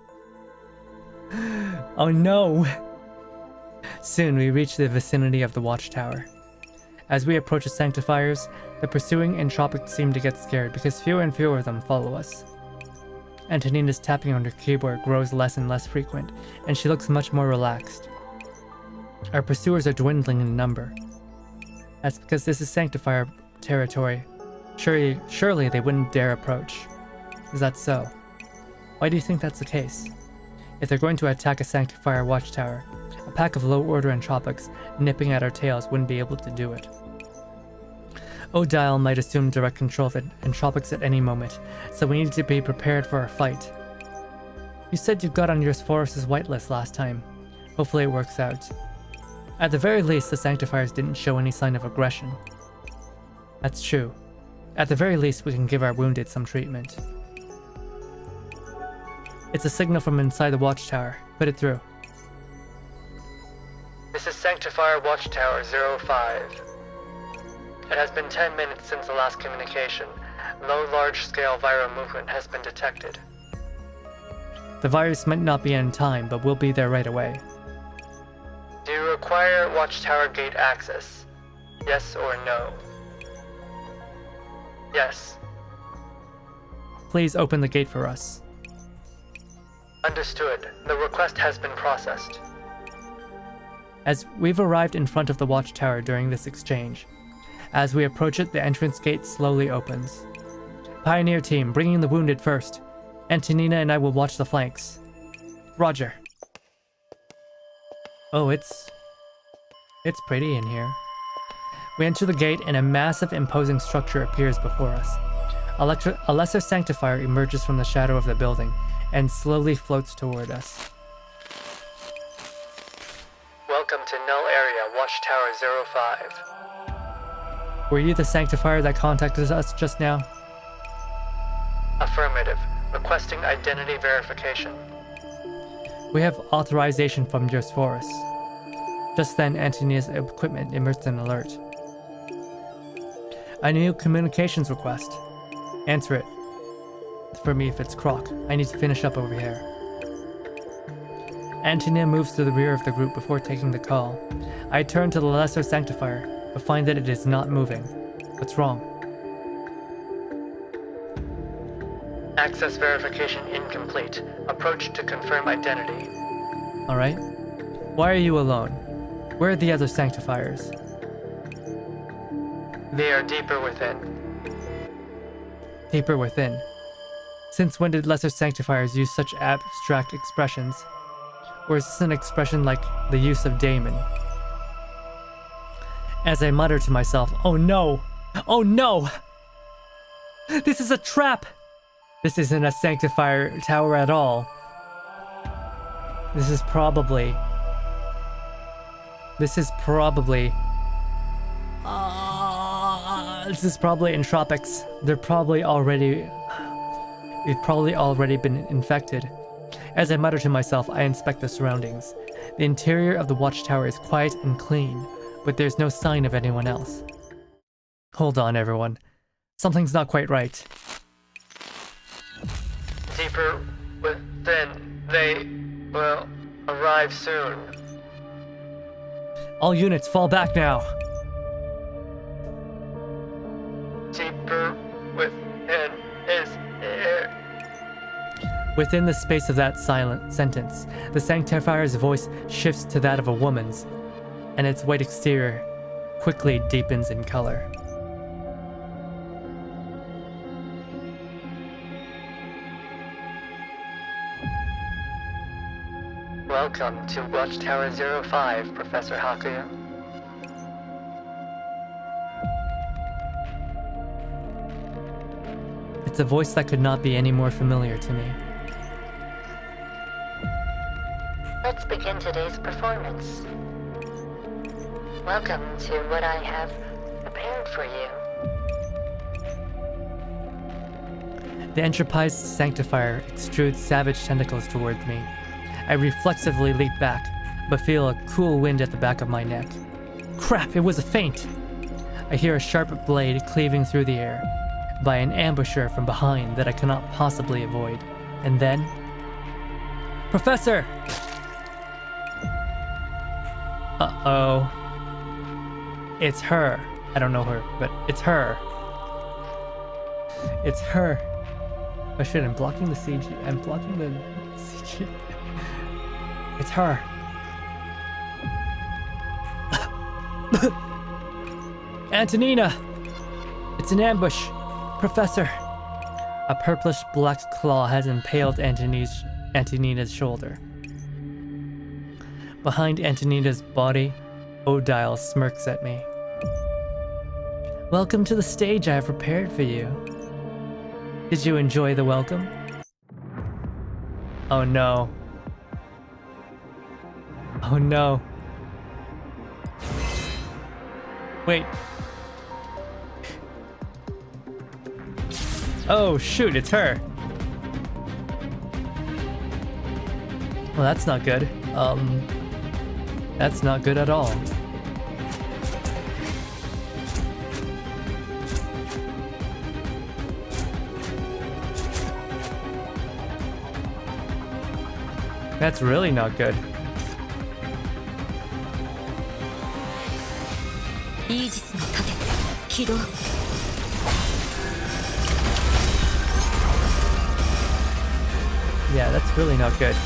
Oh no. Soon we reach the vicinity of the watchtower. As we approach the sanctifiers, the pursuing entropic seem to get scared because fewer and fewer of them follow us. Antonina's tapping on her keyboard grows less and less frequent, and she looks much more relaxed. Our pursuers are dwindling in number. That's because this is sanctifier territory. Surely they wouldn't dare approach. Is that so? Why do you think that's the case? If they're going to attack a sanctifier watchtower, a pack of low-order entropics nipping at our tails wouldn't be able to do it. Odile might assume direct control of entropics at any moment, so we need to be prepared for a fight. You said you got on your Forest's whitelist last time. Hopefully it works out. At the very least, the Sanctifiers didn't show any sign of aggression. That's true. At the very least, we can give our wounded some treatment. It's a signal from inside the watchtower. Put it through. This is Sanctifier Watchtower 05. It has been 10 minutes since the last communication. No large-scale viral movement has been detected. The virus might not be in time, but we'll be there right away. Do you require Watchtower gate access? Yes or no? Yes. Please open the gate for us. Understood. The request has been processed. As we've arrived in front of the watchtower during this exchange, as we approach it, the entrance gate slowly opens. Pioneer team, bringing the wounded first. Antonina and I will watch the flanks. Roger. Oh, it's pretty in here. We enter the gate and a massive imposing structure appears before us. A lesser sanctifier emerges from the shadow of the building and slowly floats toward us. Welcome to Null Area, Watchtower 05. Were you the sanctifier that contacted us just now? Affirmative. Requesting identity verification. We have authorization from Diosphorus. Just then, Antonina's equipment emerged an alert. A new communications request. Answer it. For me if it's Croc. I need to finish up over here. Antonina moves to the rear of the group before taking the call. I turn to the lesser sanctifier, but find that it is not moving. What's wrong? Access verification incomplete. Approach to confirm identity. Alright. Why are you alone? Where are the other sanctifiers? They are deeper within. Deeper within. Since when did lesser sanctifiers use such abstract expressions? Or is this an expression like the use of daemon? As I mutter to myself, oh no! Oh no! This is a trap! This isn't a sanctifier tower at all. This is probably... This is probably in tropics. They're probably already... We've probably already been infected. As I mutter to myself, I inspect the surroundings. The interior of the watchtower is quiet and clean, but there's no sign of anyone else. Hold on, everyone. Something's not quite right. Deeper within, they will arrive soon. All units, fall back now. Deeper within is here. Within the space of that silent sentence, the Sanctifier's voice shifts to that of a woman's, and its white exterior quickly deepens in color. Welcome to Watchtower 05, Professor Hakuya. It's a voice that could not be any more familiar to me. Let's begin today's performance. Welcome to what I have prepared for you. The Enterprise Sanctifier extrudes savage tentacles towards me. I reflexively leap back, but feel a cool wind at the back of my neck. Crap, it was a feint! I hear a sharp blade cleaving through the air by an ambusher from behind that I cannot possibly avoid. And then... Professor! Uh-oh. It's her. I don't know her, but it's her. It's her. Oh shit, I'm blocking the CG. I'm blocking the CG. It's her. Antonina! It's an ambush. Professor. A purplish black claw has impaled Antonina's shoulder. Behind Antonina's body, Odile smirks at me. Welcome to the stage I have prepared for you. Did you enjoy the welcome? Oh no. Oh no. Wait. Oh shoot, it's her. Well, that's not good. That's not good at all. That's really not good. Yeah, that's really not good.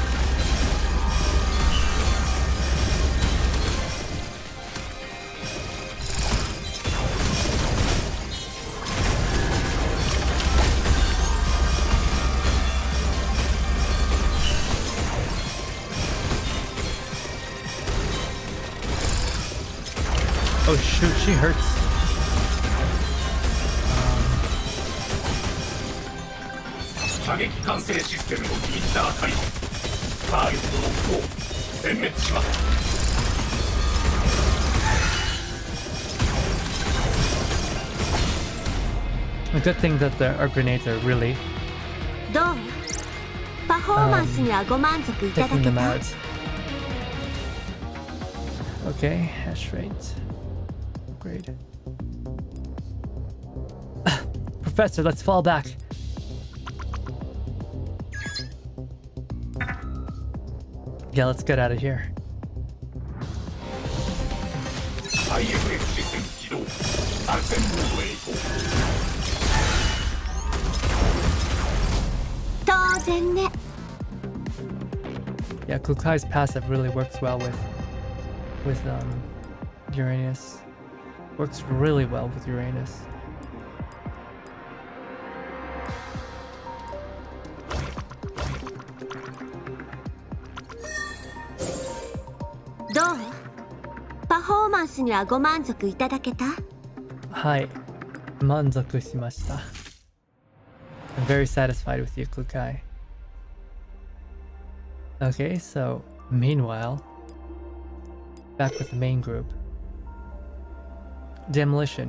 Oh shoot, she hurts. A good thing that our grenades are really taking them out. Okay, hash rate. Great. Professor, let's fall back. Yeah, let's get out of here. Yeah, Kukai's passive really works well with Uranus. Works really well with Uranus. Hi, 満足しました. I'm very satisfied with you, Kukai. Okay, so Meanwhile, back with the main group. Demolition.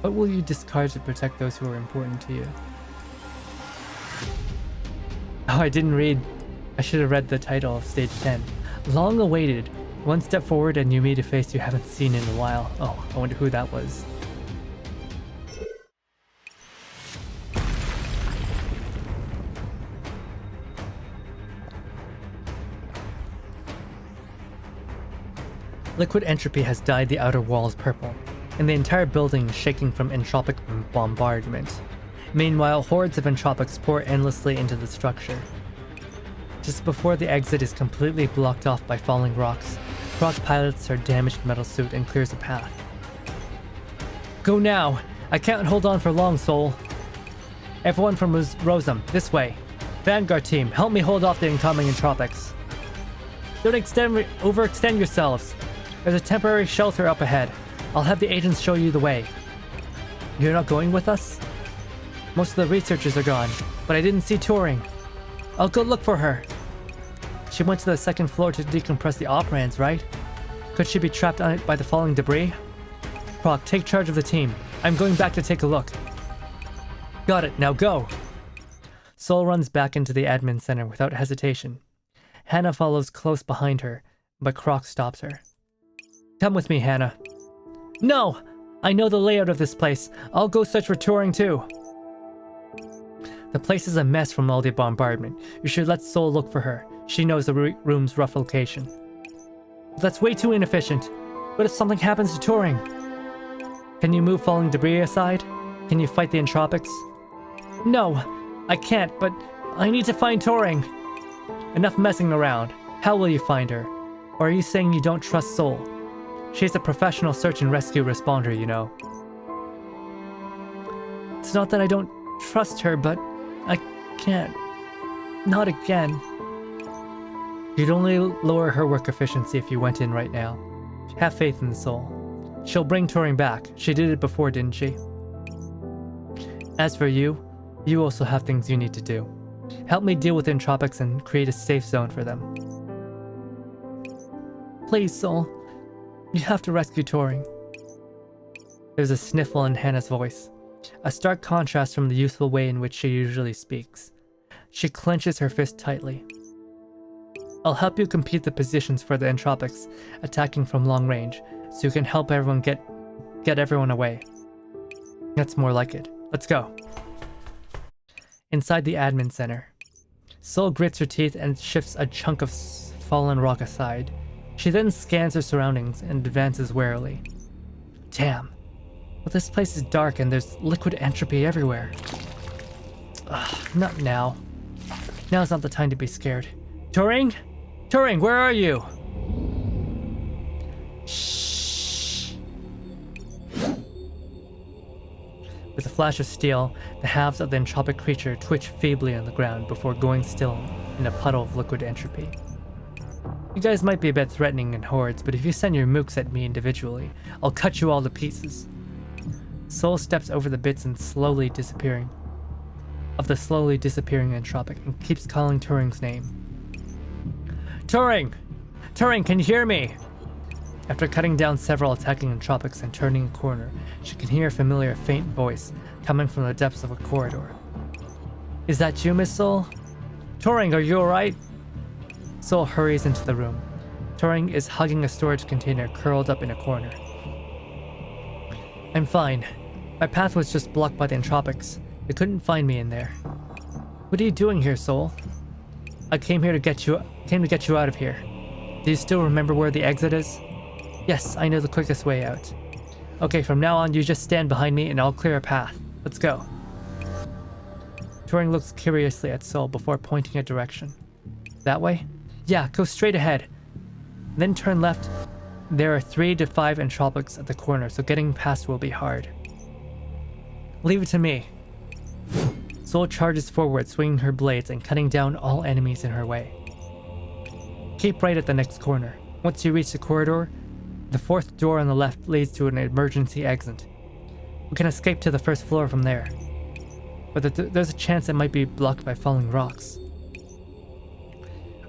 What will you discard to protect those who are important to you? Oh, I didn't read. I should have read the title of Stage 10. Long awaited. One step forward and you meet a face you haven't seen in a while. Oh, I wonder who that was. Liquid entropy has dyed the outer walls purple, and the entire building is shaking from entropic bombardment. Meanwhile, hordes of entropics pour endlessly into the structure. Just before the exit is completely blocked off by falling rocks, Croc pilots her damaged metal suit and clears a path. Go now! I can't hold on for long, Soul. Everyone from Rosam, this way. Vanguard team, help me hold off the incoming entropics. Don't overextend yourselves. There's a temporary shelter up ahead. I'll have the agents show you the way. You're not going with us? Most of the researchers are gone, but I didn't see Turing. I'll go look for her. She went to the second floor to decompress the operands, right? Could she be trapped on it by the falling debris? Croc, take charge of the team. I'm going back to take a look. Got it, now go! Soul runs back into the admin center without hesitation. Hannah follows close behind her, but Croc stops her. Come with me, Hannah. No! I know the layout of this place. I'll go search for Turing too. The place is a mess from all the bombardment. You should let Soul look for her. She knows the room's rough location. That's way too inefficient. What if something happens to Turing? Can you move falling debris aside? Can you fight the entropics? No, I can't, but I need to find Turing. Enough messing around. How will you find her? Or are you saying you don't trust Soul? She's a professional search and rescue responder, you know. It's not that I don't trust her, but I can't. Not again. You'd only lower her work efficiency if you went in right now. Have faith in the Soul. She'll bring Turing back. She did it before, didn't she? As for you, you also have things you need to do. Help me deal with entropics and create a safe zone for them. Please, Soul. You have to rescue Turing. There's a sniffle in Hannah's voice, a stark contrast from the youthful way in which she usually speaks. She clenches her fist tightly. I'll help you compete the positions for the entropics, attacking from long range, so you can help everyone get everyone away. That's more like it. Let's go. Inside the admin center, Soul grits her teeth and shifts a chunk of fallen rock aside. She then scans her surroundings and advances warily. Damn. Well, this place is dark and there's liquid entropy everywhere. Ugh, not now. Now's not the time to be scared. Turing? Turing, where are you? Shh. With a flash of steel, the halves of the entropic creature twitch feebly on the ground before going still in a puddle of liquid entropy. You guys might be a bit threatening in hordes, but if you send your mooks at me individually, I'll cut you all to pieces. Soul steps over the bits and slowly disappearing entropic and keeps calling Turing's name. Turing! Turing, can you hear me? After cutting down several attacking entropics and turning a corner, she can hear a familiar faint voice coming from the depths of a corridor. Is that you, Miss Soul? Turing, are you alright? Soul hurries into the room. Turing is hugging a storage container curled up in a corner. I'm fine. My path was just blocked by the entropics. They couldn't find me in there. What are you doing here, Soul? I came to get you out of here. Do you still remember where the exit is? Yes, I know the quickest way out. Okay, from now on, you just stand behind me and I'll clear a path. Let's go. Turing looks curiously at Soul before pointing a direction. That way? Yeah, go straight ahead. Then turn left. There are 3 to 5 entropics at the corner, so getting past will be hard. Leave it to me. Soul charges forward, swinging her blades and cutting down all enemies in her way. Keep right at the next corner. Once you reach the corridor, the 4th door on the left leads to an emergency exit. We can escape to the 1st floor from there, but there's a chance it might be blocked by falling rocks.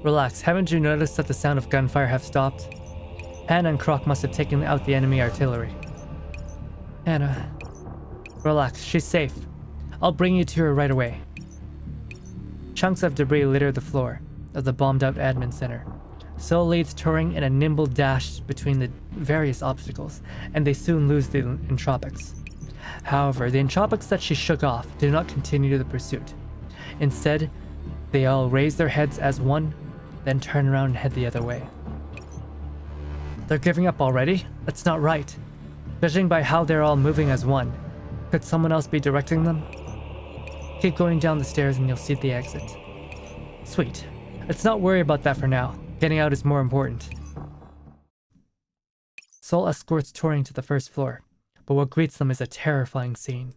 Relax, haven't you noticed that the sound of gunfire have stopped? Hannah and Croc must have taken out the enemy artillery. Hannah, relax, she's safe. I'll bring you to her right away. Chunks of debris litter the floor of the bombed-out admin center. Sol leads Turing in a nimble dash between the various obstacles, and they soon lose the entropics. However, the entropics that she shook off did not continue the pursuit. Instead, they all raise their heads as one, then turn around and head the other way. They're giving up already? That's not right. Judging by how they're all moving as one, could someone else be directing them? Keep going down the stairs and you'll see the exit. Sweet. Let's not worry about that for now. Getting out is more important. Sol escorts Turing to the first floor, but what greets them is a terrifying scene.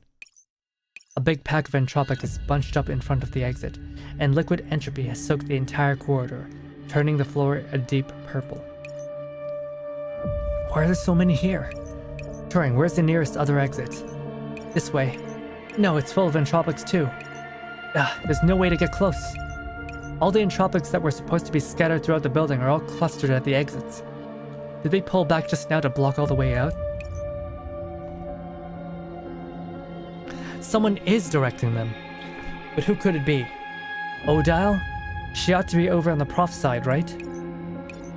A big pack of entropic is bunched up in front of the exit, and liquid entropy has soaked the entire corridor, turning the floor a deep purple. Why are there so many here? Turing, where's the nearest other exit? This way. No, it's full of entropics too. There's no way to get close. All the entropics that were supposed to be scattered throughout the building are all clustered at the exits. Did they pull back just now to block all the way out? Someone is directing them. But who could it be? Odile? She ought to be over on the prof side, right?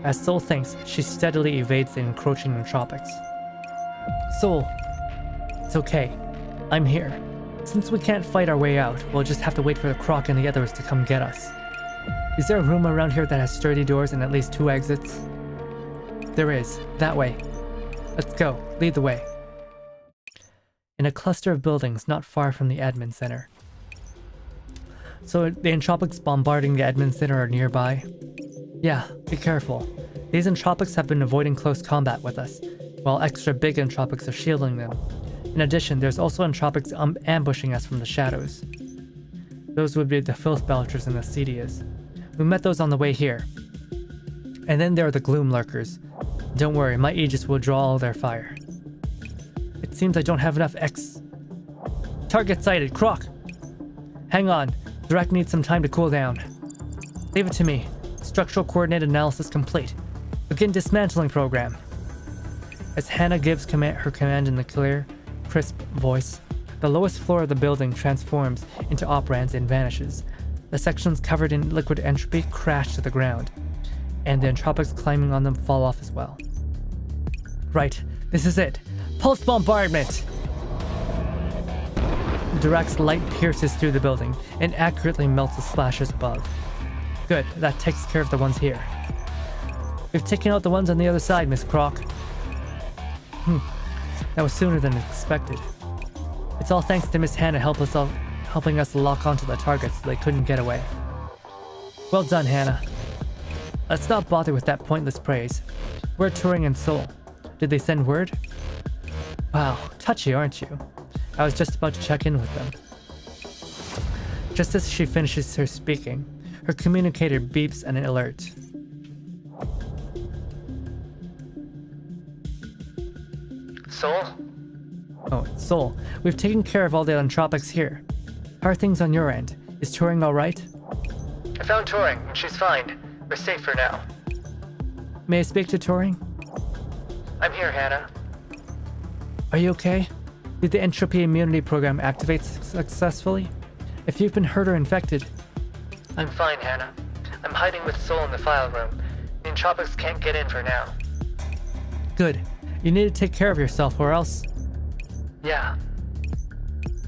As Sol thinks, she steadily evades the encroaching entropics. Sol, it's okay. I'm here. Since we can't fight our way out, we'll just have to wait for the Croc and the others to come get us. Is there a room around here that has sturdy doors and at least 2 exits? There is. That way. Let's go. Lead the way. In a cluster of buildings not far from the admin center. So the entropics bombarding the admin center are nearby? Yeah, be careful. These entropics have been avoiding close combat with us, while extra big entropics are shielding them. In addition, there's also entropics ambushing us from the shadows. Those would be the filth belchers and the Cedias. We met those on the way here. And then there are the gloom lurkers. Don't worry, my Aegis will draw all their fire. It seems I don't have enough Target sighted, Croc! Hang on, Direct needs some time to cool down. Leave it to me. Structural coordinate analysis complete. Begin dismantling program. As Hannah gives her command in the clear, crisp voice, the lowest floor of the building transforms into operands and vanishes. The sections covered in liquid entropy crash to the ground, and the entropics climbing on them fall off as well. Right, this is it. Pulse bombardment! Direct's light pierces through the building and accurately melts the splashes above. Good, that takes care of the ones here. We've taken out the ones on the other side, Miss Croc. That was sooner than expected. It's all thanks to Miss Hannah helping us lock onto the targets so they couldn't get away. Well done, Hannah. Let's not bother with that pointless praise. We're Turing and Sol. Did they send word? Wow, touchy, aren't you? I was just about to check in with them. Just as she finishes her speaking, her communicator beeps an alert. Sol? Oh, Sol. We've taken care of all the entropics here. How are things on your end? Is Turing alright? I found Turing, and she's fine. We're safe for now. May I speak to Turing? I'm here, Hannah. Are you okay? Did the entropy immunity program activate successfully? If you've been hurt or infected... I'm fine, Hannah. I'm hiding with Sol in the file room. The entropics can't get in for now. Good. You need to take care of yourself or else... Yeah.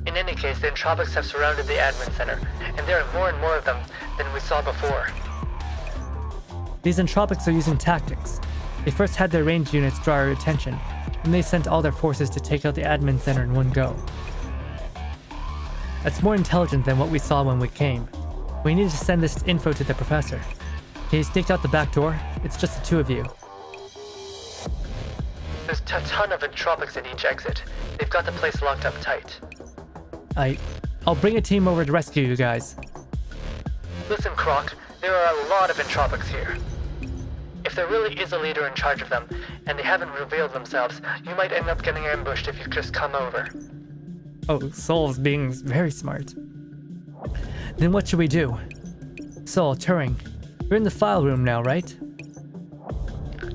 In any case, the entropics have surrounded the admin center, and there are more and more of them than we saw before. These entropics are using tactics. They first had their ranged units draw our attention, and they sent all their forces to take out the admin center in one go. That's more intelligent than what we saw when we came. We need to send this info to the professor. Can you sneak out the back door? It's just the two of you. There's a ton of entropics at each exit. They've got the place locked up tight. I'll bring a team over to rescue you guys. Listen, Croc, there are a lot of entropics here. If there really is a leader in charge of them, and they haven't revealed themselves, you might end up getting ambushed if you just come over. Oh, Sol's being very smart. Then what should we do? Sol, Turing, You're in the file room now, right?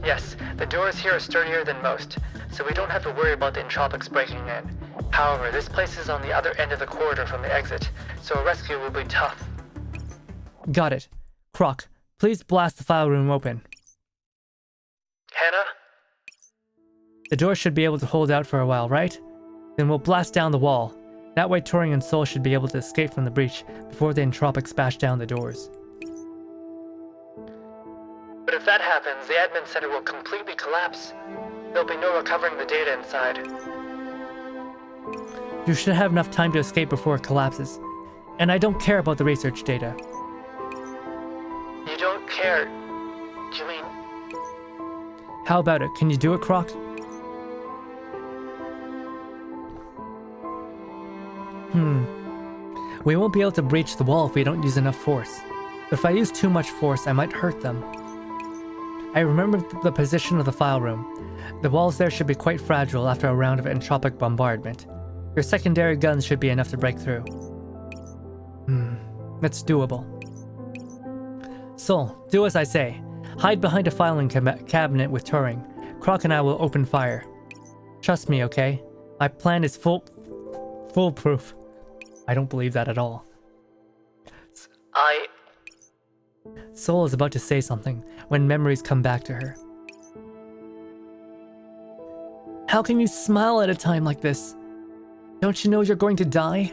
Yes, the doors here are sturdier than most, so we don't have to worry about the entropics breaking in. However, this place is on the other end of the corridor from the exit, so a rescue will be tough. Got it. Croc, please blast the file room open. Hannah? The door should be able to hold out for a while, right? Then we'll blast down the wall. That way Turing and Soul should be able to escape from the breach before the entropics bash down the doors. But if that happens, the admin center will completely collapse. There'll be no recovering the data inside. You should have enough time to escape before it collapses. And I don't care about the research data. You don't care? Do you mean... How about it? Can you do it, Croc? We won't be able to breach the wall if we don't use enough force. But if I use too much force, I might hurt them. I remember the position of the file room. The walls there should be quite fragile after a round of entropic bombardment. Your secondary guns should be enough to break through. That's doable. Soul, do as I say. Hide behind a filing cabinet with Turing. Croc and I will open fire. Trust me, okay? My plan is foolproof. I don't believe that at all. Soul is about to say something when memories come back to her. How can you smile at a time like this? Don't you know you're going to die?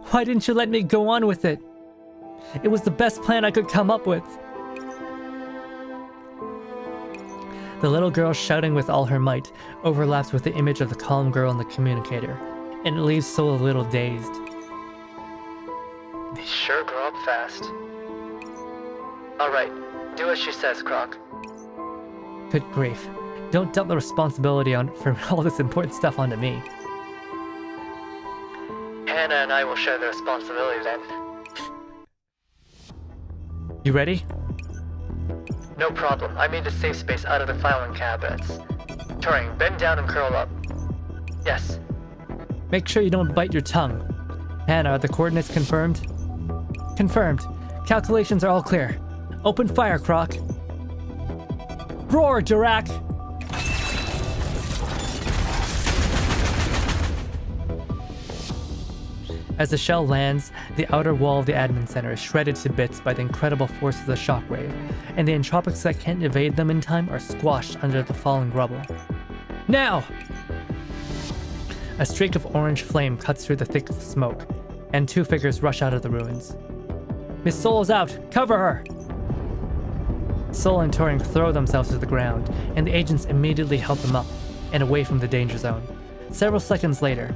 Why didn't you let me go on with it? It was the best plan I could come up with. The little girl shouting with all her might overlaps with the image of the calm girl in the communicator, and it leaves Soul a little dazed. They sure grow up fast. Alright, do as she says, Croc. Good grief. Don't dump the responsibility for all this important stuff onto me. Hannah and I will share the responsibility then. You ready? No problem. I made a safe space out of the filing cabinets. Turing, bend down and curl up. Yes. Make sure you don't bite your tongue. Hannah, are the coordinates confirmed? Confirmed. Calculations are all clear. Open fire, Croc. Roar, Dirac! As the shell lands, the outer wall of the admin center is shredded to bits by the incredible force of the shockwave, and the entropics that can't evade them in time are squashed under the falling rubble. Now! A streak of orange flame cuts through the thick smoke, and two figures rush out of the ruins. Miss Soul is out! Cover her! Soul and Turing throw themselves to the ground, and the agents immediately help them up and away from the danger zone. Several seconds later,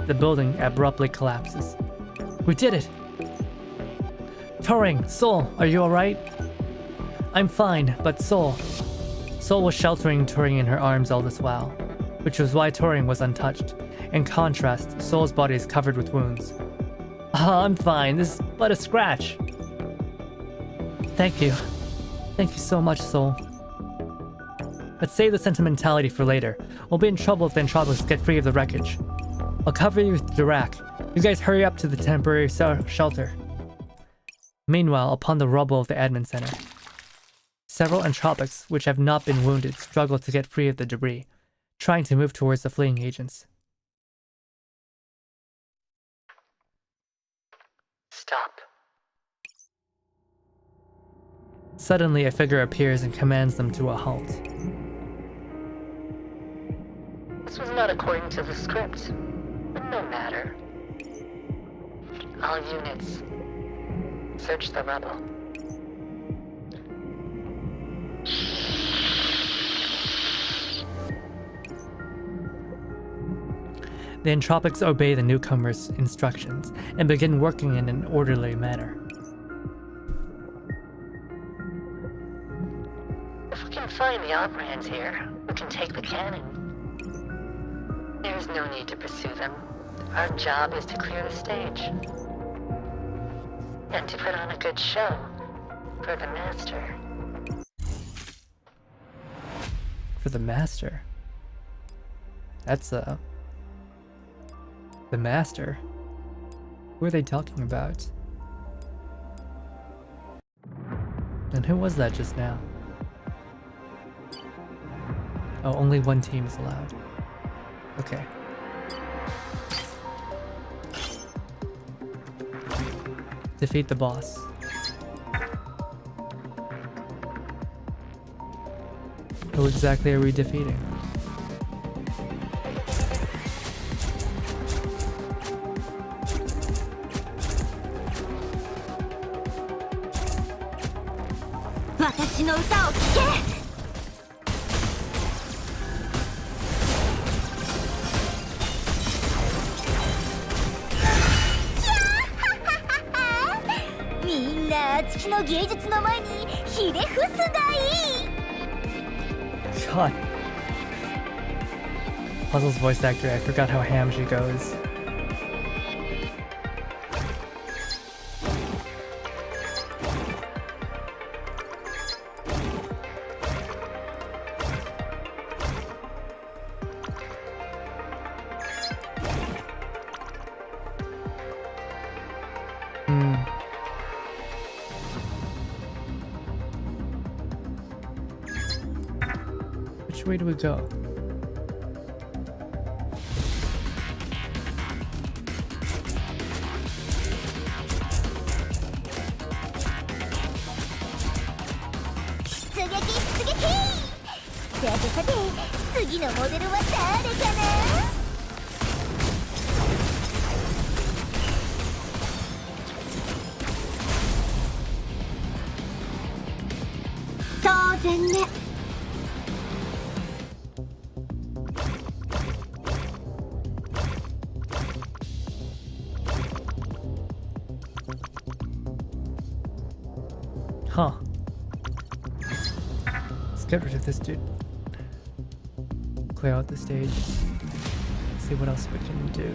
the building abruptly collapses. We did it! Turing, Soul, are you alright? I'm fine, but Soul was sheltering Turing in her arms all this while, which was why Turing was untouched. In contrast, Soul's body is covered with wounds. I'm fine, this is but a scratch. Thank you. Thank you so much, Soul. Let's save the sentimentality for later. We'll be in trouble if the entropics get free of the wreckage. I'll cover you with Dirac. You guys hurry up to the temporary shelter. Meanwhile, upon the rubble of the admin center, several entropics, which have not been wounded, struggle to get free of the debris, trying to move towards the fleeing agents. Stop. Suddenly, a figure appears and commands them to a halt. This was not according to the script. No matter. All units, search the rubble. The entropics obey the newcomers' instructions and begin working in an orderly manner. If we can find the operand here, we can take the cannon. There's no need to pursue them. Our job is to clear the stage. And to put on a good show for the Master. For the Master? That's, the Master? Who are they talking about? And who was that just now? Oh, only one team is allowed. Okay. Defeat the boss. Who exactly are we defeating? God. Puzzle's voice actor, I forgot how ham she goes. Which way do we go? Huh. Let's get rid of this dude. Clear out the stage. See what else we can do.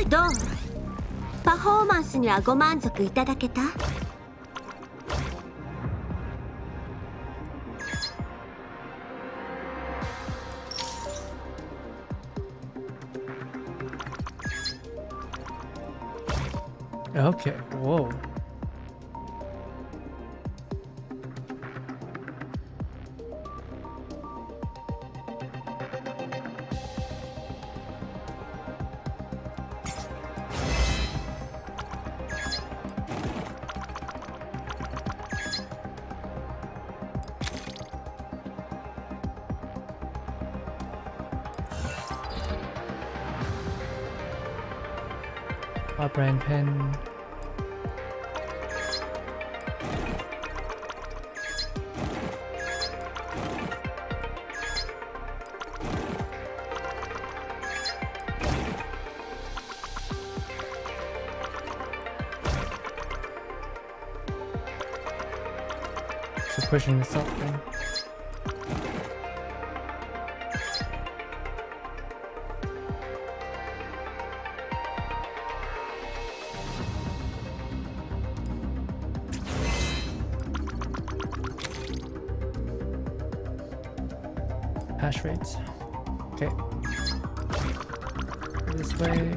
どう？パフォーマンスにはご満足いただけた？ Okay, whoa. Brand pen. So pushing this up then. Hash rates. Okay. This way.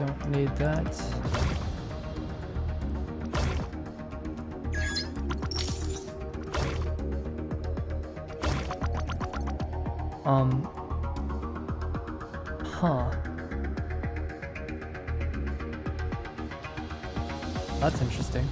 Don't need that. Huh. That's interesting.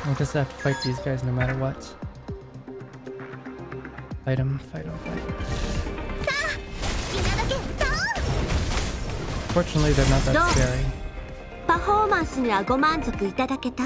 I guess I have to fight these guys no matter what. Fight them, fight them, fight them. Fortunately, they're not that scary. パフォーマンスにはご満足いただけた？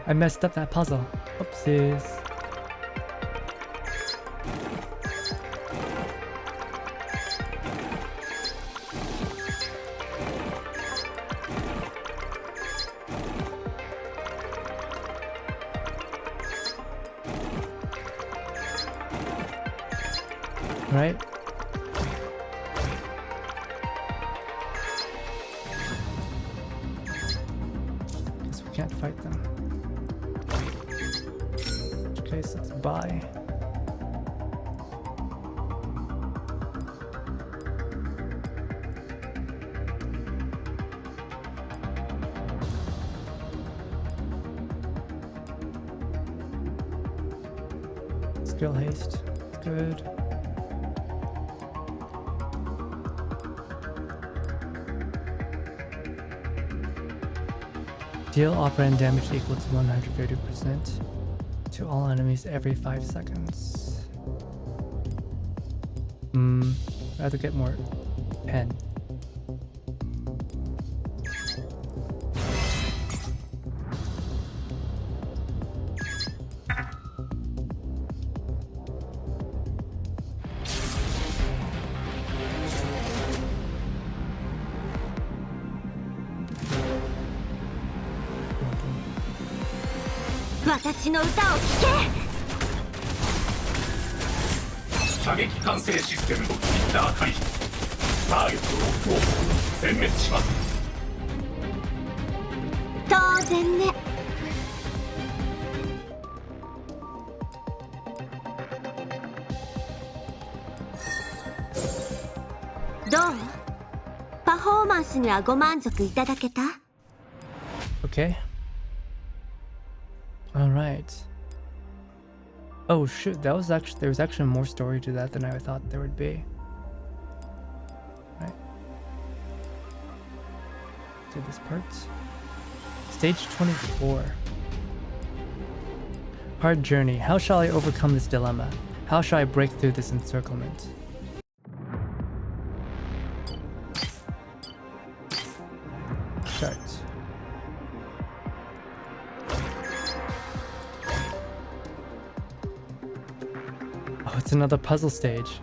I messed up that puzzle. Oopsies. Right? Guess we can't fight them. In which case, let's buy. Skill haste. Good. Deal operand damage equal to 130% to all enemies every 5 seconds. Rather get more pen. Cascade 射撃管制システムのフィッター解除。ターゲットロックオフ。殲滅します。当然ね。どう？パフォーマンスにはご満足いただけた？ Okay. Alright. Oh shoot, that was actually there was actually more story to that than I thought there would be. Right. Do this part. Stage 24. Hard journey. How shall I overcome this dilemma? How shall I break through this encirclement? Start. Oh, it's another puzzle stage.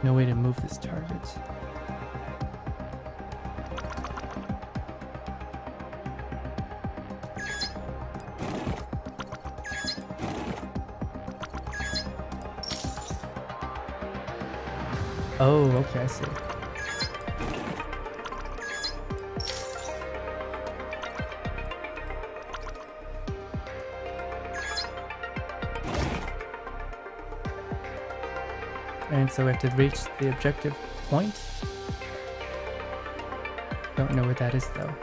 No way to move this target. Oh, okay, I see. And so we have to reach the objective point. Don't know where that is though.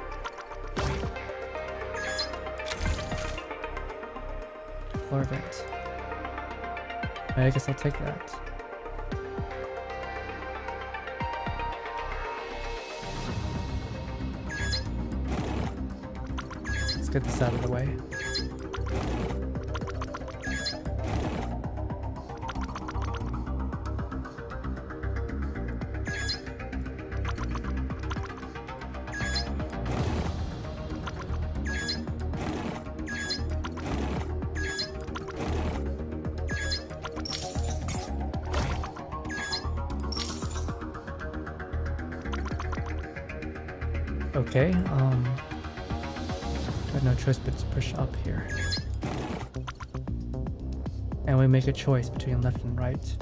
Floor vent. I guess I'll take that. Let's get this out of the way. Okay, got no choice but to push up here. And we make a choice between left and right.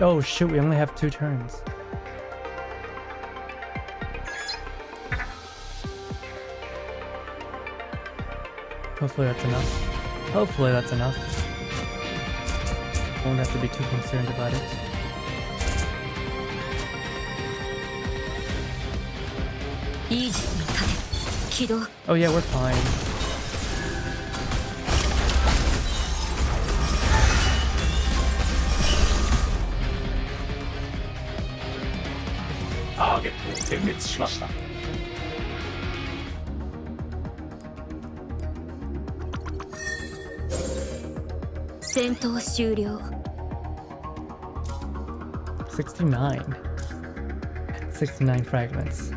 Oh shoot, we only have 2 turns. Hopefully that's enough. Hopefully that's enough. Won't have to be too concerned about it. Oh yeah, we're fine. Target を殲滅しました。戦闘終了。69 fragments.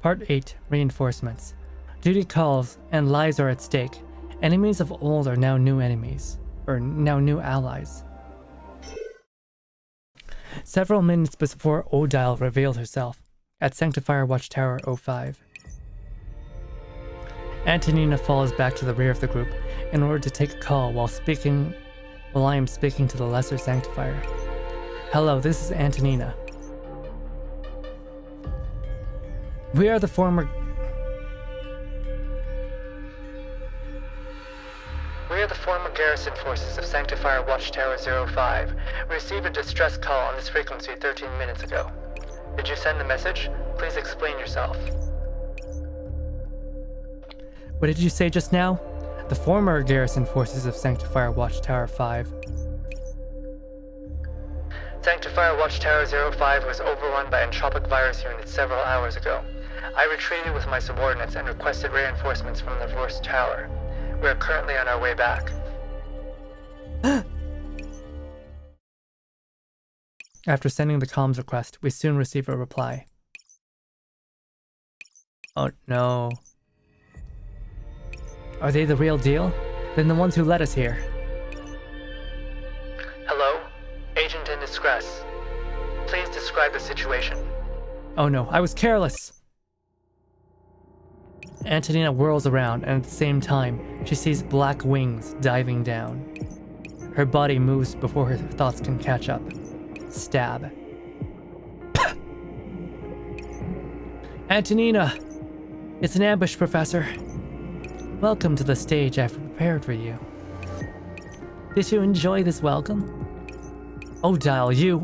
Part 8 Reinforcements. Duty calls and lives are at stake. Enemies of old are now new enemies, or now new allies. Several minutes before Odile revealed herself at Sanctifier Watchtower 05. Antonina falls back to the rear of the group in order to take a call while I am speaking to the Lesser Sanctifier. Hello, this is Antonina. We are the former garrison forces of Sanctifier Watchtower 05. We received a distress call on this frequency 13 minutes ago. Did you send the message? Please explain yourself. What did you say just now? The former garrison forces of Sanctifier Watchtower 5. Sanctifier Watchtower 05 was overrun by entropic virus units several hours ago. I retreated with my subordinates and requested reinforcements from the first tower. We are currently on our way back. After sending the comms request, we soon receive a reply. Oh no. Are they the real deal? Then the ones who led us here. Hello? Agent in distress. Please describe the situation. Oh no, I was careless! Antonina whirls around, and at the same time, she sees black wings diving down. Her body moves before her thoughts can catch up. Stab. Antonina! It's an ambush, Professor. Welcome to the stage I've prepared for you. Did you enjoy this welcome? Odile, you!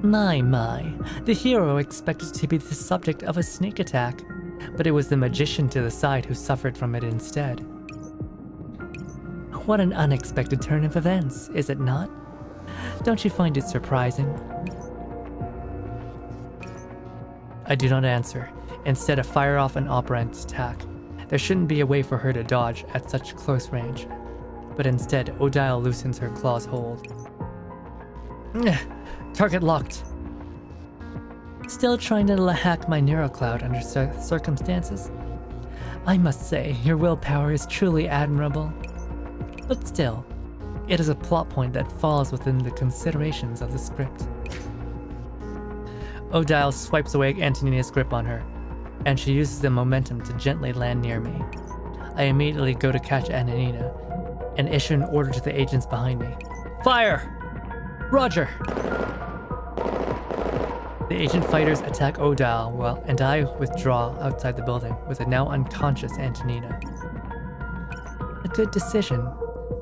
My, the hero expected to be the subject of a sneak attack, but it was the magician to the side who suffered from it instead. What an unexpected turn of events, is it not? Don't you find it surprising? I do not answer. Instead, I fire off an operant attack. There shouldn't be a way for her to dodge at such close range. But instead, Odile loosens her claw's hold. Target locked. Still trying to hack my neurocloud under circumstances? I must say, your willpower is truly admirable. But still, it is a plot point that falls within the considerations of the script. Odile swipes away Antonina's grip on her, and she uses the momentum to gently land near me. I immediately go to catch Antonina, and issue an order to the agents behind me. Fire! Roger! The agent fighters attack Odile, and I withdraw outside the building with a now unconscious Antonina. A good decision,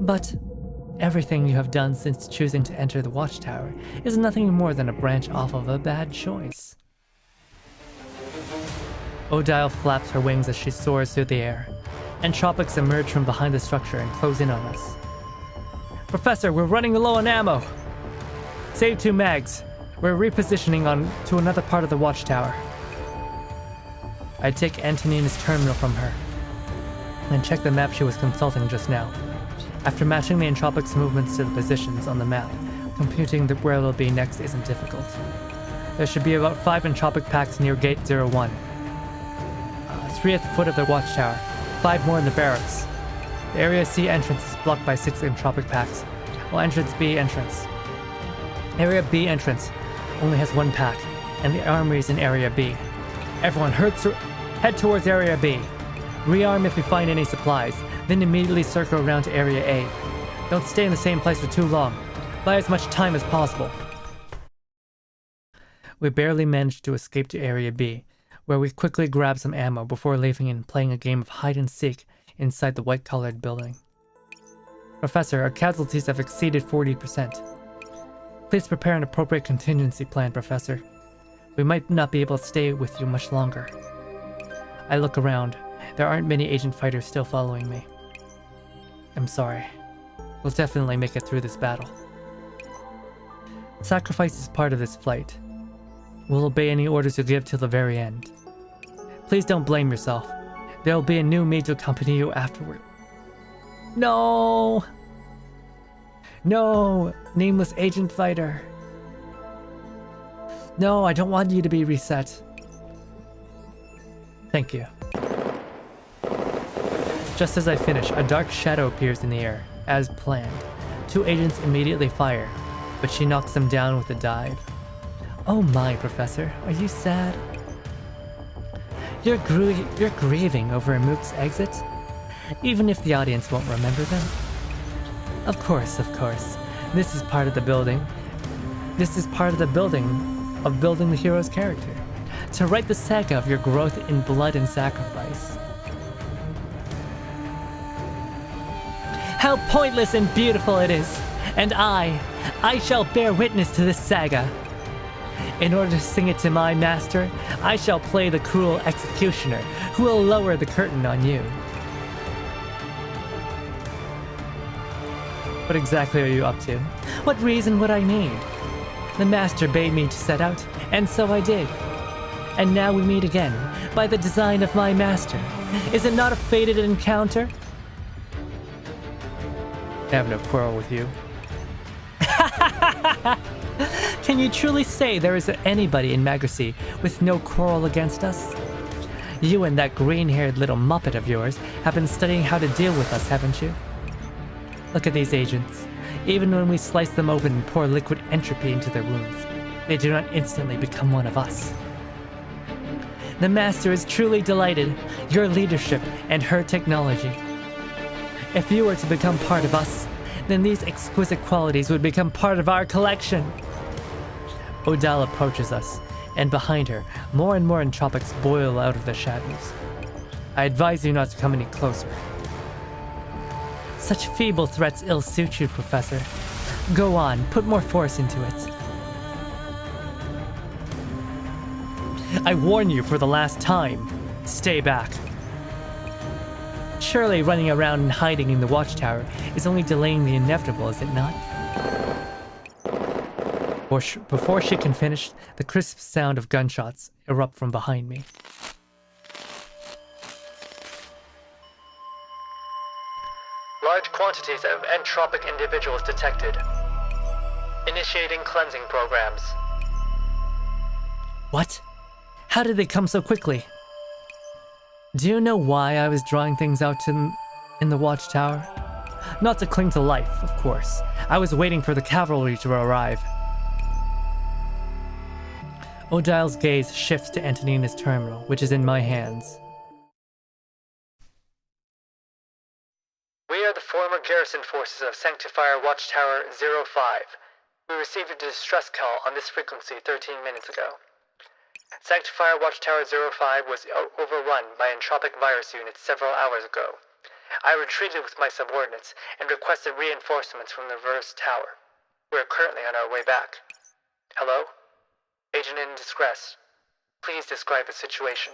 but everything you have done since choosing to enter the watchtower is nothing more than a branch off of a bad choice. Odile flaps her wings as she soars through the air. Entropics emerge from behind the structure and close in on us. Professor, we're running low on ammo! Save 2 mags. We're repositioning on to another part of the watchtower. I take Antonina's terminal from her and check the map she was consulting just now. After matching the entropics' movements to the positions on the map, computing where it'll be next isn't difficult. There should be about 5 entropic packs near Gate 01. 3 at the foot of the watchtower, 5 more in the barracks. The Area C entrance is blocked by 6 entropic packs, while Entrance B entrance. Area B entrance only has 1 pack, and the armory is in Area B. Everyone head towards Area B. Rearm if we find any supplies, then immediately circle around to Area A. Don't stay in the same place for too long. Buy as much time as possible. We barely managed to escape to Area B, where we quickly grabbed some ammo before leaving and playing a game of hide-and-seek inside the white-collared building. Professor, our casualties have exceeded 40%. Please prepare an appropriate contingency plan, Professor. We might not be able to stay with you much longer. I look around. There aren't many agent fighters still following me. I'm sorry. We'll definitely make it through this battle. Sacrifice is part of this flight. We'll obey any orders you give till the very end. Please don't blame yourself. There will be a new maid to accompany you afterward. No! No! Nameless agent fighter. No, I don't want you to be reset. Thank you. Just as I finish, a dark shadow appears in the air, as planned. 2 agents immediately fire, but she knocks them down with a dive. Oh my, Professor, are you sad? You're grieving over a Mook's exit? Even if the audience won't remember them? Of course, of course. This is part of the building. This is part of the building of building the hero's character. To write the saga of your growth in blood and sacrifice. How pointless and beautiful it is! And I shall bear witness to this saga. In order to sing it to my master, I shall play the cruel executioner who will lower the curtain on you. What exactly are you up to? What reason would I need? The master bade me to set out, and so I did. And now we meet again, by the design of my master. Is it not a fated encounter? I have no quarrel with you. Can you truly say there is anybody in Magracy with no quarrel against us? You and that green-haired little muppet of yours have been studying how to deal with us, haven't you? Look at these agents. Even when we slice them open and pour liquid entropy into their wounds, they do not instantly become one of us. The Master is truly delighted, your leadership and her technology. If you were to become part of us, then these exquisite qualities would become part of our collection. Odile approaches us, and behind her, more and more entropics boil out of the shadows. I advise you not to come any closer. Such feeble threats ill-suit you, Professor. Go on, put more force into it. I warn you for the last time. Stay back. Surely running around and hiding in the watchtower is only delaying the inevitable, is it not? Before she can finish, the crisp sound of gunshots erupt from behind me. Large quantities of entropic individuals detected. Initiating cleansing programs. What? How did they come so quickly? Do you know why I was drawing things out in the watchtower? Not to cling to life, of course. I was waiting for the cavalry to arrive. Odile's gaze shifts to Antonina's terminal, which is in my hands. We are the former garrison forces of Sanctifier Watchtower 05. We received a distress call on this frequency 13 minutes ago. Sanctifier Watchtower 05 was overrun by entropic virus units several hours ago. I retreated with my subordinates and requested reinforcements from the reverse tower. We are currently on our way back. Hello? Agent in distress. Please describe the situation.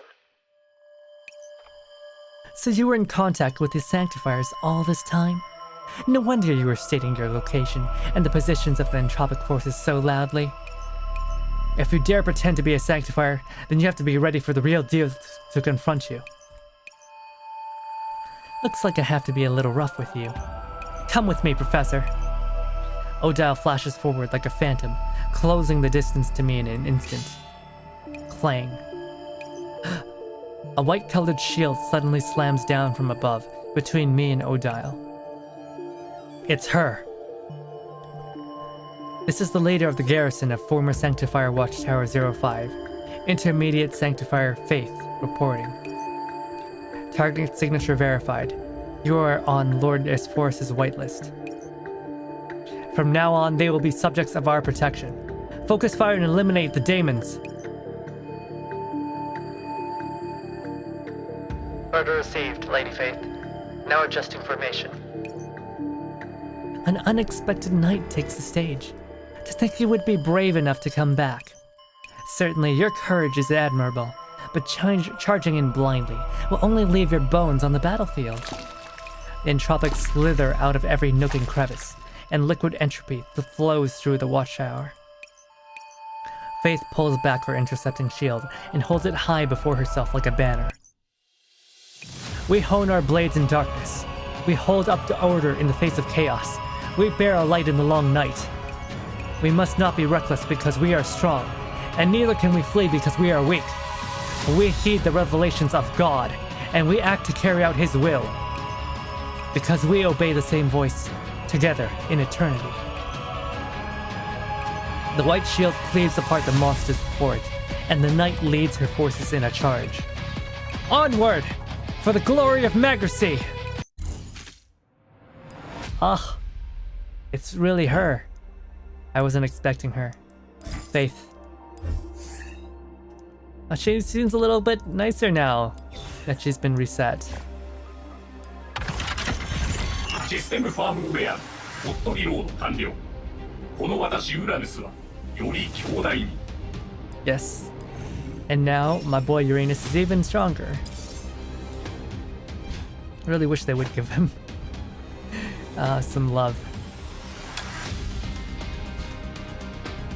So you were in contact with the Sanctifiers all this time? No wonder you were stating your location and the positions of the entropic forces so loudly. If you dare pretend to be a Sanctifier, then you have to be ready for the real deal to confront you. Looks like I have to be a little rough with you. Come with me, Professor. Odile flashes forward like a phantom, closing the distance to me in an instant. Clang. A white-colored shield suddenly slams down from above, between me and Odile. It's her. This is the leader of the garrison of former Sanctifier Watchtower 05, Intermediate Sanctifier Faith, reporting. Target signature verified. You are on Lord S-Force's whitelist. From now on, they will be subjects of our protection. Focus fire and eliminate the daemons. Order received, Lady Faith. Now adjusting formation. An unexpected knight takes the stage. To think you would be brave enough to come back. Certainly, your courage is admirable, but charging in blindly will only leave your bones on the battlefield. The entropics slither out of every nook and crevice, and liquid entropy flows through the watchtower. Faith pulls back her intercepting shield and holds it high before herself like a banner. We hone our blades in darkness. We hold up the order in the face of chaos. We bear a light in the long night. We must not be reckless because we are strong, and neither can we flee because we are weak. We heed the revelations of God, and we act to carry out His will. Because we obey the same voice, together in eternity. The white shield cleaves apart the monsters before it, and the knight leads her forces in a charge. Onward! For the glory of Magracy! Ah, it's really her. I wasn't expecting her. Faith. She seems a little bit nicer now that she's been reset. システムファームウェアホットリロード完了。この私ウラヌスはより強大に。 Yes. And now my boy Uranus is even stronger. I really wish they would give him some love.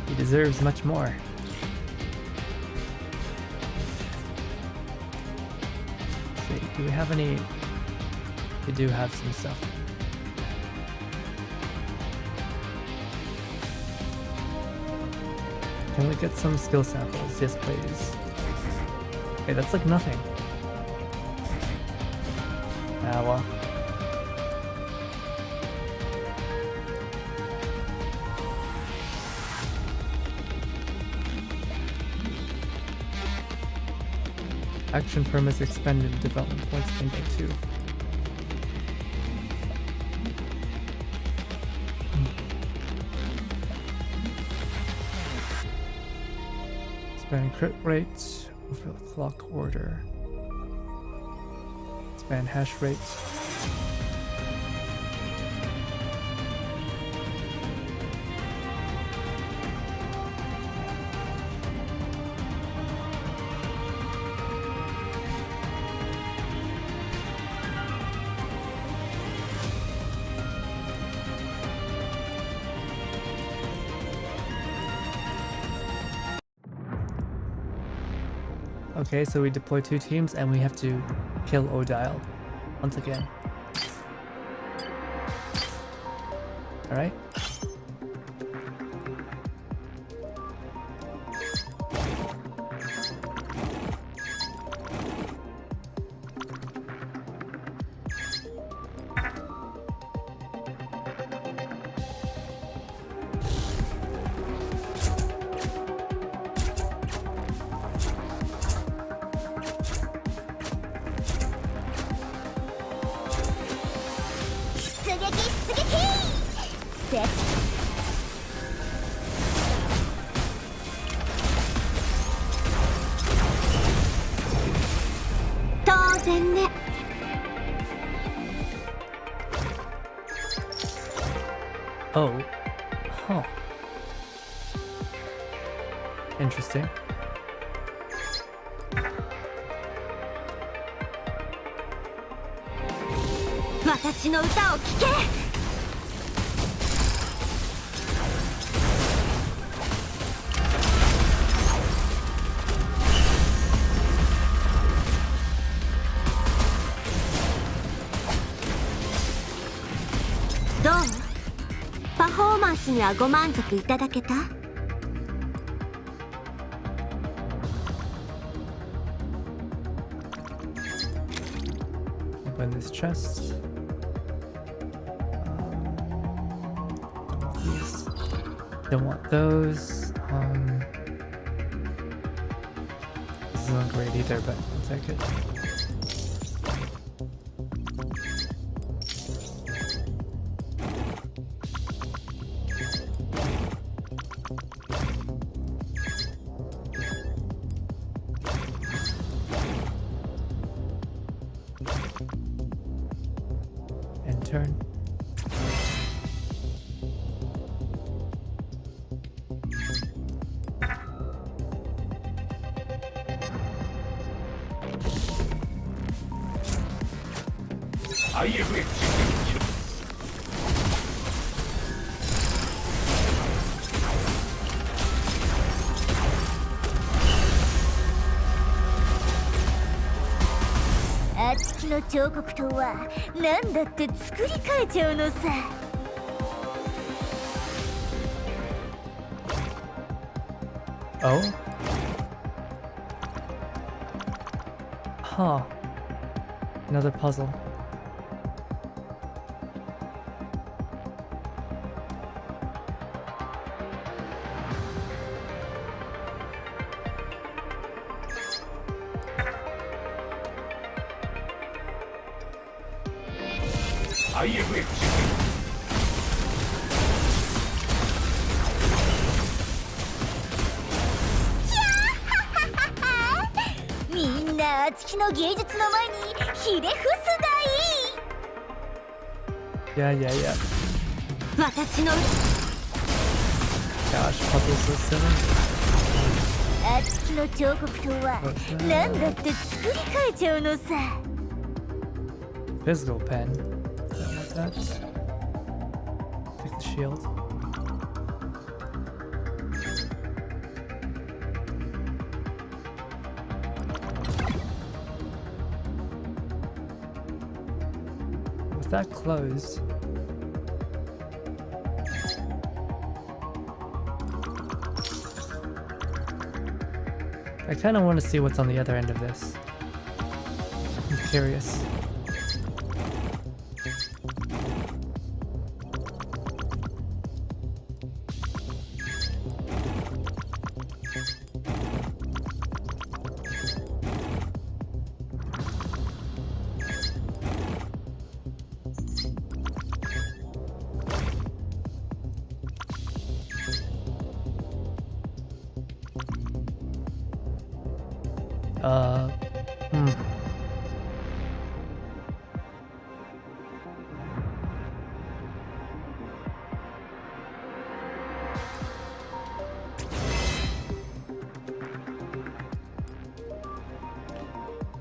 He deserves much more. Let's see, do we have any? We do have some stuff. Can we get some skill samples? Yes, please. Okay, that's like nothing. Ah, well. Action permits expended, development points can get 2. Expand crit rates over the clock order. Expand hash rates. Okay, so we deploy 2 teams and we have to kill Odile once again. Alright. Oh. Huh. Interesting. Open this chest. These. Don't want those. This isn't great either, but I'll take it. IFX システム起動。あつきの彫刻刀は何だって作り変えちゃうのさ。Oh? Huh. Another puzzle. IFX システム。みんなあつきの芸術の前にひれ伏すがいい。 Yeah, yeah, yeah. 私の Gosh, puzzles so silly. あつきの彫刻刀は何だって作り変えちゃうのさ。 Physical pen. What's that? Take the shield. With that closed. I kind of want to see what's on the other end of this. I'm curious. Hmm.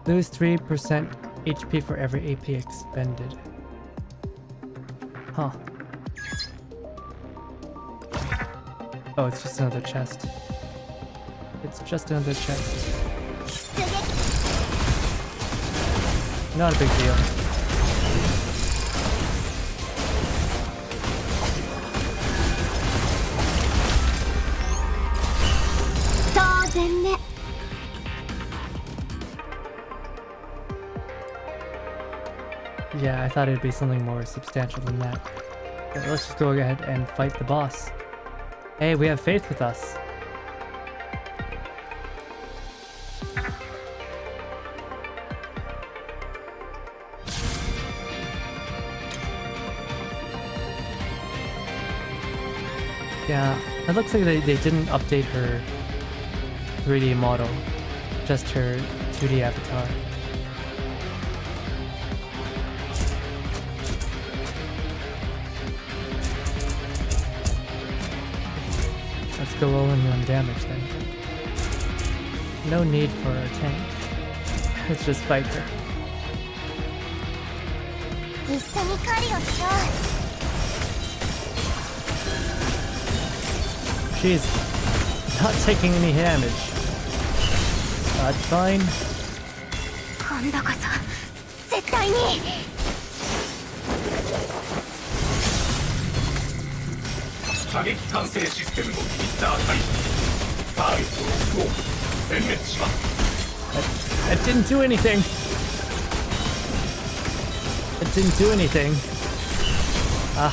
Lose 3% HP for every AP expended. Huh. Oh, it's just another chest. It's just another chest. Not a big deal. Yeah, I thought it'd be something more substantial than that. But let's just go ahead and fight the boss. Hey, we have faith with us. Yeah, it looks like they didn't update her 3D model, just her 2D avatar. Let's go all in one damage then. No need for a tank. Let's just fight her. 一緒に狩りをしよう。 She's not taking any damage. That's fine. 今度こそ絶対に。射撃管制システムのフィッター解除。ターゲットをロックオフ。全滅します。It didn't do anything. It didn't do anything. Ah.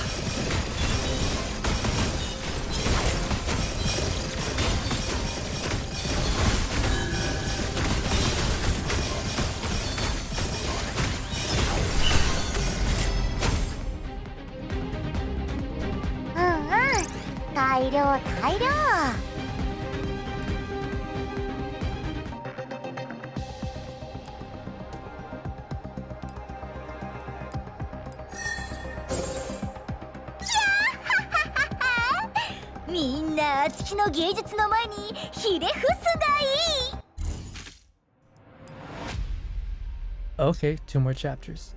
Okay, 2 more chapters.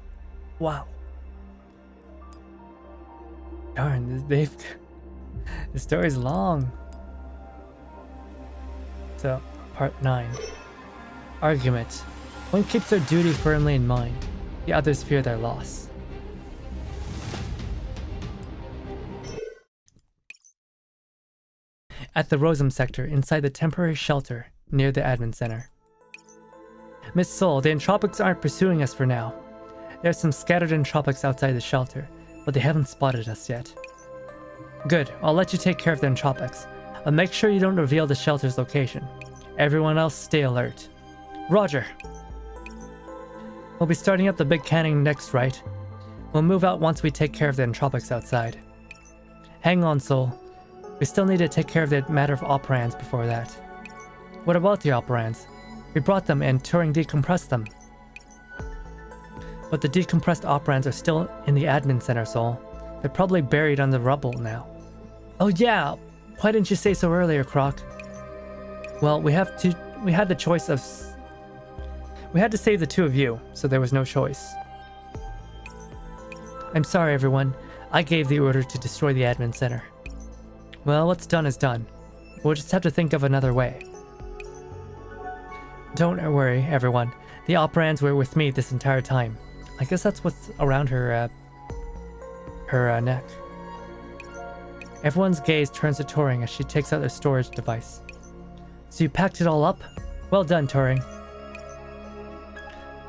Wow. Darn, the story's long. So, part 9. Argument. One keeps their duty firmly in mind. The others fear their loss. At the Rosum sector, inside the temporary shelter near the admin center. Miss Soul, the Entropics aren't pursuing us for now. There's some scattered Entropics outside the shelter, but they haven't spotted us yet. Good, I'll let you take care of the Entropics. I'll make sure you don't reveal the shelter's location. Everyone else stay alert. Roger. We'll be starting up the big cannon next, right? We'll move out once we take care of the Entropics outside. Hang on, Soul. We still need to take care of the matter of operands before that. What about the operands? We brought them and Turing decompressed them. But the decompressed operands are still in the admin center, Soul. They're probably buried under rubble now. Oh yeah! Why didn't you say so earlier, Croc? Well, we had the choice of... We had to save the two of you, so there was no choice. I'm sorry, everyone. I gave the order to destroy the admin center. Well, what's done is done. We'll just have to think of another way. Don't worry, everyone. The operands were with me this entire time. I guess that's what's around her neck. Everyone's gaze turns to Turing as she takes out their storage device. So you packed it all up? Well done, Turing.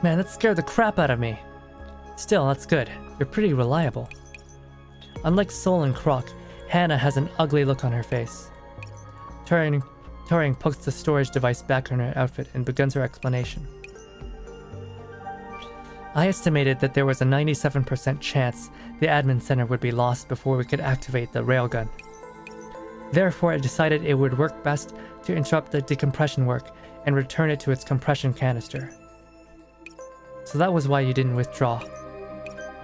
Man, that scared the crap out of me. Still, that's good. You're pretty reliable. Unlike Soul and Croc, Hannah has an ugly look on her face. Turing puts the storage device back on her outfit and begins her explanation. I estimated that there was a 97% chance the admin center would be lost before we could activate the railgun. Therefore, I decided it would work best to interrupt the decompression work and return it to its compression canister. So that was why you didn't withdraw.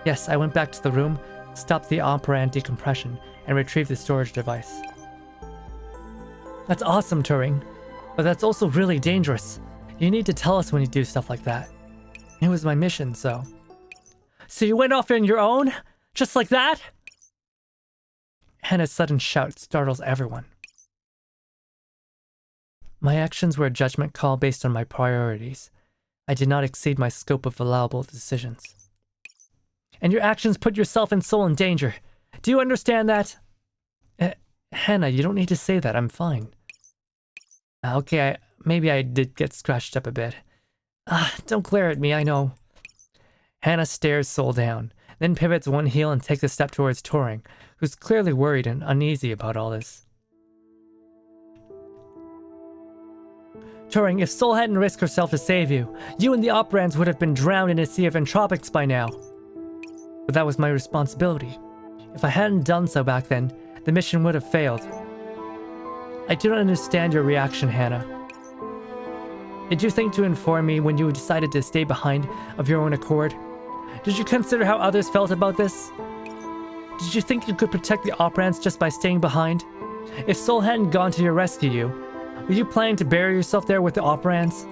Yes, I went back to the room, stopped the operand decompression, and retrieved the storage device. That's awesome, Turing, but that's also really dangerous. You need to tell us when you do stuff like that. It was my mission, so... So you went off on your own? Just like that? Hannah's sudden shout startles everyone. My actions were a judgment call based on my priorities. I did not exceed my scope of allowable decisions. And your actions put yourself and Soul in danger. Do you understand that? Hannah, you don't need to say that. I'm fine. Okay, maybe I did get scratched up a bit. Don't glare at me, I know. Hannah stares Soul down, then pivots one heel and takes a step towards Turing, who's clearly worried and uneasy about all this. Turing, if Soul hadn't risked herself to save you, you and the operands would have been drowned in a sea of entropics by now. But that was my responsibility. If I hadn't done so back then, the mission would have failed. I do not understand your reaction, Hannah. Did you think to inform me when you decided to stay behind of your own accord? Did you consider how others felt about this? Did you think you could protect the operands just by staying behind? If Soul hadn't gone to your rescue, were you planning to bury yourself there with the operands?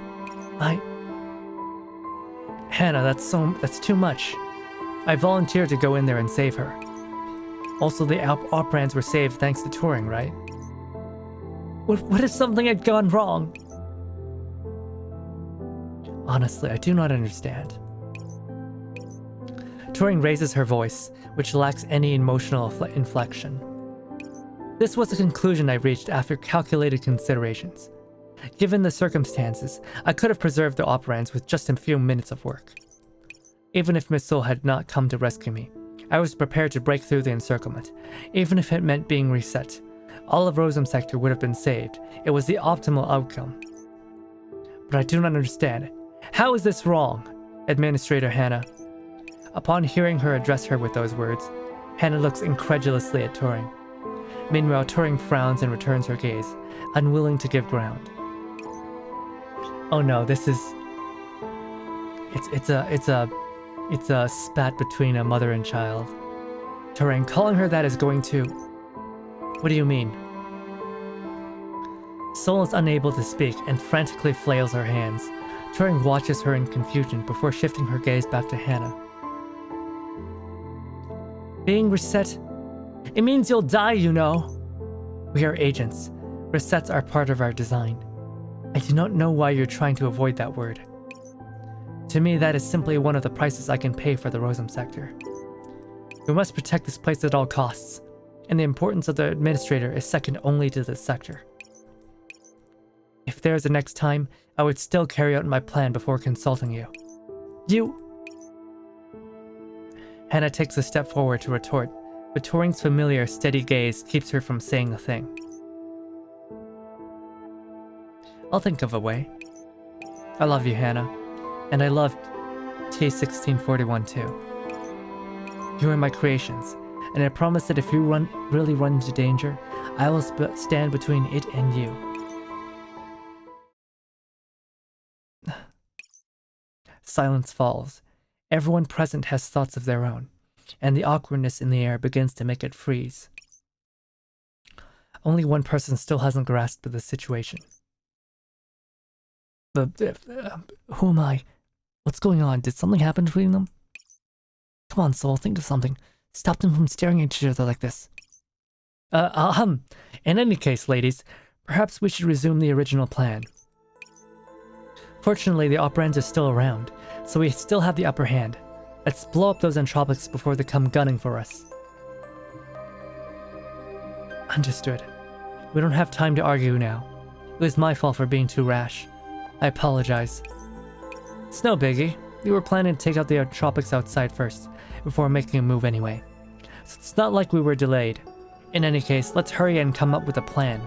Hannah, that's too much. I volunteered to go in there and save her. Also, the operands were saved thanks to Turing, right? What if something had gone wrong? Honestly, I do not understand. Turing raises her voice, which lacks any emotional inflection. This was the conclusion I reached after calculated considerations. Given the circumstances, I could have preserved the operands with just a few minutes of work. Even if Miss Soul had not come to rescue me, I was prepared to break through the encirclement, even if it meant being reset. All of Rosum Sector would have been saved. It was the optimal outcome. But I do not understand. How is this wrong, Administrator Hannah? Upon hearing her address her with those words, Hannah looks incredulously at Turing. Meanwhile, Turing frowns and returns her gaze, unwilling to give ground. Oh no, this is... It's a spat between a mother and child. Turing, calling her that is going to... What do you mean? Soul is unable to speak and frantically flails her hands. Turing watches her in confusion before shifting her gaze back to Hannah. Being reset? It means you'll die, you know. We are agents. Resets are part of our design. I do not know why you're trying to avoid that word. To me, that is simply one of the prices I can pay for the Rosum sector. We must protect this place at all costs, and the importance of the administrator is second only to this sector. If there is a next time, I would still carry out my plan before consulting you. Hannah takes a step forward to retort, but Turing's familiar, steady gaze keeps her from saying a thing. I'll think of a way. I love you, Hannah, and I love T1641 too. You are my creations, and I promise that if you really run into danger, I will stand between it and you. Silence falls. Everyone present has thoughts of their own, and the awkwardness in the air begins to make it freeze. Only one person still hasn't grasped the situation. Who am I? What's going on? Did something happen between them? Come on, Soul, think of something. Stop them from staring at each other like this. In any case, ladies, perhaps we should resume the original plan. Fortunately, the operands are still around, so we still have the upper hand. Let's blow up those entropics before they come gunning for us. Understood. We don't have time to argue now. It was my fault for being too rash. I apologize. It's no biggie. We were planning to take out the entropics outside first, before making a move anyway. So it's not like we were delayed. In any case, let's hurry and come up with a plan.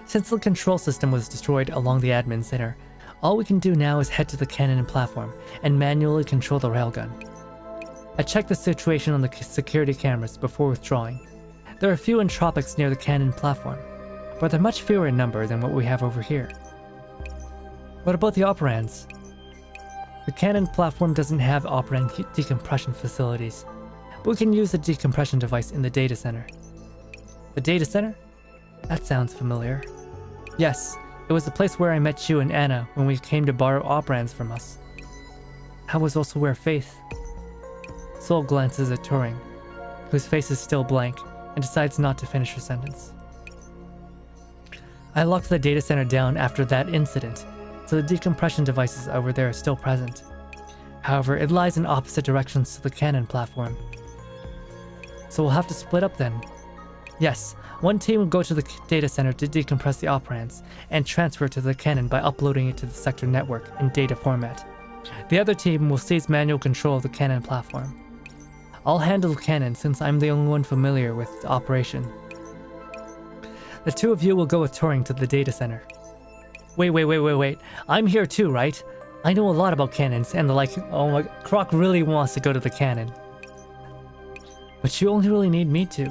Since the control system was destroyed along the admin center, all we can do now is head to the cannon platform and manually control the railgun. I checked the situation on the security cameras before withdrawing. There are a few entropics near the cannon platform, but they're much fewer in number than what we have over here. What about the operands? The cannon platform doesn't have operand decompression facilities, but we can use the decompression device in the data center. The data center? That sounds familiar. Yes, it was the place where I met you and Anna when we came to borrow operands from us. That was also where Faith... Soul glances at Turing, whose face is still blank, and decides not to finish her sentence. I locked the data center down after that incident, so the decompression devices over there are still present. However, it lies in opposite directions to the cannon platform. So we'll have to split up then. Yes, one team will go to the data center to decompress the operands and transfer to the cannon by uploading it to the sector network in data format. The other team will seize manual control of the cannon platform. I'll handle the cannon since I'm the only one familiar with the operation. The two of you will go with Turing to the data center. Wait. I'm here too, right? I know a lot about cannons and the like. Oh my, Croc really wants to go to the cannon. But you only really need me to.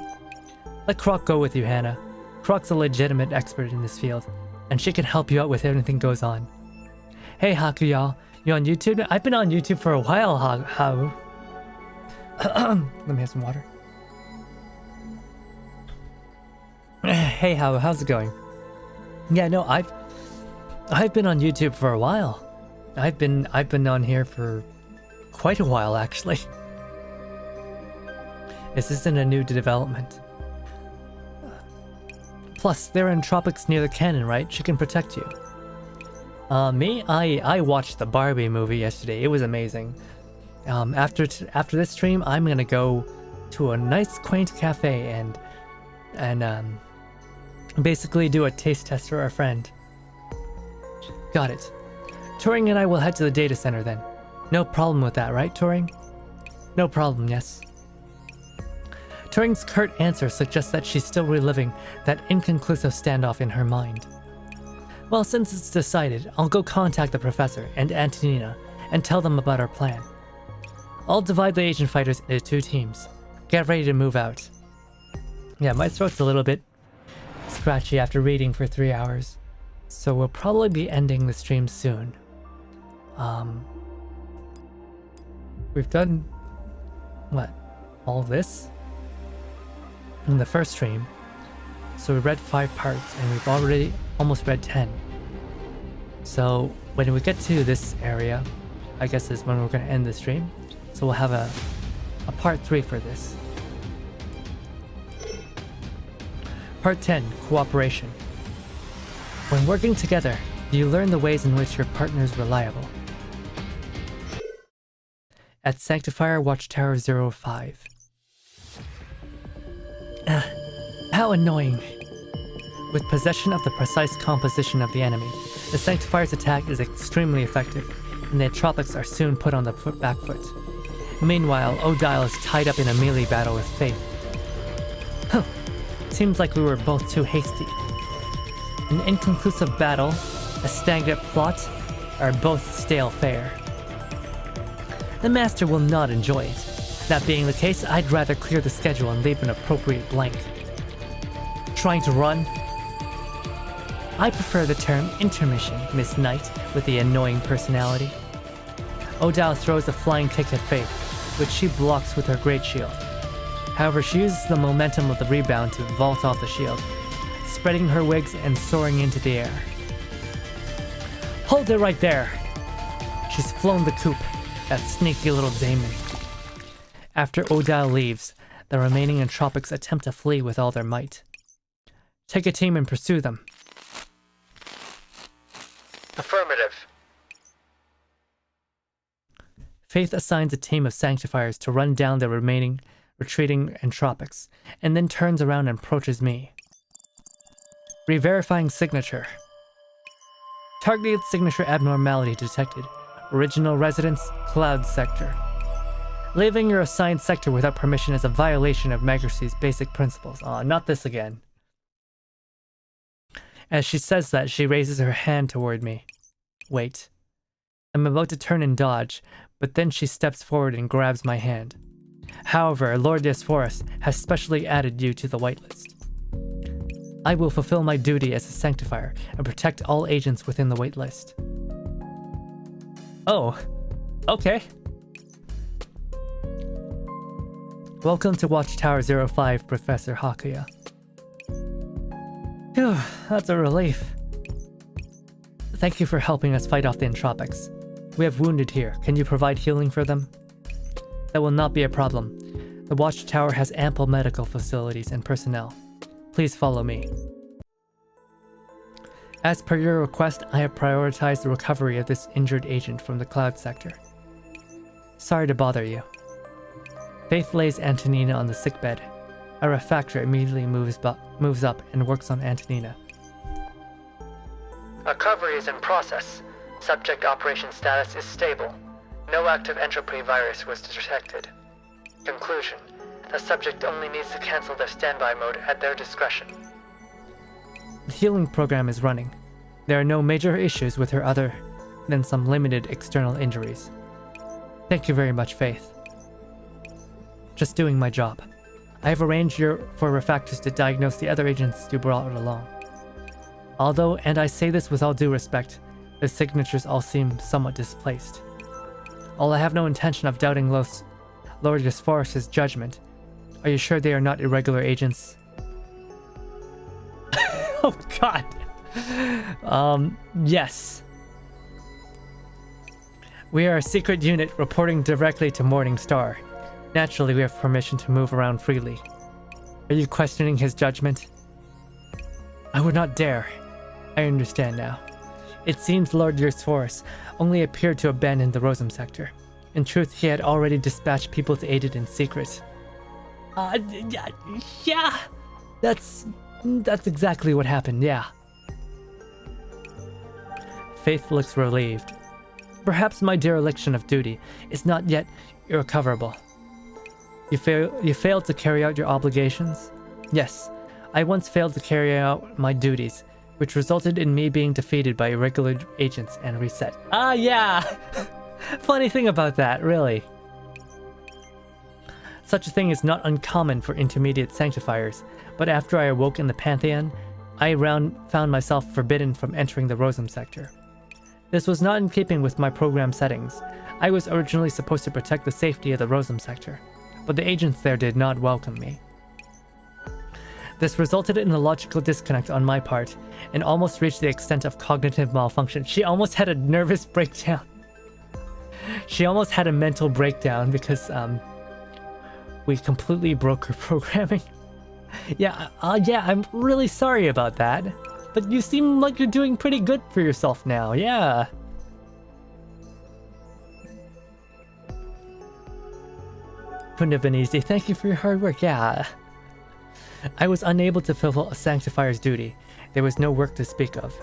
Let Croc go with you, Hannah. Croc's a legitimate expert in this field, and she can help you out with anything goes on. Hey Hakuya, you on YouTube? I've been on YouTube for a while, How? Let me have some water. Hey how's it going? Yeah, no, I've been on YouTube for a while. I've been on here for quite a while actually. This isn't a new development. Plus, there are entropics near the cannon, right? She can protect you. Me? I watched the Barbie movie yesterday. It was amazing. After this stream, I'm gonna go to a nice, quaint cafe and basically do a taste test for our friend. Got it. Turing and I will head to the data center then. No problem with that, right, Turing? No problem, yes. Turing's curt answer suggests that she's still reliving that inconclusive standoff in her mind. Well, since it's decided, I'll go contact the professor and Antonina and tell them about our plan. I'll divide the agent fighters into 2 teams. Get ready to move out. Yeah, my throat's a little bit scratchy after reading for 3 hours, so we'll probably be ending the stream soon. We've done... what? All this? In the first stream. So we read 5 parts and we've already almost read 10. So when we get to this area, I guess is when we're going to end the stream. So we'll have a part 3 for this. Part 10, Cooperation. When working together, you learn the ways in which your partner is reliable. At Sanctifier Watchtower 05. How annoying. With possession of the precise composition of the enemy, the Sanctifier's attack is extremely effective, and the Entropics are soon put on the back foot. Meanwhile, Odile is tied up in a melee battle with Faith. Huh. Seems like we were both too hasty. An inconclusive battle, a stagnant plot, are both stale fare. The Master will not enjoy it. That being the case, I'd rather clear the schedule and leave an appropriate blank. Trying to run? I prefer the term intermission, Miss Knight, with the annoying personality. Odile throws a flying kick at Faith, which she blocks with her great shield. However, she uses the momentum of the rebound to vault off the shield, spreading her wings and soaring into the air. Hold it right there! She's flown the coop, that sneaky little Damon. After Odile leaves, the remaining Entropics attempt to flee with all their might. Take a team and pursue them. Affirmative. Faith assigns a team of Sanctifiers to run down the remaining retreating Entropics, and then turns around and approaches me. Re-verifying signature. Targeted signature abnormality detected. Original residence, Cloud Sector. Leaving your assigned sector without permission is a violation of Magracy's basic principles. Aw, not this again. As she says that, she raises her hand toward me. Wait. I'm about to turn and dodge, but then she steps forward and grabs my hand. However, Lord Diasforus has specially added you to the whitelist. I will fulfill my duty as a Sanctifier and protect all agents within the waitlist. Oh, okay. Welcome to Watchtower 05, Professor Hakuya. Phew, that's a relief. Thank you for helping us fight off the Entropics. We have wounded here. Can you provide healing for them? That will not be a problem. The Watchtower has ample medical facilities and personnel. Please follow me. As per your request, I have prioritized the recovery of this injured agent from the Cloud Sector. Sorry to bother you. Faith lays Antonina on the sickbed. A refactor immediately moves up and works on Antonina. Recovery is in process. Subject operation status is stable. No active entropy virus was detected. Conclusion. The subject only needs to cancel their standby mode at their discretion. The healing program is running. There are no major issues with her other than some limited external injuries. Thank you very much, Faith. Just doing my job. I have arranged for refactors to diagnose the other agents you brought along. Although, and I say this with all due respect, the signatures all seem somewhat displaced. While I have no intention of doubting Lord Diasforus' judgment, are you sure they are not irregular agents? Oh god. Yes. We are a secret unit reporting directly to Morningstar. Naturally, we have permission to move around freely. Are you questioning his judgment? I would not dare. I understand now. It seems Lord Diasforus only appeared to abandon the Rosum sector. In truth, he had already dispatched people to aid it in secret. Yeah. That's exactly what happened, yeah. Faith looks relieved. Perhaps my dereliction of duty is not yet irrecoverable. You failed to carry out your obligations? Yes, I once failed to carry out my duties, which resulted in me being defeated by irregular agents and reset. Ah, yeah! Funny thing about that, really. Such a thing is not uncommon for intermediate sanctifiers, but after I awoke in the Pantheon, I found myself forbidden from entering the Rosum sector. This was not in keeping with my program settings. I was originally supposed to protect the safety of the Rosum sector, but the agents there did not welcome me. This resulted in a logical disconnect on my part, and almost reached the extent of cognitive malfunction. She almost had a nervous breakdown. She almost had a mental breakdown because we completely broke her programming. Yeah, I'm really sorry about that. But you seem like you're doing pretty good for yourself now, yeah. Couldn't have been easy. Thank you for your hard work, yeah. I was unable to fulfill a Sanctifier's duty. There was no work to speak of.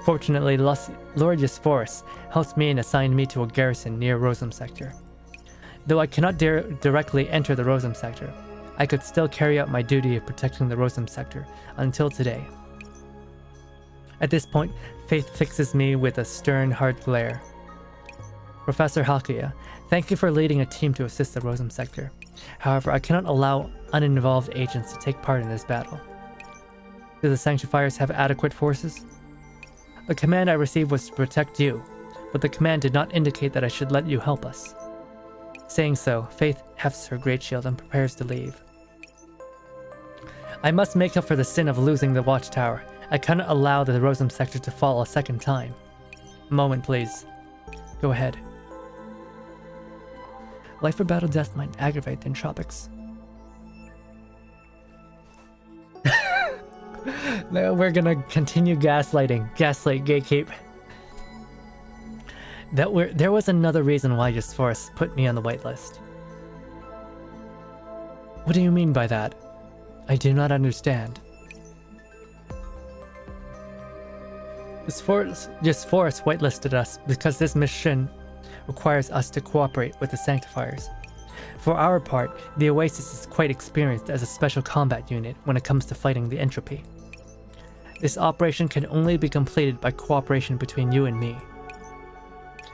Fortunately, Lord Yusforus helped me and assigned me to a garrison near Rosum Sector. Though I cannot directly enter the Rosum Sector, I could still carry out my duty of protecting the Rosum Sector until today. At this point, Faith fixes me with a stern, hard glare. Professor Hakuya, thank you for leading a team to assist the Rosum Sector. However, I cannot allow uninvolved agents to take part in this battle. Do the Sanctifiers have adequate forces? The command I received was to protect you, but the command did not indicate that I should let you help us. Saying so, Faith hefts her great shield and prepares to leave. I must make up for the sin of losing the watchtower. I cannot allow the Rosum Sector to fall a second time. A moment, please. Go ahead. Life or battle death might aggravate the entropics. No, we're gonna continue gaslighting. Gaslight gatekeep. There was another reason why Yusforus put me on the whitelist. What do you mean by that? I do not understand. Yusforus whitelisted us because this mission requires us to cooperate with the Sanctifiers. For our part, the Oasis is quite experienced as a special combat unit when it comes to fighting the entropy. This operation can only be completed by cooperation between you and me.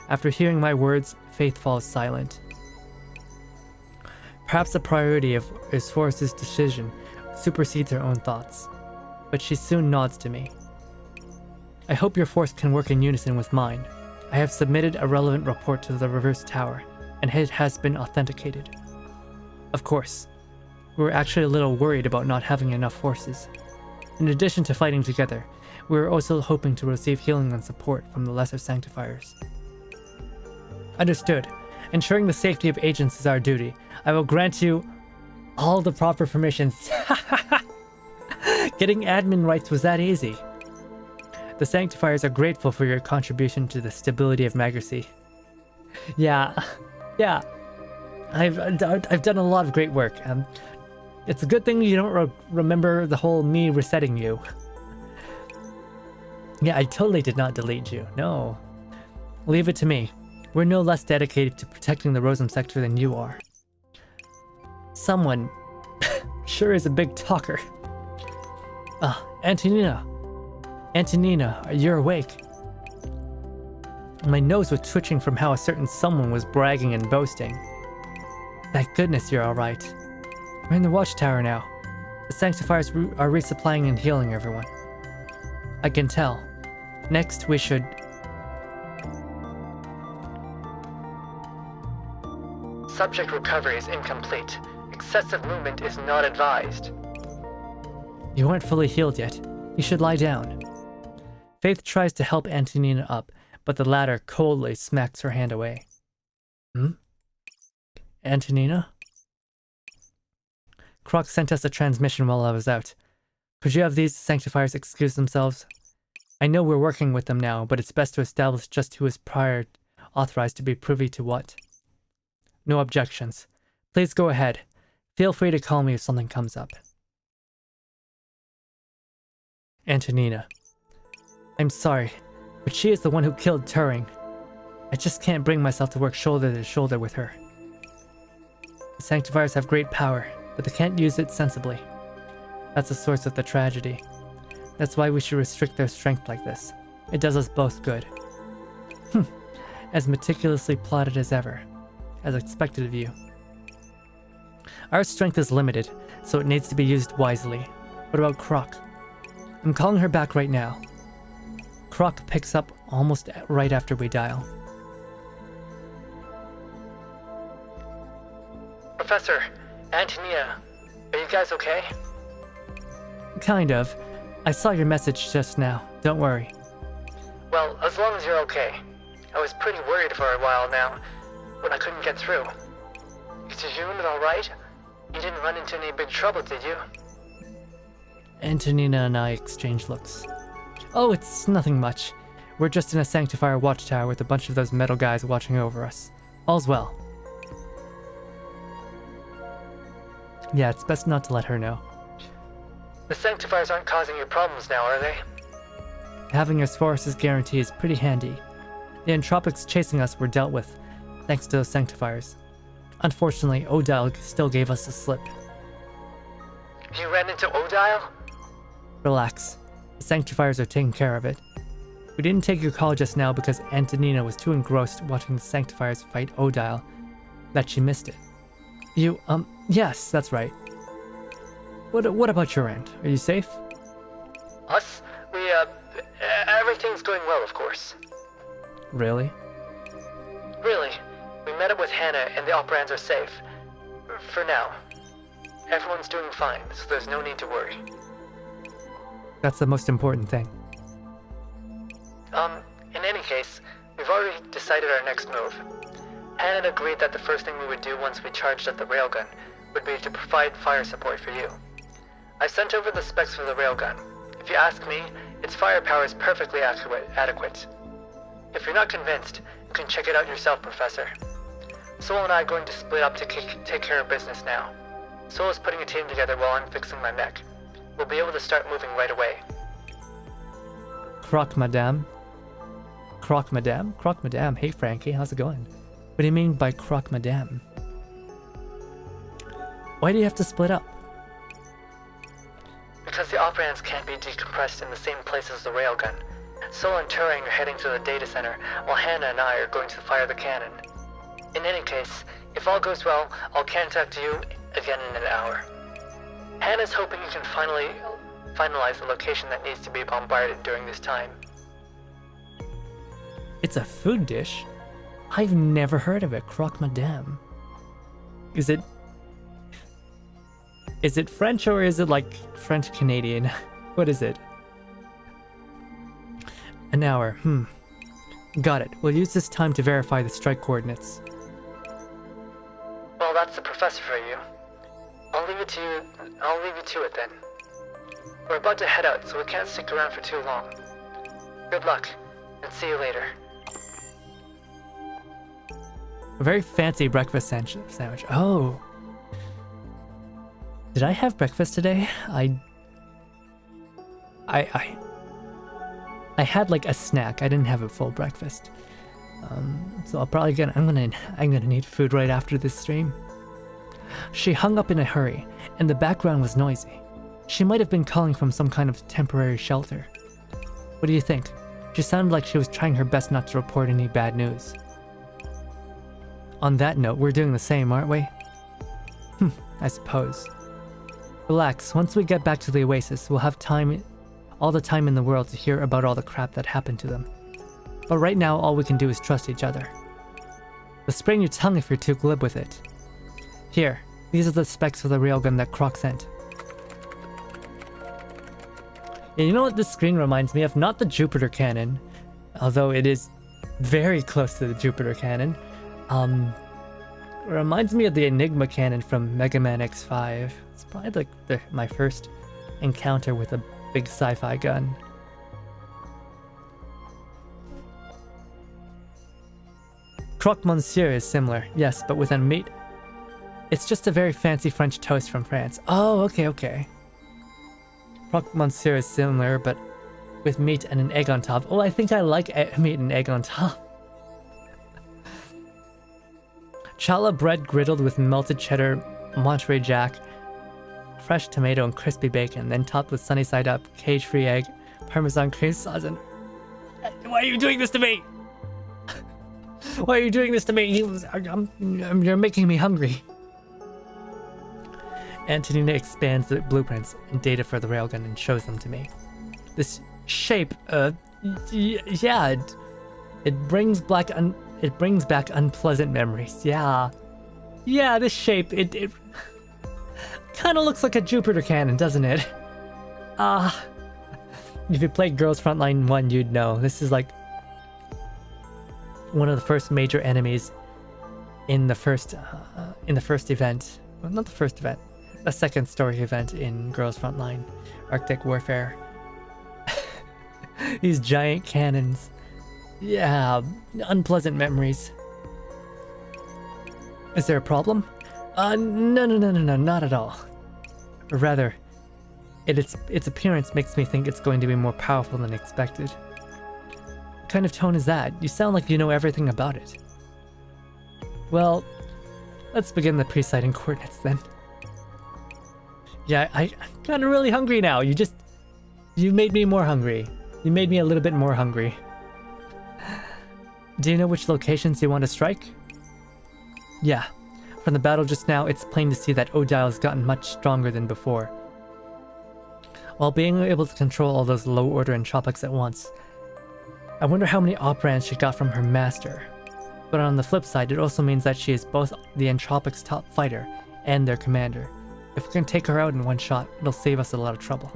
After hearing my words, Faith falls silent. Perhaps the priority of Yusforus' decision supersedes her own thoughts, but she soon nods to me. I hope your force can work in unison with mine. I have submitted a relevant report to the reverse tower, and it has been authenticated. Of course, we were actually a little worried about not having enough forces. In addition to fighting together, we were also hoping to receive healing and support from the lesser Sanctifiers. Understood. Ensuring the safety of agents is our duty. I will grant you all the proper permissions. Getting admin rights was that easy. The Sanctifiers are grateful for your contribution to the stability of Magracy. Yeah. I've done a lot of great work. It's a good thing you don't remember the whole me resetting you. Yeah, I totally did not delete you. No. Leave it to me. We're no less dedicated to protecting the Rosum Sector than you are. Someone sure is a big talker. Antonina. Antonina, you're awake. My nose was twitching from how a certain someone was bragging and boasting. Thank goodness you're alright. We're in the watchtower now. The Sanctifiers are resupplying and healing everyone. I can tell. Next, we should... Subject recovery is incomplete. Excessive movement is not advised. You aren't fully healed yet. You should lie down. Faith tries to help Antonina up, but the latter coldly smacks her hand away. Antonina? Croc sent us a transmission while I was out. Could you have these Sanctifiers excuse themselves? I know we're working with them now, but it's best to establish just who is prior authorized to be privy to what. No objections. Please go ahead. Feel free to call me if something comes up. Antonina. I'm sorry, but she is the one who killed Turing. I just can't bring myself to work shoulder to shoulder with her. The Sanctifiers have great power, but they can't use it sensibly. That's the source of the tragedy. That's why we should restrict their strength like this. It does us both good. As meticulously plotted as ever. As expected of you. Our strength is limited, so it needs to be used wisely. What about Croc? I'm calling her back right now. Croc picks up almost right after we dial. Professor, Antonia, are you guys okay? Kind of. I saw your message just now. Don't worry. Well, as long as you're okay. I was pretty worried for a while now, when I couldn't get through. Is your unit alright? You didn't run into any big trouble, did you? Antonina and I exchange looks. Oh, it's nothing much. We're just in a sanctifier watchtower with a bunch of those metal guys watching over us. All's well. Yeah, it's best not to let her know. The sanctifiers aren't causing you problems now, are they? Having as forces guarantee is pretty handy. The entropics chasing us were dealt with, thanks to those sanctifiers. Unfortunately, Odile still gave us a slip. You ran into Odile? Relax. The sanctifiers are taking care of it. We didn't take your call just now because Antonina was too engrossed watching the sanctifiers fight Odile that she missed it. Yes, that's right. What about your end? Are you safe? Us? Everything's going well, of course. Really? Really. We met up with Hannah and the operands are safe. For now. Everyone's doing fine, so there's no need to worry. That's the most important thing. In any case, we've already decided our next move. Hannah agreed that the first thing we would do once we charged up the railgun would be to provide fire support for you. I've sent over the specs for the railgun. If you ask me, its firepower is perfectly adequate. If you're not convinced, you can check it out yourself, Professor. Soul and I are going to split up to take care of business now. Soul is putting a team together while I'm fixing my mech. We'll be able to start moving right away. Croc Madame? Croc Madame? Croc Madame. Hey Frankie, how's it going? What do you mean by Croc Madame? Why do you have to split up? Because the operands can't be decompressed in the same place as the railgun. Soul and Turing are heading to the data center, while Hannah and I are going to fire the cannon. In any case, if all goes well, I'll contact you again in an hour. Hannah's hoping you can finalize the location that needs to be bombarded during this time. It's a food dish? I've never heard of it. Croque Madame. Is it French or is it like French Canadian? What is it? An hour. Got it. We'll use this time to verify the strike coordinates. Well, that's the professor for you. I'll leave you to it then. We're about to head out, so we can't stick around for too long. Good luck, and see you later. A very fancy breakfast sandwich. Oh. Did I have breakfast today? I had like a snack. I didn't have a full breakfast. So I'm gonna need food right after this stream. She hung up in a hurry, and the background was noisy. She might have been calling from some kind of temporary shelter. What do you think? She sounded like she was trying her best not to report any bad news. On that note, we're doing the same, aren't we? I suppose. Relax, once we get back to the Oasis, we'll have all the time in the world to hear about all the crap that happened to them. But right now, all we can do is trust each other. But sprain your tongue if you're too glib with it. Here, these are the specs for the railgun that Croc sent. And you know what this screen reminds me of? Not the Jupiter cannon, although it is very close to the Jupiter cannon. It reminds me of the Enigma cannon from Mega Man X5. It's probably like my first encounter with a big sci-fi gun. Croque Monsieur is similar, yes, but with a meat. It's just a very fancy French toast from France. Oh, okay. Croque Monsieur is similar, but with meat and an egg on top. Oh, I think I like meat and egg on top. Challah bread griddled with melted cheddar, Monterey Jack, fresh tomato and crispy bacon, then topped with sunny side up, cage-free egg, Parmesan cream sauce, and... Why are you doing this to me? Why are you doing this to me? You're making me hungry. Antonina expands the blueprints and data for the railgun and shows them to me. This shape, yeah, it brings back unpleasant memories. Yeah, this shape, it kind of looks like a Jupiter cannon, doesn't it? If you played Girls Frontline 1, you'd know. This is like one of the first major enemies in the first event. Well, not the first event. a second story event in Girls Frontline, Arctic Warfare. These giant cannons. Yeah, unpleasant memories. Is there a problem? No, not at all. Or rather, its appearance makes me think it's going to be more powerful than expected. What kind of tone is that? You sound like you know everything about it. Well, let's begin the pre-sighting coordinates then. Yeah, I'm kind of really hungry now. You made me more hungry. You made me a little bit more hungry. Do you know which locations you want to strike? Yeah. From the battle just now, it's plain to see that Odile's gotten much stronger than before. While being able to control all those low-order entropics at once, I wonder how many operands she got from her master. But on the flip side, it also means that she is both the entropic's top fighter and their commander. If we can take her out in one shot, it'll save us a lot of trouble.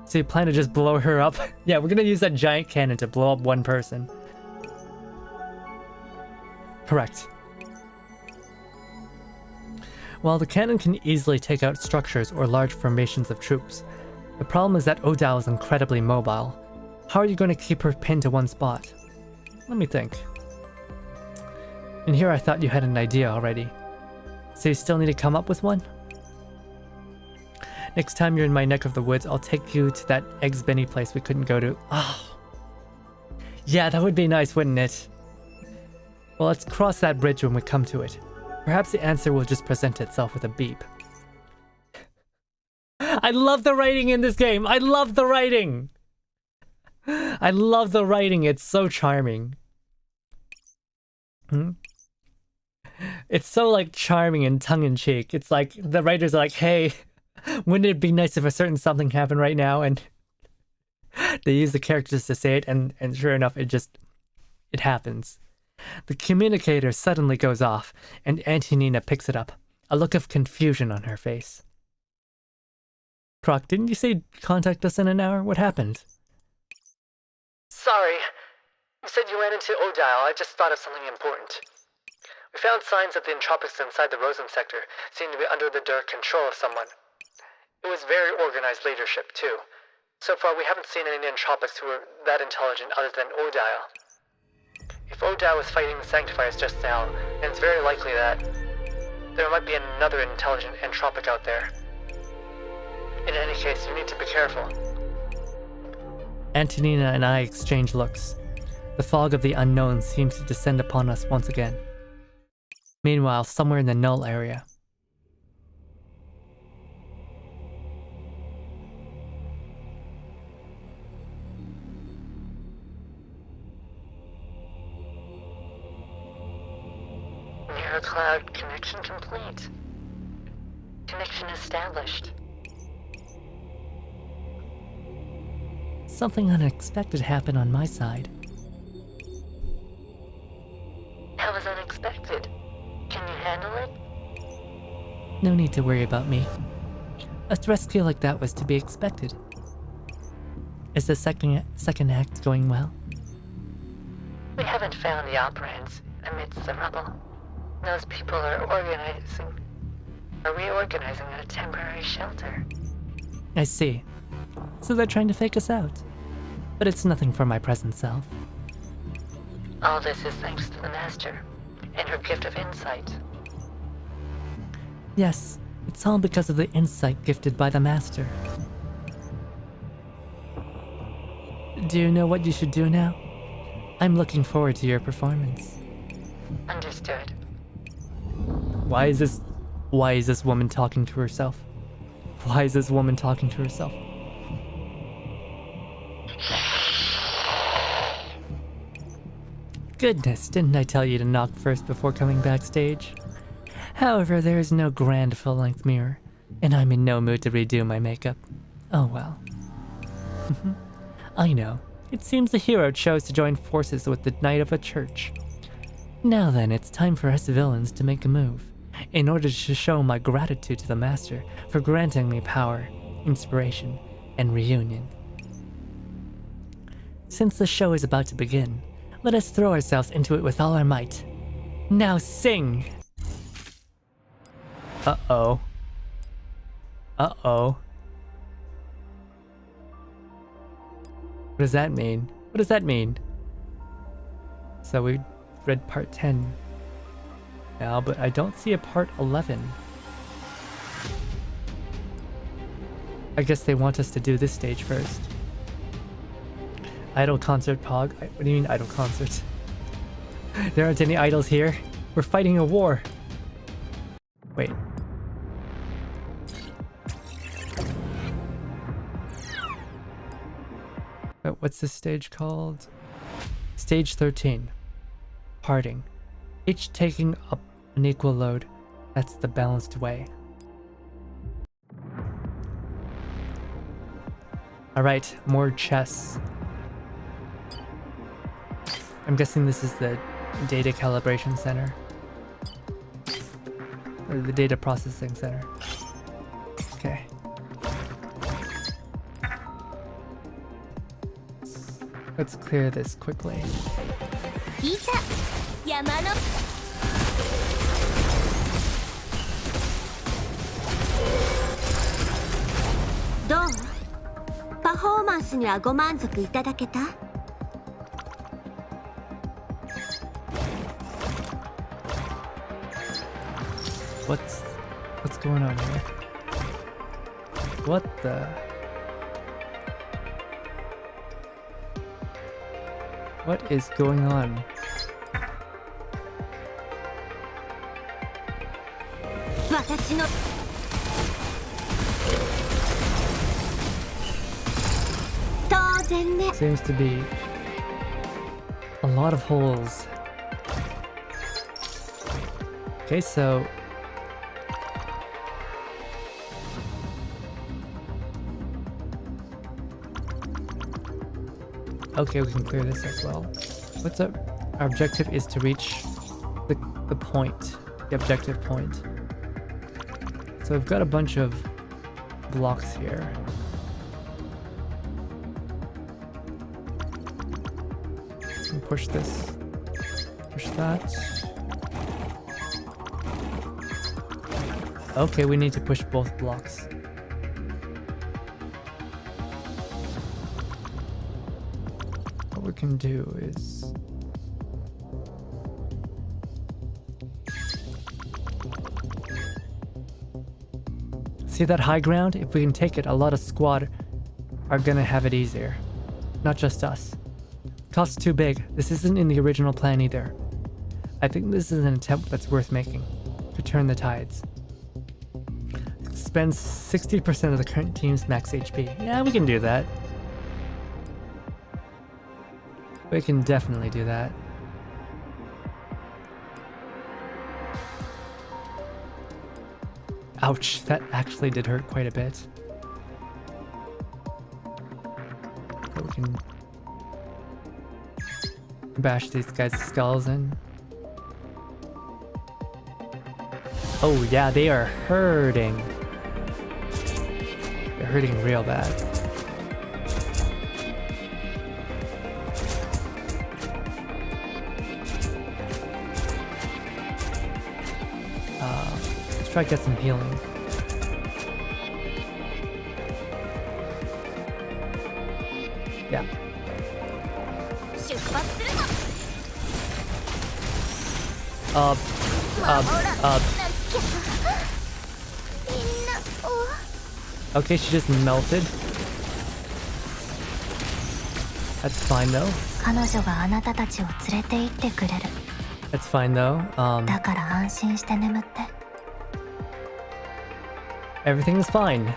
So you plan to just blow her up? Yeah, we're gonna use that giant cannon to blow up one person. Correct. While the cannon can easily take out structures or large formations of troops, the problem is that Odile is incredibly mobile. How are you going to keep her pinned to one spot? Let me think. And here I thought you had an idea already. So you still need to come up with one? Next time you're in my neck of the woods, I'll take you to that Eggs Benny place we couldn't go to. Oh. Yeah, that would be nice, wouldn't it? Well, let's cross that bridge when we come to it. Perhaps the answer will just present itself with a beep. I love the writing in this game! I love the writing! I love the writing, it's so charming. It's so like charming and tongue-in-cheek. It's like the writers are like, hey, wouldn't it be nice if a certain something happened right now? And they use the characters to say it, and sure enough, it happens. The communicator suddenly goes off, and Antonina picks it up, a look of confusion on her face. Croc, didn't you say contact us in an hour? What happened? Sorry. You said you ran into Odile. I just thought of something important. We found signs that the entropics inside the Rosen sector seem to be under the direct control of someone. It was very organized leadership, too. So far, we haven't seen any entropics who are that intelligent other than Odile. If Odile was fighting the Sanctifiers just now, then it's very likely that there might be another intelligent entropic out there. In any case, you need to be careful. Antonina and I exchange looks. The fog of the unknown seems to descend upon us once again. Meanwhile, somewhere in the null area, Mirror cloud connection complete. Connection established. something unexpected happened on my side. That was unexpected. Can you handle it? No need to worry about me. A rescue like that was to be expected. Is the second act going well? We haven't found the operands amidst the rubble. Those people are reorganizing a temporary shelter. I see. So they're trying to fake us out. But it's nothing for my present self. All this is thanks to the Master and her gift of insight. Yes, it's all because of the insight gifted by the Master. Do you know what you should do now? I'm looking forward to your performance. Understood. Why is this woman talking to herself? Why is this woman talking to herself? Goodness, didn't I tell you to knock first before coming backstage? However, there is no grand full-length mirror, and I'm in no mood to redo my makeup. Oh well. I know. It seems the hero chose to join forces with the Knight of a Church. Now then, it's time for us villains to make a move, in order to show my gratitude to the Master for granting me power, inspiration, and reunion. Since the show is about to begin, let us throw ourselves into it with all our might. Now sing! Uh-oh. Uh-oh. What does that mean? What does that mean? So we read part 10 now, but I don't see a part 11. I guess they want us to do this stage first. Idol concert, Pog. What do you mean idol concert? There aren't any idols here. We're fighting a war. Wait. What's this stage called? Stage 13. Parting. Each taking up an equal load. That's the balanced way. Alright, more chess. I'm guessing this is the data calibration center. Or the data processing center. Okay. Let's clear this quickly. いざ山のどう？パフォーマンスにはご満足いただけた？ What's going on here? What the? What is going on? Seems to be a lot of holes. Okay, so okay, we can clear this as well. What's up? Our objective is to reach the point, the objective point. So we've got a bunch of blocks here. And push this, push that. Okay, we need to push both blocks. What we can do is see that high ground? If we can take it, a lot of squad are gonna have it easier. Not just us. Cost too big. This isn't in the original plan either. I think this is an attempt that's worth making to turn the tides. Spends 60% of the current team's max HP. Yeah, we can do that. We can definitely do that. Ouch, that actually did hurt quite a bit. But we can bash these guys' skulls in. Oh yeah, they are hurting. They're hurting real bad. Let's try to get some healing. Yeah. Okay, she just melted. That's fine though. That's fine though. Everything is fine.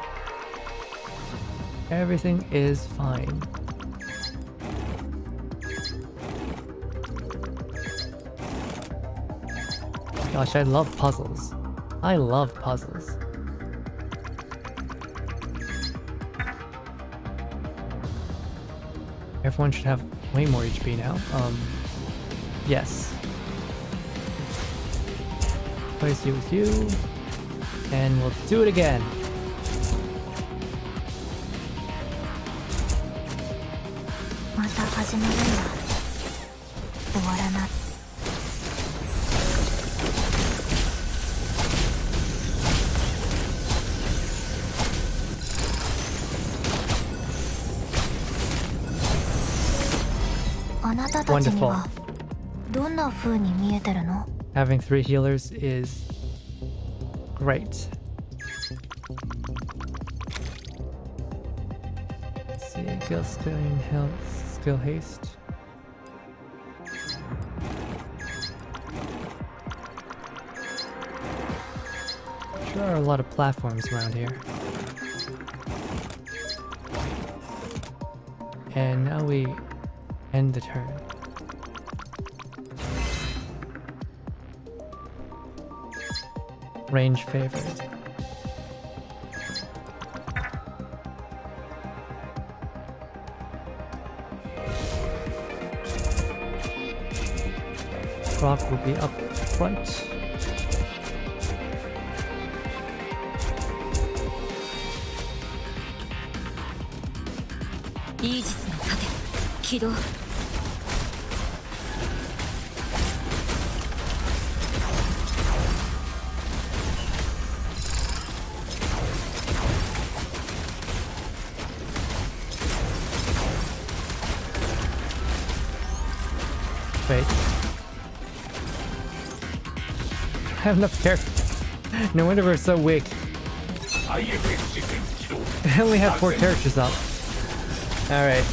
Everything is fine. Gosh, I love puzzles. I love puzzles. Everyone should have way more HP now. Yes. Place you with you. And we'll do it again. なたたちに Wonderful. はどんな風に見えてるの？ Having 3 healers is great. Let's see, skill scaling health, skill haste. There are a lot of platforms around here. And now we end the turn. Range favored. Rock will be up front. Aegis の盾起動。Wait. I have enough characters. No wonder we're so weak. I only have 4 characters up. Alright.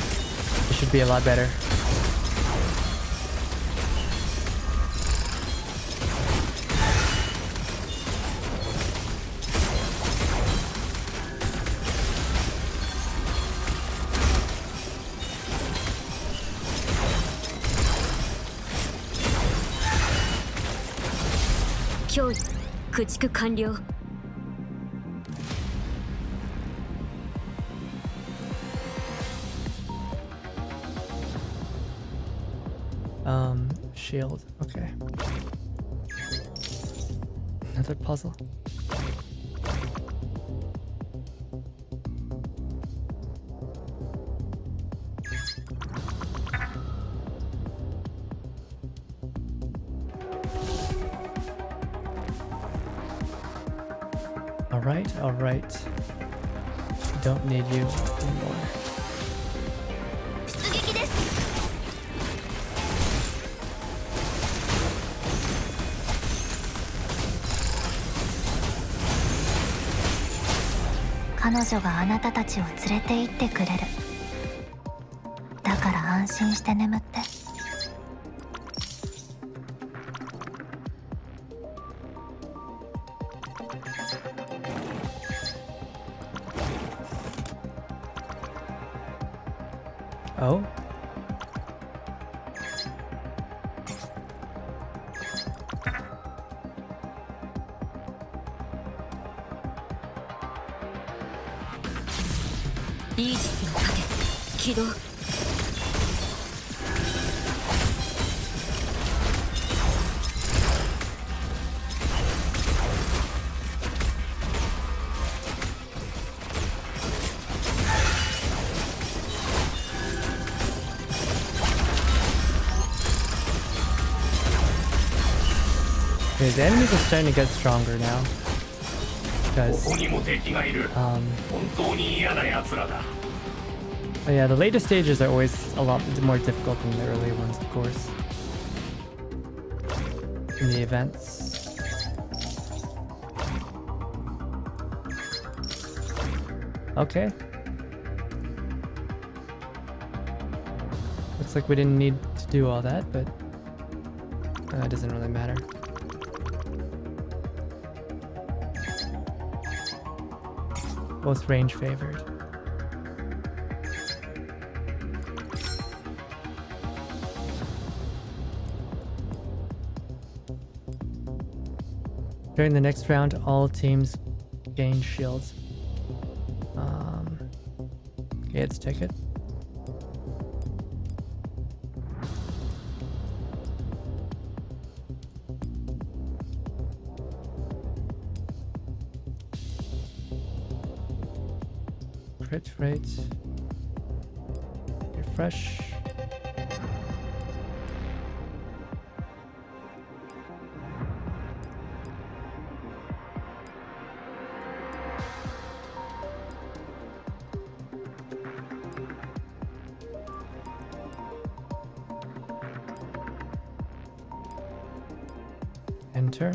This should be a lot better. Shield. Okay. Another puzzle. All right. Don't need you anymore.彼女があなたたちを連れて行ってくれる。だから安心して眠って。Oh? Aegis の盾起動。Okay, the enemies are starting to get stronger now. Because, oh yeah, the later stages are always a lot more difficult than the early ones, of course. In the events. Okay. Looks like we didn't need to do all that, but it doesn't really matter. Both range favored. During the next round, all teams gain shields. Okay, let's take it. Crit rate. Refresh. End turn.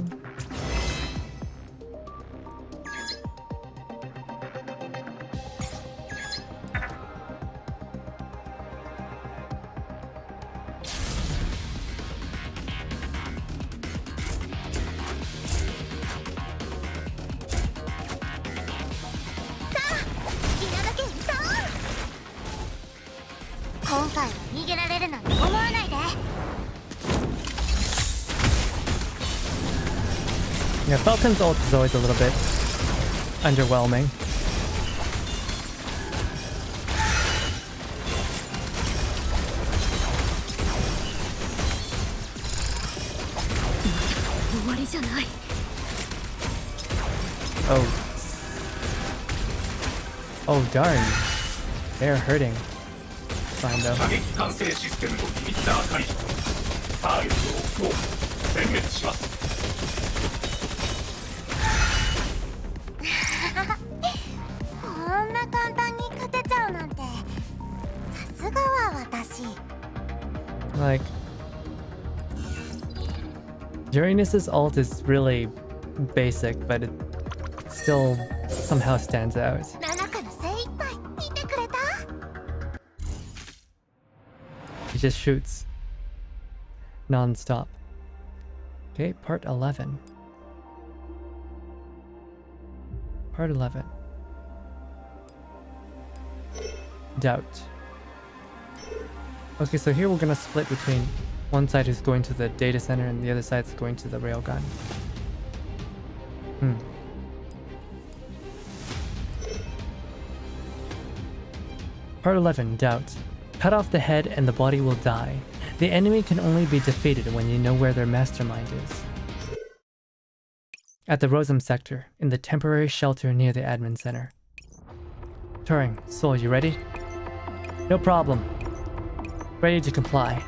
Yeah, Falcon's ult is always a little bit underwhelming. Oh. Oh darn. They're hurting. Fine though. 射撃管制システムのリミッター解除。ターゲットを不幸殲滅します。こんな簡単に勝てちゃうなんて、さすがは私。Like, Uranus's ult is really basic, but it still somehow stands out. 中の精一杯見てくれた？ He just shoots non-stop. Okay, part 11. Part 11. Doubt. Okay, so here we're gonna split between one side who's going to the data center and the other side's going to the railgun. Part 11, Doubt. Cut off the head and the body will die. The enemy can only be defeated when you know where their mastermind is. At the Rosum sector, in the temporary shelter near the admin center. Turing, Soul, you ready? No problem. Ready to comply.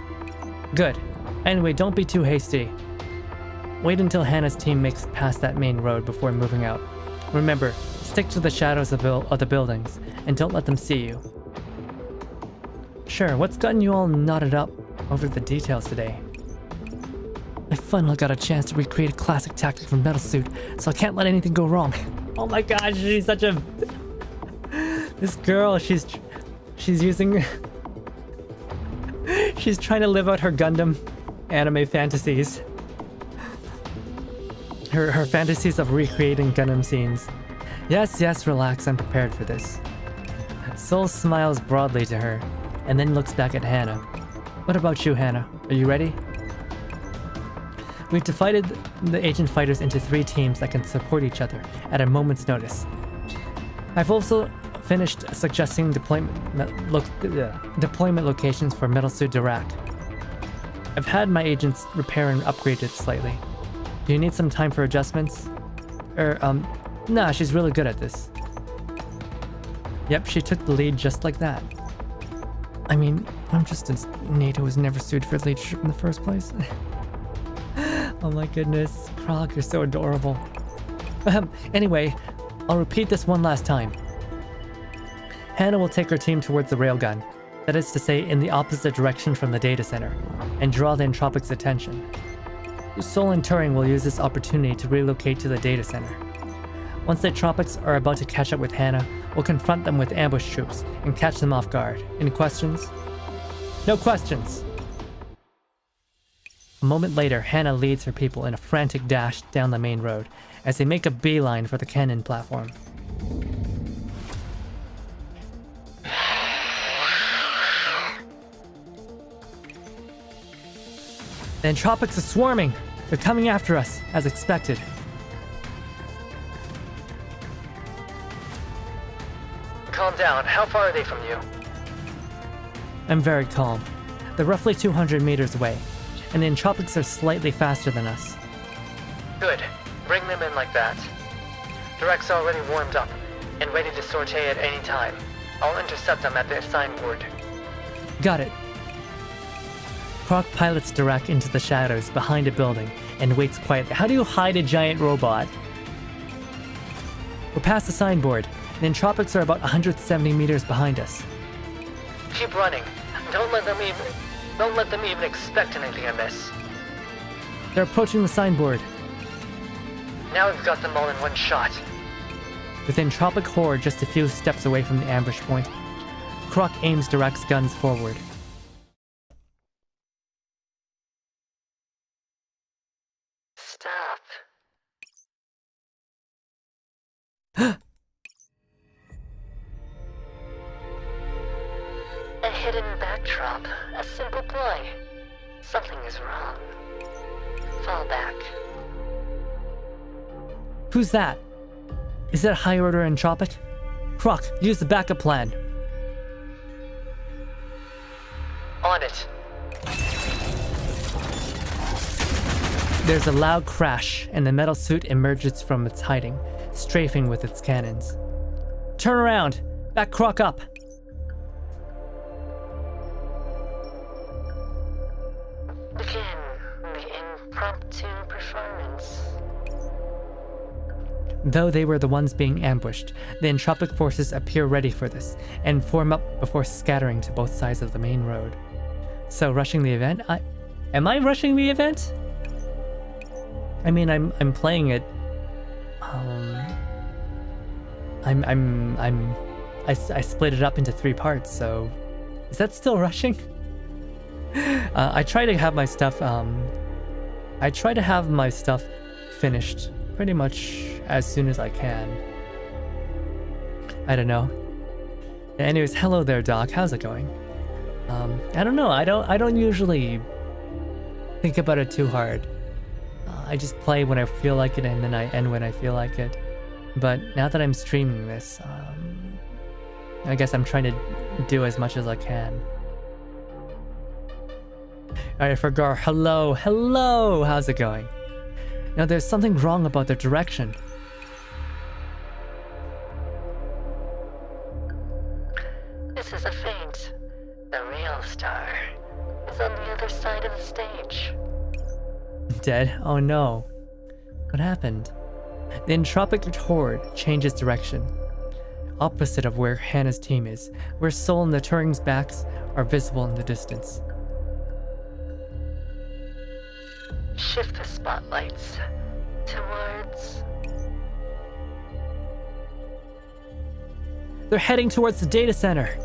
Good. Anyway, don't be too hasty. Wait until Hannah's team makes it past that main road before moving out. Remember, stick to the shadows of the buildings, and don't let them see you. Sure, what's gotten you all knotted up over the details today? I finally got a chance to recreate a classic tactic from Metal Suit, so I can't let anything go wrong. Oh my gosh, she's such a... This girl, she's using... She's trying to live out her Gundam anime fantasies. Her fantasies of recreating Gundam scenes. Yes, relax, I'm prepared for this. Soul smiles broadly to her, and then looks back at Hannah. What about you, Hannah? Are you ready? We've divided the agent fighters into 3 teams that can support each other at a moment's notice. I've also finished suggesting deployment locations for Metal Suit Dirac. I've had my agents repair and upgrade it slightly. Do you need some time for adjustments? Nah, she's really good at this. Yep, she took the lead just like that. I mean, I'm just a Nate who was never suited for leadership in the first place. Oh my goodness, Krog, you're so adorable. Anyway, I'll repeat this one last time. Hannah will take her team towards the railgun, that is to say in the opposite direction from the data center, and draw the Entropic's attention. Soul and Turing will use this opportunity to relocate to the data center. Once the Entropics are about to catch up with Hannah, we'll confront them with ambush troops and catch them off guard. Any questions? No questions! A moment later, Hannah leads her people in a frantic dash down the main road as they make a beeline for the cannon platform. The Entropics are swarming! They're coming after us, as expected. Calm down. How far are they from you? I'm very calm. They're roughly 200 meters away, and the Entropics are slightly faster than us. Good. Bring them in like that. Direct's already warmed up and ready to sortie at any time. I'll intercept them at the signboard. Got it. Croc pilots Dirac into the shadows behind a building and waits quietly. How do you hide a giant robot? We're past the signboard. The Entropics are about 170 meters behind us. Keep running. Don't let them even expect anything amiss. They're approaching the signboard. Now we've got them all in one shot. With Entropic Horde just a few steps away from the ambush point, Croc aims Direct's guns forward. Stop. A hidden backdrop. A simple ploy. Something is wrong. Fall back. Who's that? Is that High Order Entropic? Croc, use the backup plan. On it. There's a loud crash, and the metal suit emerges from its hiding, strafing with its cannons. Turn around! Back Croc up! Begin the impromptu performance. Though they were the ones being ambushed, the Entropic forces appear ready for this, and form up before scattering to both sides of the main road. So rushing the event? Am I rushing the event? I mean, I'm playing it. I split it up into 3 parts, so is that still rushing? I try to have my stuff. I try to have my stuff finished pretty much as soon as I can. I don't know. Anyways, hello there, Doc. How's it going? I don't know. I don't usually think about it too hard. I just play when I feel like it, and then I end when I feel like it. But now that I'm streaming this, I guess I'm trying to do as much as I can. Alright, for Gar, hello, how's it going? Now there's something wrong about their direction. This is a feint. The real star is on the other side of the stage. Dead? Oh no. What happened? The Entropic Horde changes direction. Opposite of where Hannah's team is, where Soul and the Turing's backs are visible in the distance. Shift the spotlights towards... They're heading towards the data center.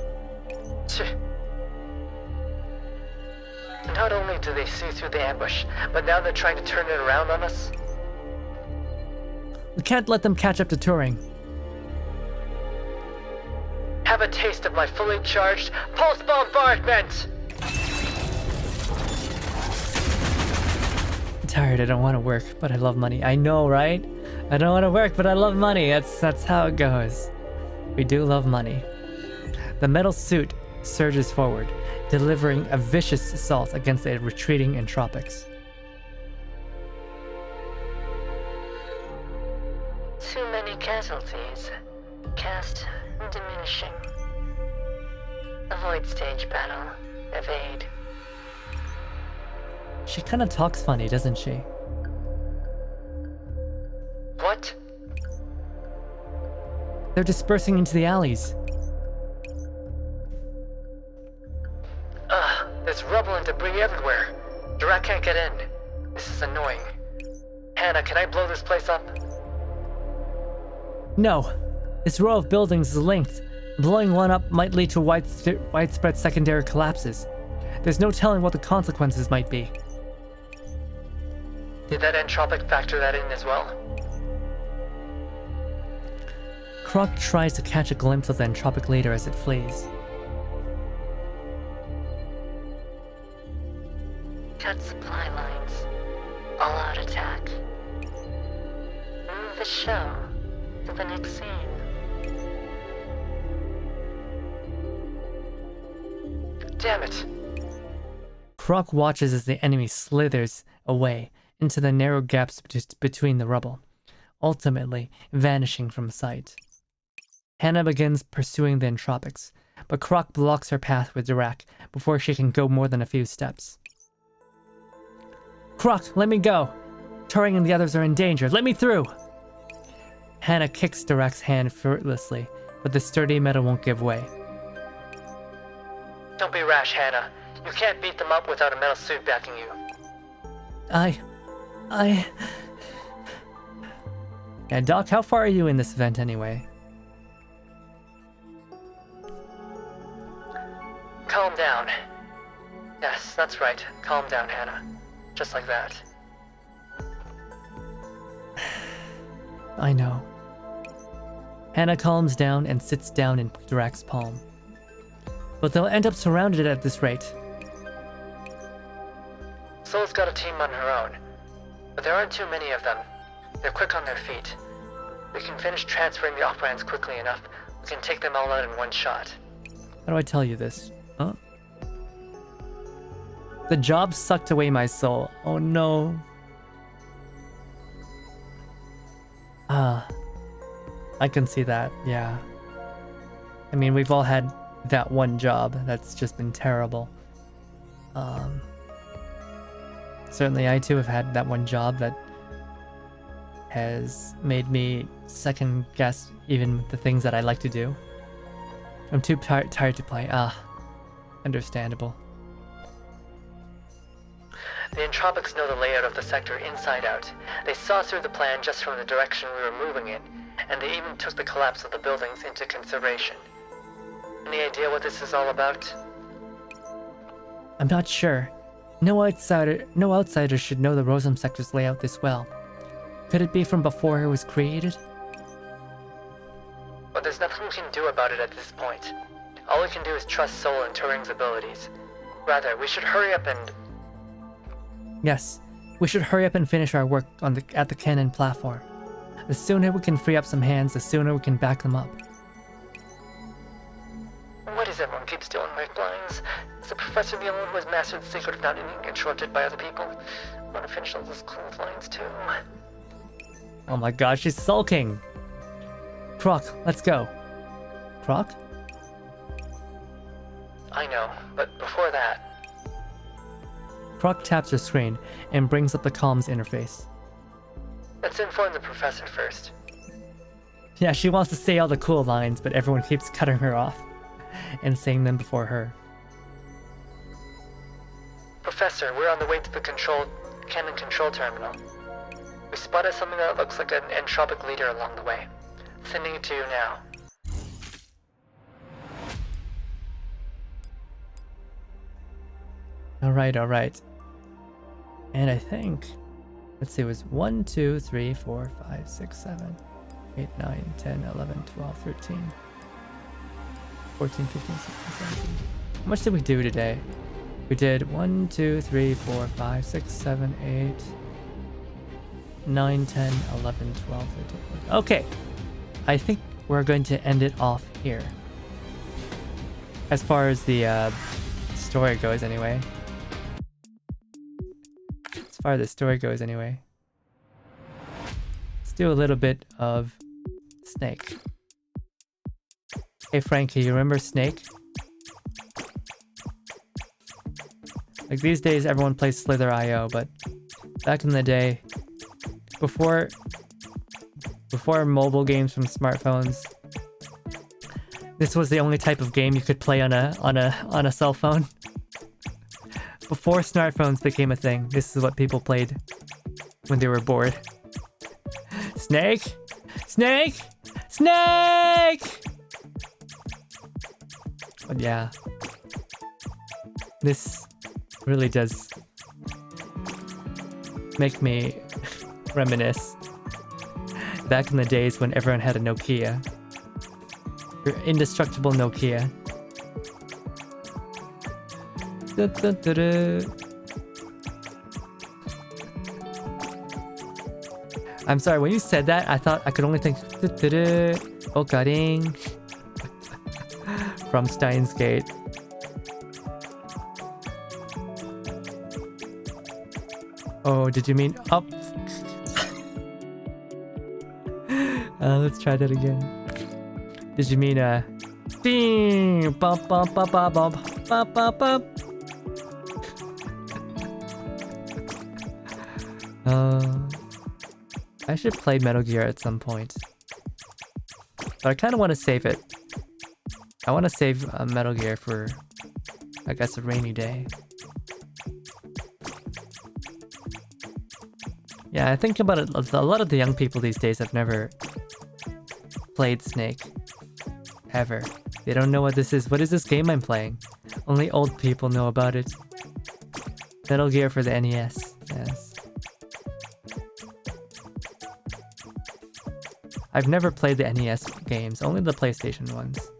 Not only do they see through the ambush, but now they're trying to turn it around on us. We can't let them catch up to Turing. Have a taste of my fully charged pulse bombardment! I'm tired, I don't want to work, but I love money. I know, right? I don't want to work, but I love money. That's how it goes. We do love money. The metal suit surges forward, delivering a vicious assault against the retreating Entropics. Too many casualties. Cast diminishing. Avoid stage battle. Evade. She kind of talks funny, doesn't she? What? They're dispersing into the alleys. There's rubble and debris everywhere. Dirac can't get in. This is annoying. Hannah, can I blow this place up? No. This row of buildings is linked. Blowing one up might lead to widespread secondary collapses. There's no telling what the consequences might be. Did that entropic factor that in as well? Croc tries to catch a glimpse of the entropic leader as it flees. Cut supply lines. All out attack. Move the show to the next scene. Damn it! Croc watches as the enemy slithers away into the narrow gaps between the rubble, ultimately vanishing from sight. Hannah begins pursuing the entropics, but Croc blocks her path with Dirac before she can go more than a few steps. Croc, let me go! Turing and the others are in danger. Let me through! Hannah kicks Dirac's hand effortlessly, but the sturdy metal won't give way. Don't be rash, Hannah. You can't beat them up without a metal suit backing you. And Doc, how far are you in this event anyway? Calm down. Yes, that's right. Calm down, Hannah. Just like that. I know. Hannah calms down and sits down in Durak's palm. But they'll end up surrounded at this rate. Soul's got a team on her own, but there aren't too many of them. They're quick on their feet. We can finish transferring the operands quickly enough. We can take them all out in one shot. How do I tell you this? Huh? The job sucked away my soul. Oh no. I can see that, yeah. I mean, we've all had that one job that's just been terrible. Certainly I too have had that one job that has made me second guess even the things that I like to do. I'm too tired to play. Understandable. The Entropics know the layout of the sector inside out. They saw through the plan just from the direction we were moving in, and they even took the collapse of the buildings into consideration. Any idea what this is all about? I'm not sure. No outsider should know the Rosum sector's layout this well. Could it be from before it was created? But there's nothing we can do about it at this point. All we can do is trust Soul and Turing's abilities. Rather, we should hurry up and... Yes, we should hurry up and finish our work at the cannon platform. The sooner we can free up some hands, the sooner we can back them up. Why does everyone keep stealing my blinds? Is the professor the only one who has mastered the secret of not being interrupted by other people? I want to finish all those clotheslines too. Oh my god, she's sulking! Croc, let's go. Croc? I know, but before that... Croc taps her screen and brings up the comms interface. Let's inform the professor first. Yeah, she wants to say all the cool lines, but everyone keeps cutting her off and saying them before her. Professor, we're on the way to the cannon control terminal. We spotted something that looks like an entropic leader along the way. Sending it to you now. Alright. And I think, let's see, it was 1, 2, 3, 4, 5, 6, 7, 8, 9, 10, 11, 12, 13, 14, 15, 16, 17. How much did we do today? We did 1, 2, 3, 4, 5, 6, 7, 8, 9, 10, 11, 12, 13, 14. Okay. I think we're going to end it off here. As far as the story goes anyway. Let's do a little bit of Snake. Hey Frankie, you remember Snake? Like these days everyone plays Slither.io, but back in the day, before mobile games from smartphones, this was the only type of game you could play on a cell phone. Before smartphones became a thing, this is what people played when they were bored. Snake! Snake! Snake! But yeah, this really does make me reminisce back in the days when everyone had a Nokia. Your indestructible Nokia. I'm sorry, when you said that, I thought I could only think Okaring from Steins Gate. Oh, did you mean up? Let's try that again. Did you mean ding, bump, bump, bump, bump, bump, bump, bump, bump. I should play Metal Gear at some point, but I kind of want to save it. I want to save Metal Gear for, I guess, a rainy day. Yeah, I think about it. A lot of the young people these days have never played Snake. Ever. They don't know what this is. What is this game I'm playing? Only old people know about it. Metal Gear for the NES. Yes. I've never played the NES games, only the PlayStation ones.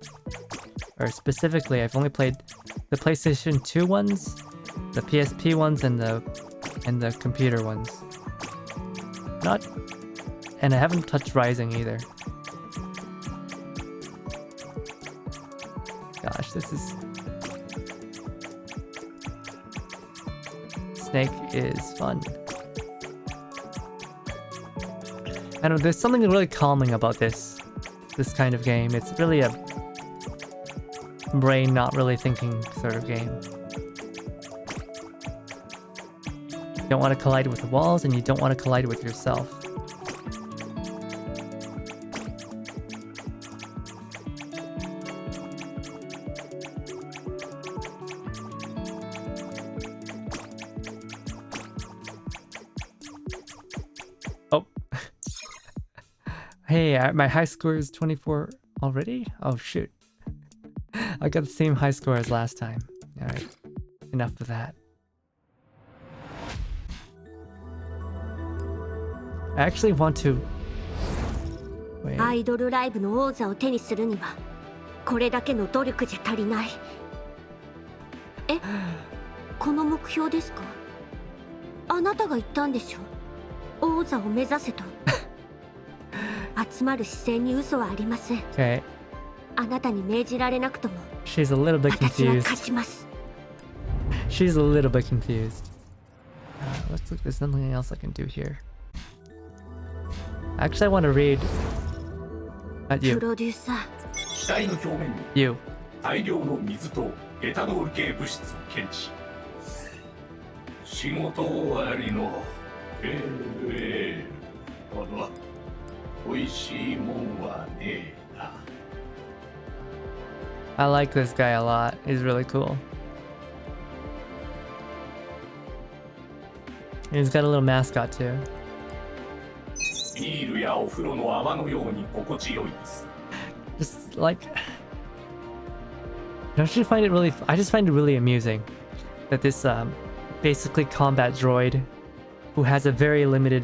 Or specifically, I've only played the PlayStation 2 ones, the PSP ones, and the computer ones. And I haven't touched Rising either. Gosh, this is... Snake is fun. I don't know, there's something really calming about this kind of game. It's really a brain not really thinking sort of game. You don't want to collide with the walls, and you don't want to collide with yourself. Oh. Hey, my high score is 24 already? Oh, shoot. I got the same high score as last time. Alright. Enough of that. I actually want to... Wait. アイドルライブの王座を手にするにはこれだけの努力じゃ足りない。え、この目標ですか？あなたが言ったんでしょ。王座を目指せと。集まる視線に嘘はありません。Okay. あなたに命じられなくとも She's a little bit 私は confused. 勝ちます。 She's a little bit confused. Let's look, there's nothing else I can do here. Actually, I want to read... Not プ you. ロデューサー。機体の表面に You. 大量の水とエタノール系物質を検知。仕事終わりのほど美味しいもんはねえな。I like this guy a lot. He's really cool. He's got a little mascot too. ビールやお風呂の泡のように心地よいです。Just like... Don't you find it really... I just find it really amusing that this basically combat droid who has a very limited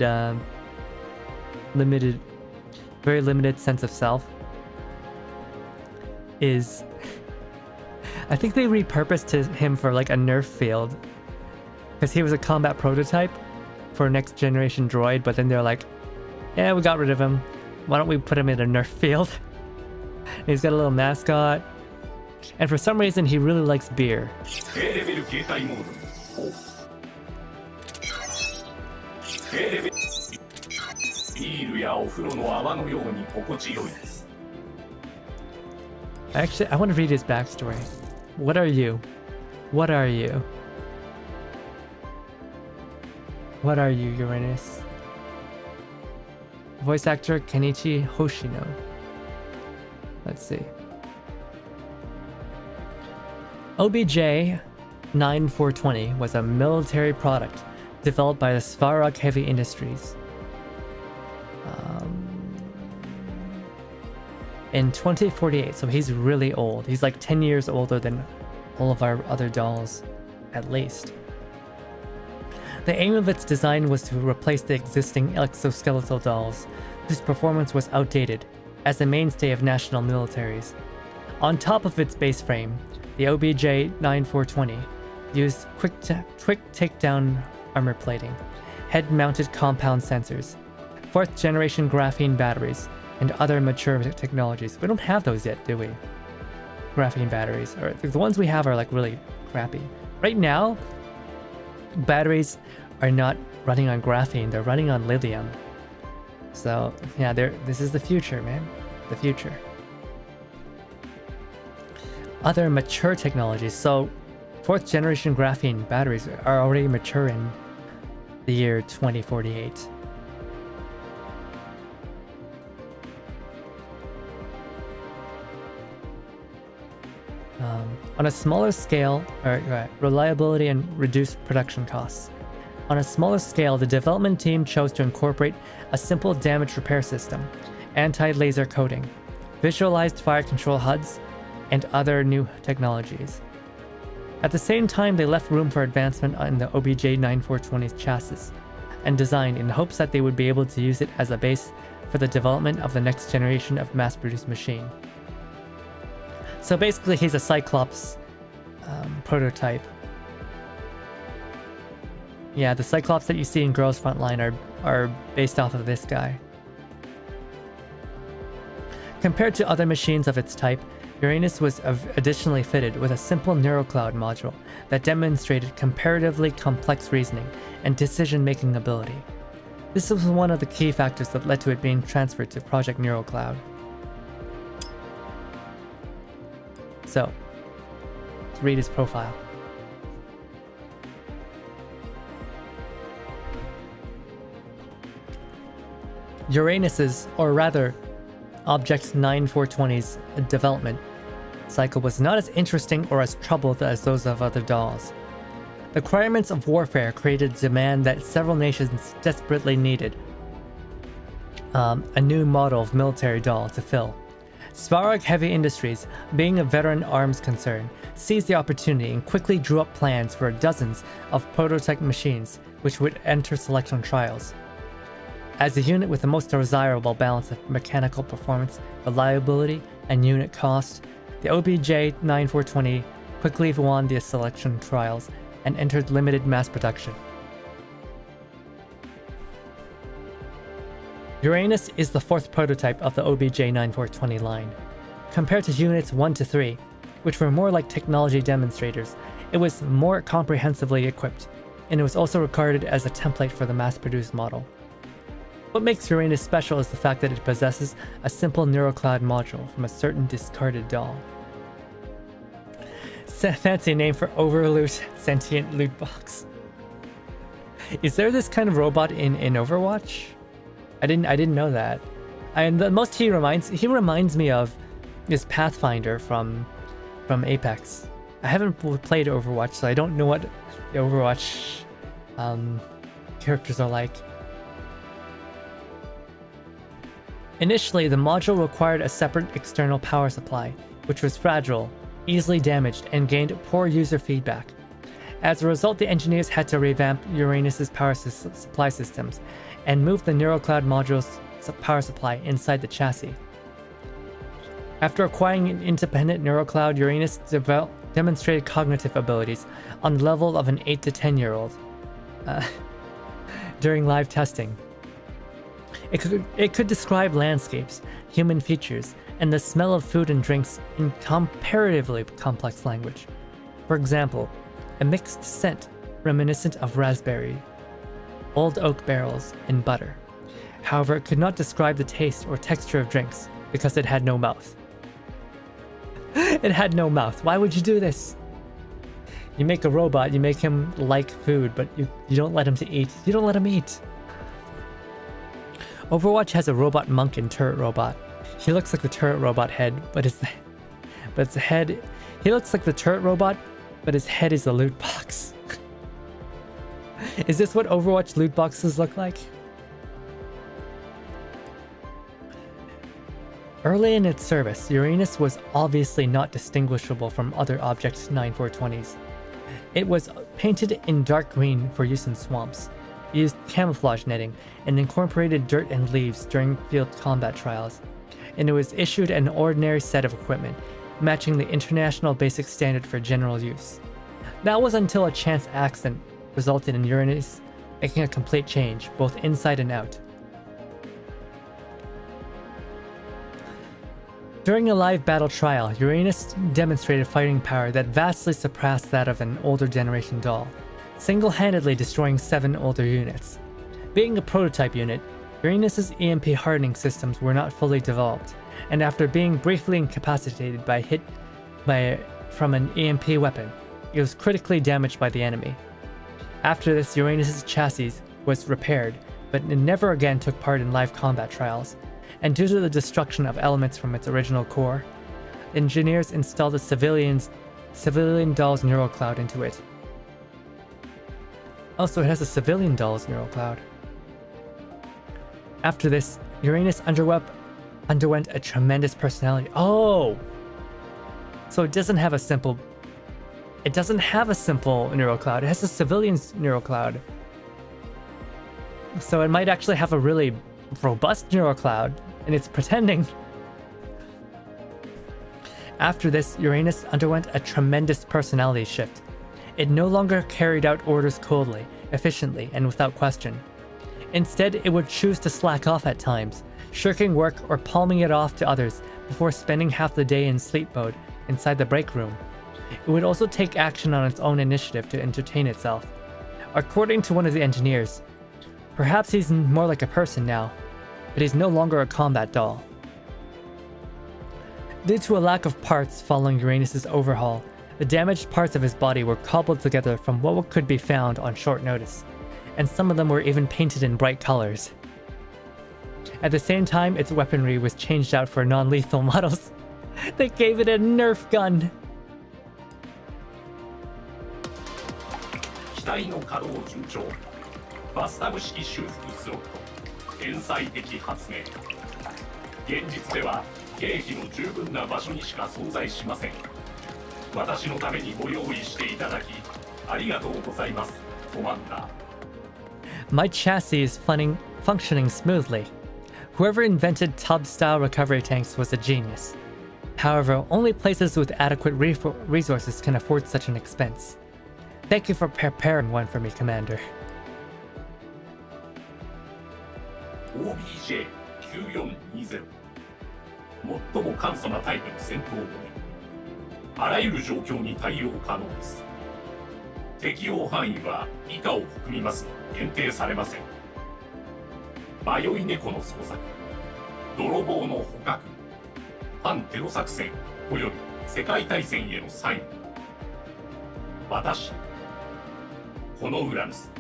very limited sense of self is... I think they repurposed him for like a nerf field because he was a combat prototype for a next generation droid, but then they're like, yeah, we got rid of him. Why don't we put him in a nerf field? He's got a little mascot. And for some reason, he really likes beer. 低レベル携帯モードに低レベルビールやお風呂の泡のように心地よいです。 Actually, I want to read his backstory. What are you? What are you? What are you, Uranus? Voice actor Kenichi Hoshino. Let's see. OBJ 9420 was a military product developed by the Svarog Heavy Industries. In 2048, so he's really old. He's like 10 years older than all of our other dolls, at least. The aim of its design was to replace the existing exoskeletal dolls, whose performance was outdated, as a mainstay of national militaries. On top of its base frame, the OBJ-9420 used quick takedown armor plating, head-mounted compound sensors, 4th generation graphene batteries, and other mature technologies. We don't have those yet, do we? Graphene batteries, or the ones we have are like really crappy. Right now, batteries are not running on graphene, they're running on lithium. So yeah, this is the future, man. The future. Other mature technologies. So 4th generation graphene batteries are already mature in the year 2048. On a smaller scale, reliability and reduced production costs. On a smaller scale, the development team chose to incorporate a simple damage repair system, anti-laser coating, visualized fire control HUDs, and other new technologies. At the same time, they left room for advancement in the OBJ-9420's chassis and design in hopes that they would be able to use it as a base for the development of the next generation of mass-produced machine. So basically, he's a Cyclops prototype. Yeah, the Cyclops that you see in Girls Frontline are based off of this guy. Compared to other machines of its type, Uranus was additionally fitted with a simple NeuroCloud module that demonstrated comparatively complex reasoning and decision-making ability. This was one of the key factors that led to it being transferred to Project NeuroCloud. So, let's read his profile. Uranus's, or rather, Object 9420's development cycle was not as interesting or as troubled as those of other dolls. The requirements of warfare created a demand that several nations desperately needed a new model of military doll to fill. Svarog Heavy Industries, being a veteran arms concern, seized the opportunity and quickly drew up plans for dozens of prototype machines which would enter selection trials. As a unit with the most desirable balance of mechanical performance, reliability, and unit cost, the OBJ-9420 quickly won the selection trials and entered limited mass production. Uranus is the fourth prototype of the OBJ-9420 line. Compared to units 1 to 3, which were more like technology demonstrators, it was more comprehensively equipped, and it was also regarded as a template for the mass-produced model. What makes Uranus special is the fact that it possesses a simple NeuroCloud module from a certain discarded doll. Fancy name for overloot sentient loot box. Is there this kind of robot in Overwatch? I didn't know that. And the most he reminds me of is Pathfinder from Apex. I haven't played Overwatch, so I don't know what the Overwatch characters are like. Initially, the module required a separate external power supply, which was fragile, easily damaged, and gained poor user feedback. As a result, the engineers had to revamp Uranus's power supply systems and move the NeuroCloud module's power supply inside the chassis. After acquiring an independent NeuroCloud, Uranus demonstrated cognitive abilities on the level of an 8 to 10-year-old during live testing. It could describe landscapes, human features, and the smell of food and drinks in comparatively complex language. For example, a mixed scent reminiscent of raspberry, old oak barrels, and butter. However, it could not describe the taste or texture of drinks because it had no mouth. It had no mouth. Why would you do this? You make a robot, you make him like food, but you don't let him to eat. You don't let him eat. Overwatch has a robot monk and turret robot. He looks like the turret robot head, but his head. He looks like the turret robot, but his head is a loot box. Is this what Overwatch loot boxes look like? Early in its service, Uranus was obviously not distinguishable from other Object 9420s. It was painted in dark green for use in swamps, used camouflage netting, and incorporated dirt and leaves during field combat trials, and it was issued an ordinary set of equipment, matching the international basic standard for general use. That was until a chance accident resulted in Uranus making a complete change, both inside and out. During a live battle trial, Uranus demonstrated fighting power that vastly surpassed that of an older generation doll, single-handedly destroying 7 older units. Being a prototype unit, Uranus's EMP hardening systems were not fully developed, and after being briefly incapacitated from an EMP weapon, it was critically damaged by the enemy. After this, Uranus's chassis was repaired, but it never again took part in live combat trials, and due to the destruction of elements from its original core, engineers installed a civilian doll's NeuroCloud into it. Oh, so it has a civilian doll's neural cloud. After this, Uranus underwent a tremendous personality. Oh! So it doesn't have a simple... It doesn't have a simple neural cloud. It has a civilian's neural cloud. So it might actually have a really robust neural cloud, and it's pretending. After this, Uranus underwent a tremendous personality shift. It no longer carried out orders coldly, efficiently, and without question. Instead, it would choose to slack off at times, shirking work or palming it off to others before spending half the day in sleep mode inside the break room. It would also take action on its own initiative to entertain itself. According to one of the engineers, perhaps he's more like a person now, but he's no longer a combat doll. Due to a lack of parts following Uranus's overhaul, the damaged parts of his body were cobbled together from what could be found on short notice, and some of them were even painted in bright colors. At the same time, its weaponry was changed out for non-lethal models. They gave it a Nerf gun! 機体の稼働順調。バスタブ式修復スロット。天才的発明。現実では経費の十分な場所にしか存在しません。私のためにご用意していただき、ありがとうございます、コマンダー。My chassis is functioning smoothly. Whoever invented tub-style recovery tanks was a genius. However, only places with adequate resources can afford such an expense. Thank you for preparing one for me, Commander. OBJ-9420 最も簡素なタイプの戦闘モデル。あらゆる状況に対応可能です。適用範囲は以下を含みますが限定されません。迷い猫の捜索、泥棒の捕獲、反テロ作戦および世界大戦への参与。私、このウラヌス、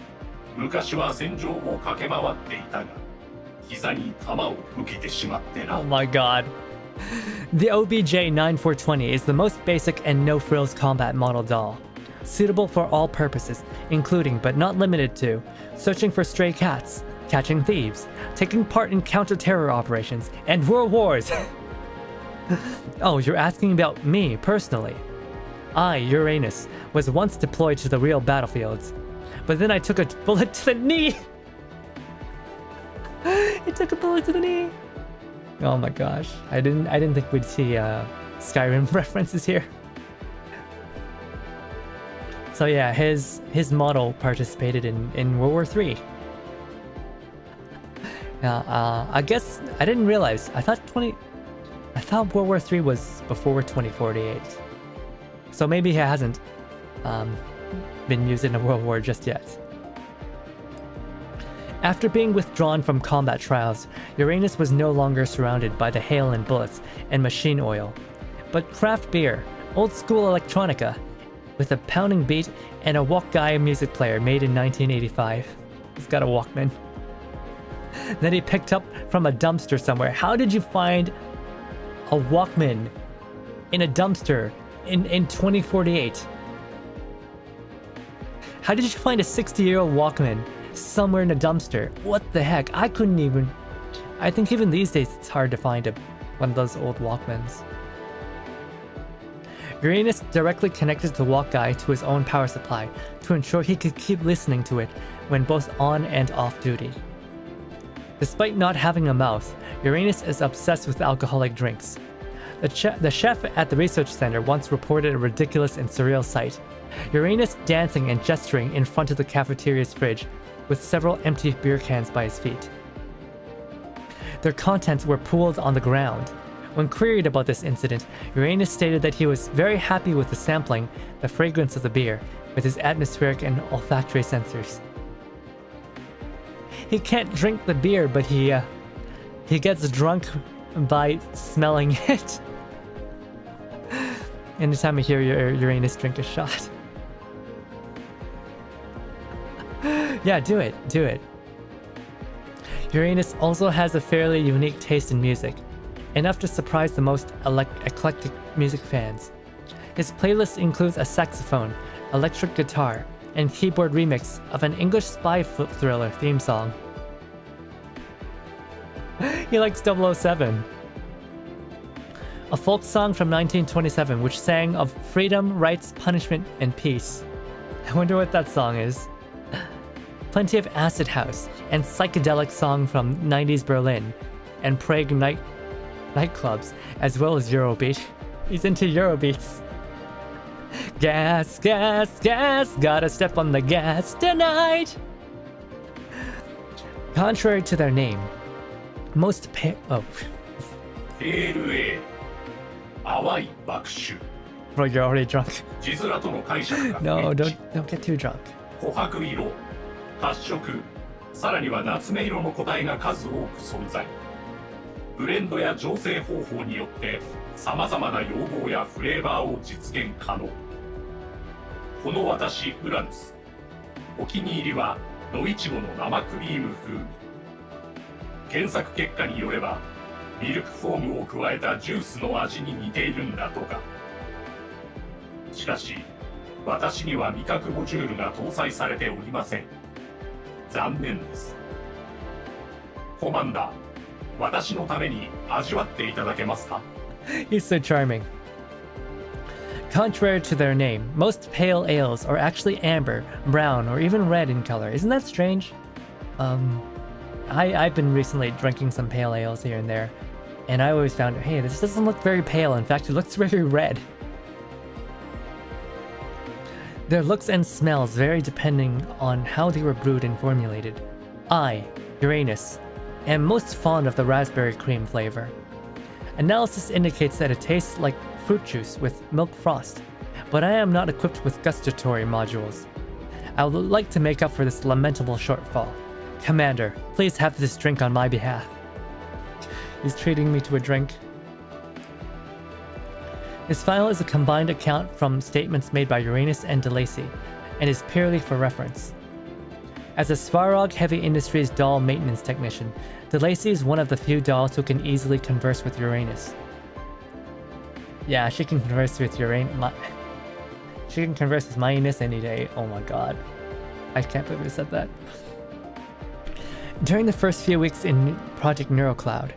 昔は戦場を駆け回っていたが、膝に弾を受けてしまってな。Oh my god. The OBJ-9420 is the most basic and no-frills combat model doll, suitable for all purposes, including but not limited to searching for stray cats, catching thieves, taking part in counter-terror operations, and world wars. Oh, you're asking about me personally. I, Uranus, was once deployed to the real battlefields, but then I took a bullet to the knee. It took a bullet to the knee. Oh my gosh, I didn't think we'd see Skyrim references here. So yeah, his model participated in World War III. I guess I didn't realize. I thought World War III was before 2048. So maybe he hasn't been used in a world war just yet. After being withdrawn from combat trials, Uranus was no longer surrounded by the hail and bullets and machine oil, but craft beer, old-school electronica, with a pounding beat and a Walkguy music player made in 1985. He's got a Walkman. That he picked up from a dumpster somewhere. How did you find a Walkman in a dumpster in 2048? How did you find a 60-year-old Walkman somewhere in a dumpster? What the heck? I couldn't even... I think even these days it's hard to find one of those old Walkmans. Uranus directly connected the Walkguy to his own power supply to ensure he could keep listening to it when both on and off duty. Despite not having a mouth, Uranus is obsessed with alcoholic drinks. The chef at the research center once reported a ridiculous and surreal sight. Uranus dancing and gesturing in front of the cafeteria's fridge with several empty beer cans by his feet. Their contents were pooled on the ground. When queried about this incident, Uranus stated that he was very happy with the sampling, the fragrance of the beer, with his atmospheric and olfactory sensors. He can't drink the beer, but he gets drunk by smelling it. Anytime I hear Uranus drink a shot. Yeah, do it. Uranus also has a fairly unique taste in music, enough to surprise the most eclectic music fans. His playlist includes a saxophone, electric guitar, and keyboard remix of an English spy thriller theme song. He likes 007. A folk song from 1927 which sang of freedom, rights, punishment, and peace. I wonder what that song is. Plenty of acid house and psychedelic song from 90s Berlin and Prague nightclubs, as well as Eurobeat. He's into Eurobeats. Gas, gas, gas, gotta step on the gas tonight. Contrary to their name, most ALA 淡い爆酒 Bro, you're already drunk. 字面との解釈が No, 不一 don't get too drunk. 琥珀色褐色さらには夏目色の個体が数多く存在ブレンドや醸成方法によってさまざまな要望やフレーバーを実現可能この私ウラヌスお気に入りは野いちごの生クリーム風味検索結果によればミルクフォームを加えたジュースの味に似ているんだとかしかし私には味覚モジュールが搭載されておりません残念ですコマンダー私のために味わっていただけますか He's so charming. Contrary to their name, most pale ales are actually amber, brown, or even red in color. Isn't that strange? I've been recently drinking some pale ales here and there, and I always found, hey, this doesn't look very pale. In fact, it looks very red. Their looks and smells vary depending on how they were brewed and formulated. I, Uranus, am most fond of the raspberry cream flavor. Analysis indicates that it tastes like fruit juice with milk frost, but I am not equipped with gustatory modules. I would like to make up for this lamentable shortfall. Commander, please have this drink on my behalf. He's treating me to a drink. This file is a combined account from statements made by Uranus and DeLacy, and is purely for reference. As a Svarog Heavy Industries doll maintenance technician, DeLacy is one of the few dolls who can easily converse with Uranus. Yeah, she can converse with Uranus. She can converse with Uranus any day. Oh my god. I can't believe I said that. During the first few weeks in Project NeuroCloud,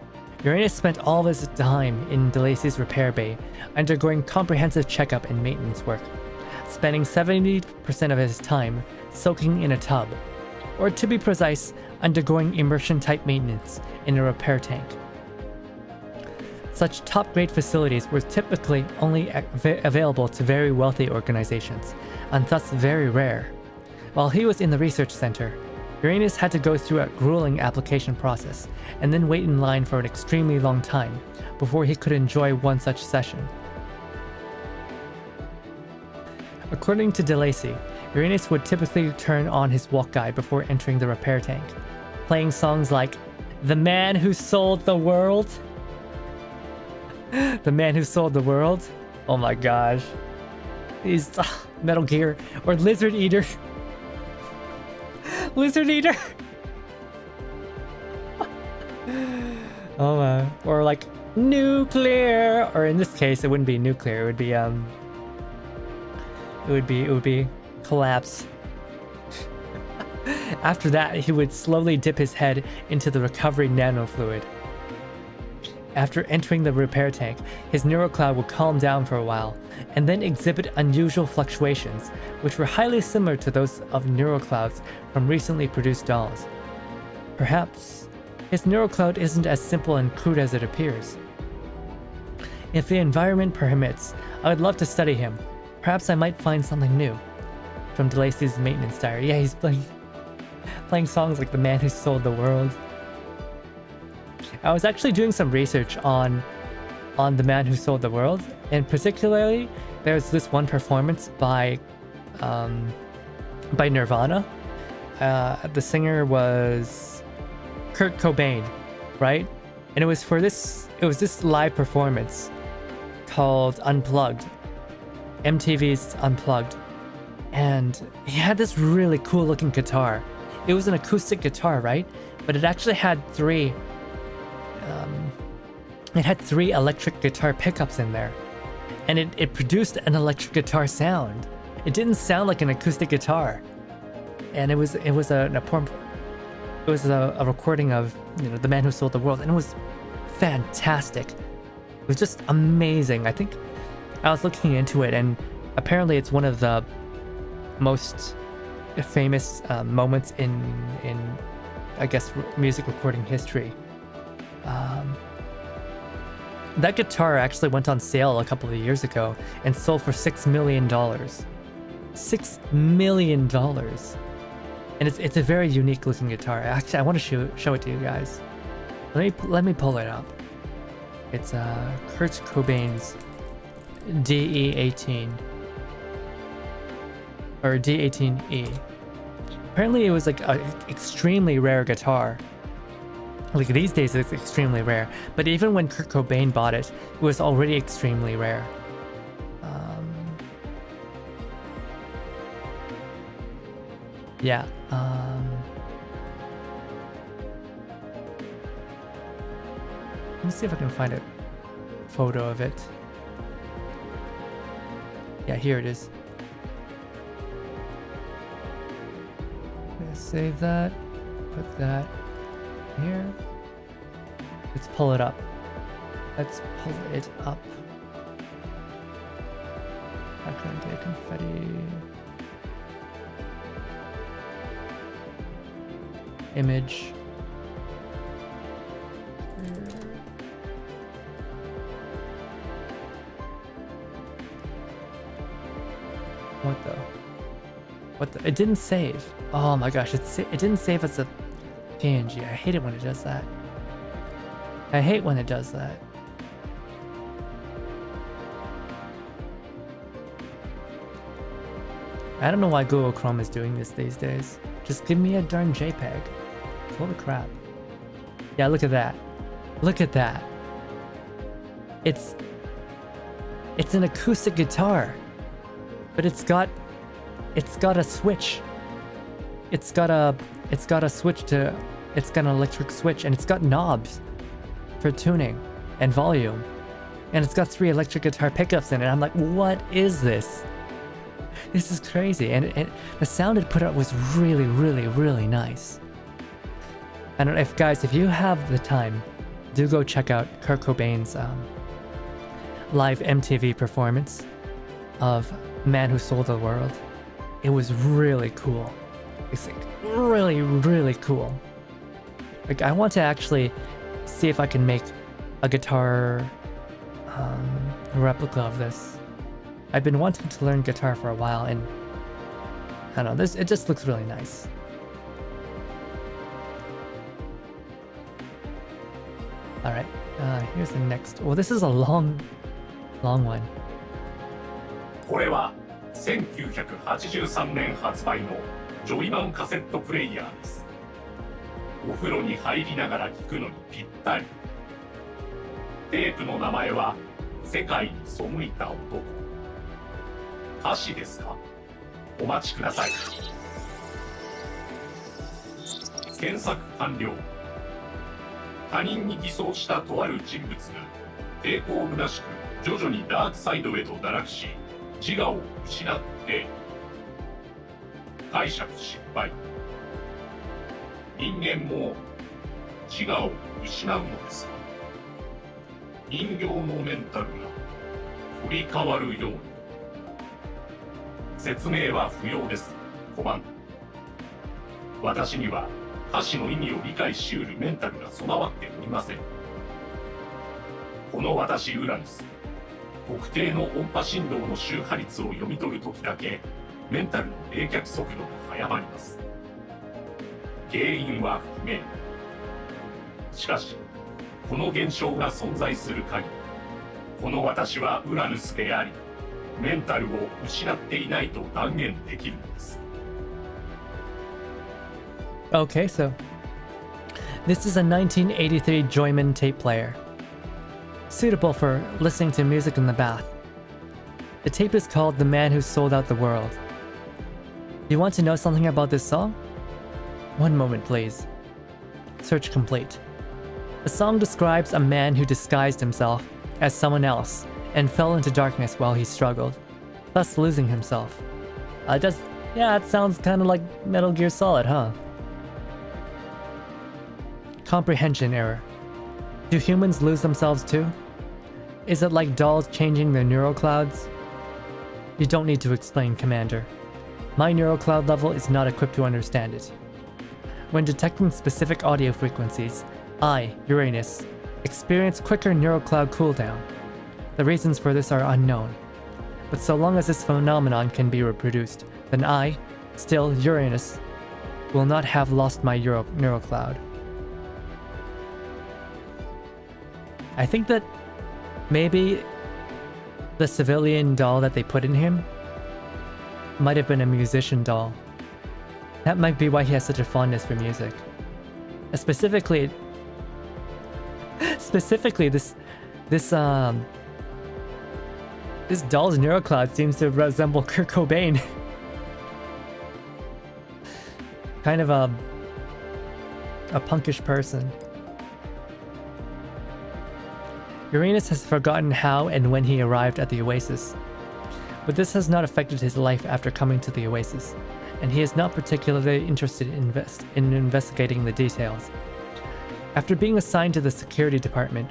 Uranus spent all of his time in DeLacy's repair bay, undergoing comprehensive checkup and maintenance work, spending 70% of his time soaking in a tub, or to be precise, undergoing immersion-type maintenance in a repair tank. Such top-grade facilities were typically only available to very wealthy organizations, and thus very rare. While he was in the research center, Uranus had to go through a grueling application process, and then wait in line for an extremely long time before he could enjoy one such session. According to DeLacy, Uranus would typically turn on his walk guide before entering the repair tank, playing songs like The Man Who Sold the World. The Man Who Sold the World? Oh my gosh. He's Metal Gear or Lizard Eater. Lizard Eater. Oh man. Or like Nuclear, or in this case it wouldn't be nuclear, it would be Collapse. After that, he would slowly dip his head into the recovery nanofluid. After entering the repair tank, his neurocloud would calm down for a while, and then exhibit unusual fluctuations, which were highly similar to those of neuroclouds from recently produced dolls. Perhaps, his neurocloud isn't as simple and crude as it appears. If the environment permits, I would love to study him. Perhaps I might find something new. From DeLacy's maintenance diary. Yeah, he's playing songs like The Man Who Sold the World. I was actually doing some research on The Man Who Sold the World, and particularly there's this one performance by Nirvana. The singer was Kurt Cobain, right? And it was this live performance called Unplugged, MTV's Unplugged. And he had this really cool looking guitar. It was an acoustic guitar, right? But it actually had three electric guitar pickups in there. And it produced an electric guitar sound. It didn't sound like an acoustic guitar, and it was a recording of, you know, The Man Who Sold the World, and it was fantastic. It was just amazing. I think I was looking into it, and apparently it's one of the most famous moments in I guess music recording history. That guitar actually went on sale a couple of years ago and sold for $6 million. $6 million. And it's a very unique looking guitar. Actually, I want to show it to you guys. Let me pull it up. It's Kurt Cobain's DE18 or D18E. Apparently it was like an extremely rare guitar. Like these days it's extremely rare, but even when Kurt Cobain bought it, it was already extremely rare. Yeah. Let me see if I can find a photo of it. Yeah, here it is. Let's save that. Put that here. Let's pull it up. Let's pull it up. Background day confetti. Image. What the? It didn't save. Oh my gosh, it didn't save as a PNG. I hate it when it does that. I hate when it does that. I don't know why Google Chrome is doing this these days. Just give me a darn JPEG. Holy crap. Yeah, look at that. Look at that. It's an acoustic guitar, but it's got a switch. It's got an electric switch, and it's got knobs for tuning and volume, and it's got 3 electric guitar pickups in it. I'm like, what is this? This is crazy, and the sound it put out was really, really, really nice. I don't know if you have the time, do go check out Kurt Cobain's live MTV performance of Man Who Sold the World. It was really cool. It's like really, really cool. Like, I want to actually see if I can make a guitar replica of this. I've been wanting to learn guitar for a while, and I don't know, it just looks really nice. All right, here's the next. Well, this is a long one. これは1983年発売のジョイマンカセットプレイヤーです。お風呂に入りながら聴くのにぴったり。テープの名前は世界に背いた男。歌詞ですか？お待ちください。検索完了。他人に偽装したとある人物が抵抗虚しく徐々にダークサイドへと堕落し、自我を失って解釈失敗。人間も自我を失うのですが、人形のメンタルが取り替わるように。説明は不要です。コマンド。私には歌詞の意味を理解しうるメンタルが備わっておりません。この私ウラヌス、特定の音波振動の周波率を読み取るときだけメンタルの冷却速度が速まります。原因は不明。しかしこの現象が存在する限り、この私はウラヌスであり、メンタルを失っていないと断言できるのです。Okay, so this is a 1983 Joyman tape player, suitable for listening to music in the bath. The tape is called The Man Who Sold Out the World. You want to know something about this song? One moment, please. Search complete. The song describes a man who disguised himself as someone else and fell into darkness while he struggled, thus losing himself. Yeah, it sounds kind of like Metal Gear Solid, huh? Comprehension error. Do humans lose themselves too? Is it like dolls changing their neural clouds? You don't need to explain, Commander. My neural cloud level is not equipped to understand it. When detecting specific audio frequencies, I, Uranus, experience quicker neural cloud cooldown. The reasons for this are unknown. But so long as this phenomenon can be reproduced, then I, still Uranus, will not have lost my neural cloud. I think that maybe the civilian doll that they put in him might have been a musician doll. That might be why he has such a fondness for music. Specifically, this doll's neural cloud seems to resemble Kurt Cobain. Kind of a punkish person. Uranus has forgotten how and when he arrived at the Oasis, but this has not affected his life after coming to the Oasis, and he is not particularly interested in investigating the details. After being assigned to the security department,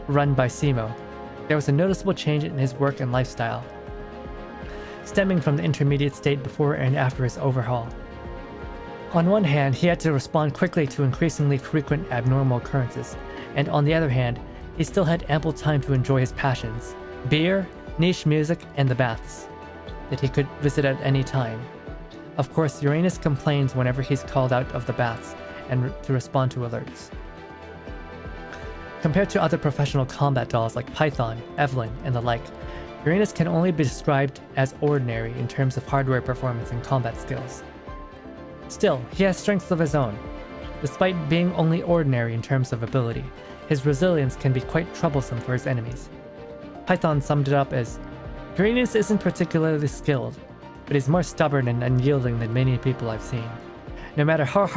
run by Simo, there was a noticeable change in his work and lifestyle, stemming from the intermediate state before and after his overhaul. On one hand, he had to respond quickly to increasingly frequent abnormal occurrences, and on the other hand, he still had ample time to enjoy his passions, beer, niche music, and the baths, that he could visit at any time. Of course, Uranus complains whenever he's called out of the baths and to respond to alerts. Compared to other professional combat dolls like Python, Evelyn, and the like, Uranus can only be described as ordinary in terms of hardware performance and combat skills. Still, he has strengths of his own. Despite being only ordinary in terms of ability, his resilience can be quite troublesome for his enemies. Python summed it up as, Uranus isn't particularly skilled, but he's more stubborn and unyielding than many people I've seen. No matter how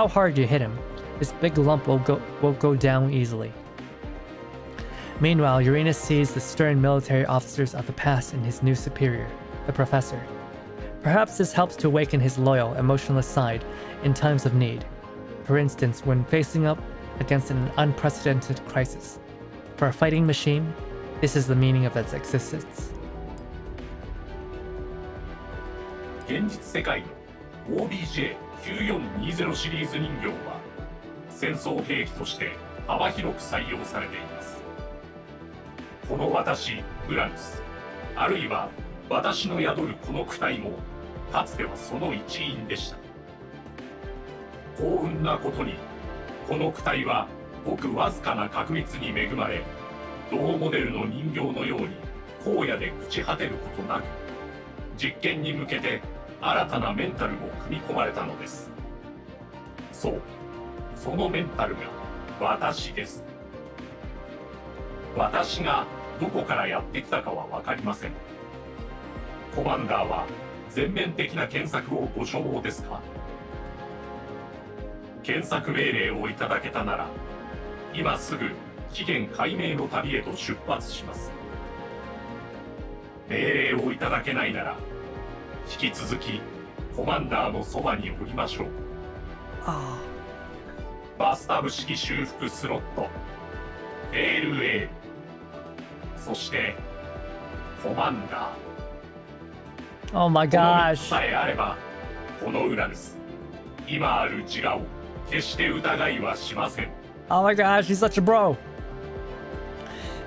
hard you hit him, this big lump won't go down easily. Meanwhile, Uranus sees the stern military officers of the past in his new superior, the Professor. Perhaps this helps to awaken his loyal, emotionless side in times of need. For instance, when facing up against an unprecedented crisis. For a fighting machine, this is the meaning of its existence. 現実世界の OBJ9420 シリーズ人形は戦争兵器として幅広く採用されています。この私、ウラヌス、あるいは私の宿るこの躯体もかつてはその一員でした。幸運なことにこの躯体はごくわずかな確率に恵まれ、同モデルの人形のように荒野で朽ち果てることなく、実験に向けて新たなメンタルも組み込まれたのです。そう、そのメンタルが私です。私がどこからやってきたかは分かりません。コマンダーは全面的な検索をご所望ですか？検索命令をいただけたなら、今すぐ起源解明の旅へと出発します。命令をいただけないなら、引き続きコマンダーのそばにおりましょう。バスタブ式修復スロット、LA、そしてコマンダー。Oh my この3 gosh. つさえあれば、このウラヌス、今ある自我を決して疑いはしません。Oh my gosh, he's such a bro.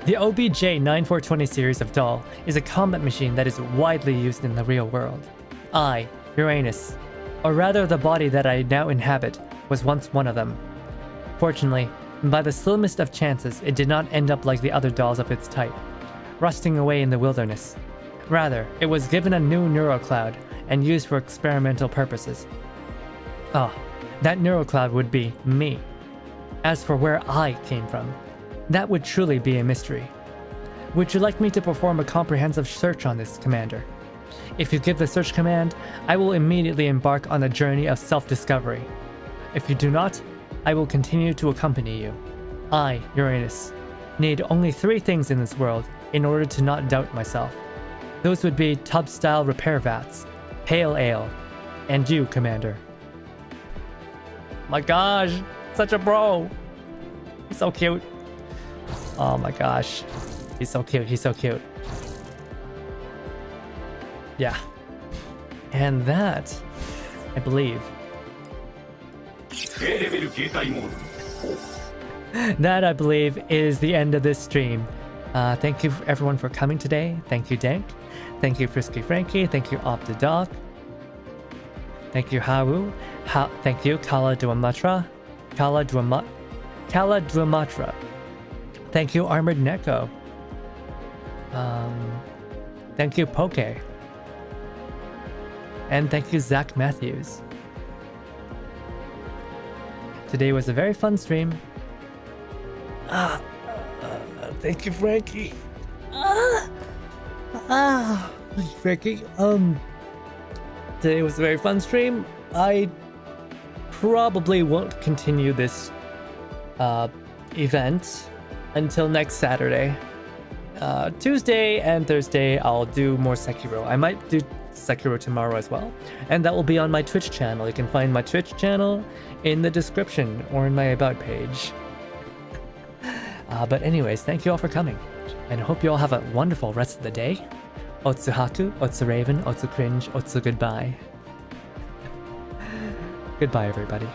The OBJ9420 series of doll is a combat machine that is widely used in the real world. I, Uranus, or rather the body that I now inhabit, was once one of them. Fortunately, by the slimmest of chances, it did not end up like the other dolls of its type, rusting away in the wilderness. Rather, it was given a new neural cloud and used for experimental purposes. That neural cloud would be me. As for where I came from, that would truly be a mystery. Would you like me to perform a comprehensive search on this, Commander? If you give the search command, I will immediately embark on a journey of self-discovery. If you do not, I will continue to accompany you. I, Uranus, need only 3 things in this world in order to not doubt myself. Those would be tub-style repair vats, Pale Ale, and you, Commander. My gosh, such a bro. He's so cute. Oh my gosh. He's so cute, he's so cute. Yeah. And that, I believe, is the end of this stream. Thank you everyone for coming today. Thank you, Dank. Thank you, Frisky Frankie. Thank you, Optidog. Thank you, Haru. Thank you, Kala Duamatra. Thank you, Armored Neko. Thank you, Poke. And thank you, Zach Matthews. Today was a very fun stream. Thank you, Frankie. Frankie. Today was a very fun stream. I probably won't continue this event until next Saturday. Tuesday and Thursday, I'll do more Sekiro. I might do Sekiro tomorrow as well, and that will be on my Twitch channel. You can find my Twitch channel in the description or in my About page. But anyways, thank you all for coming, and I hope you all have a wonderful rest of the day. Otsuhaku, Otsuraven, Otsukringe, Otsu goodbye. Goodbye, everybody.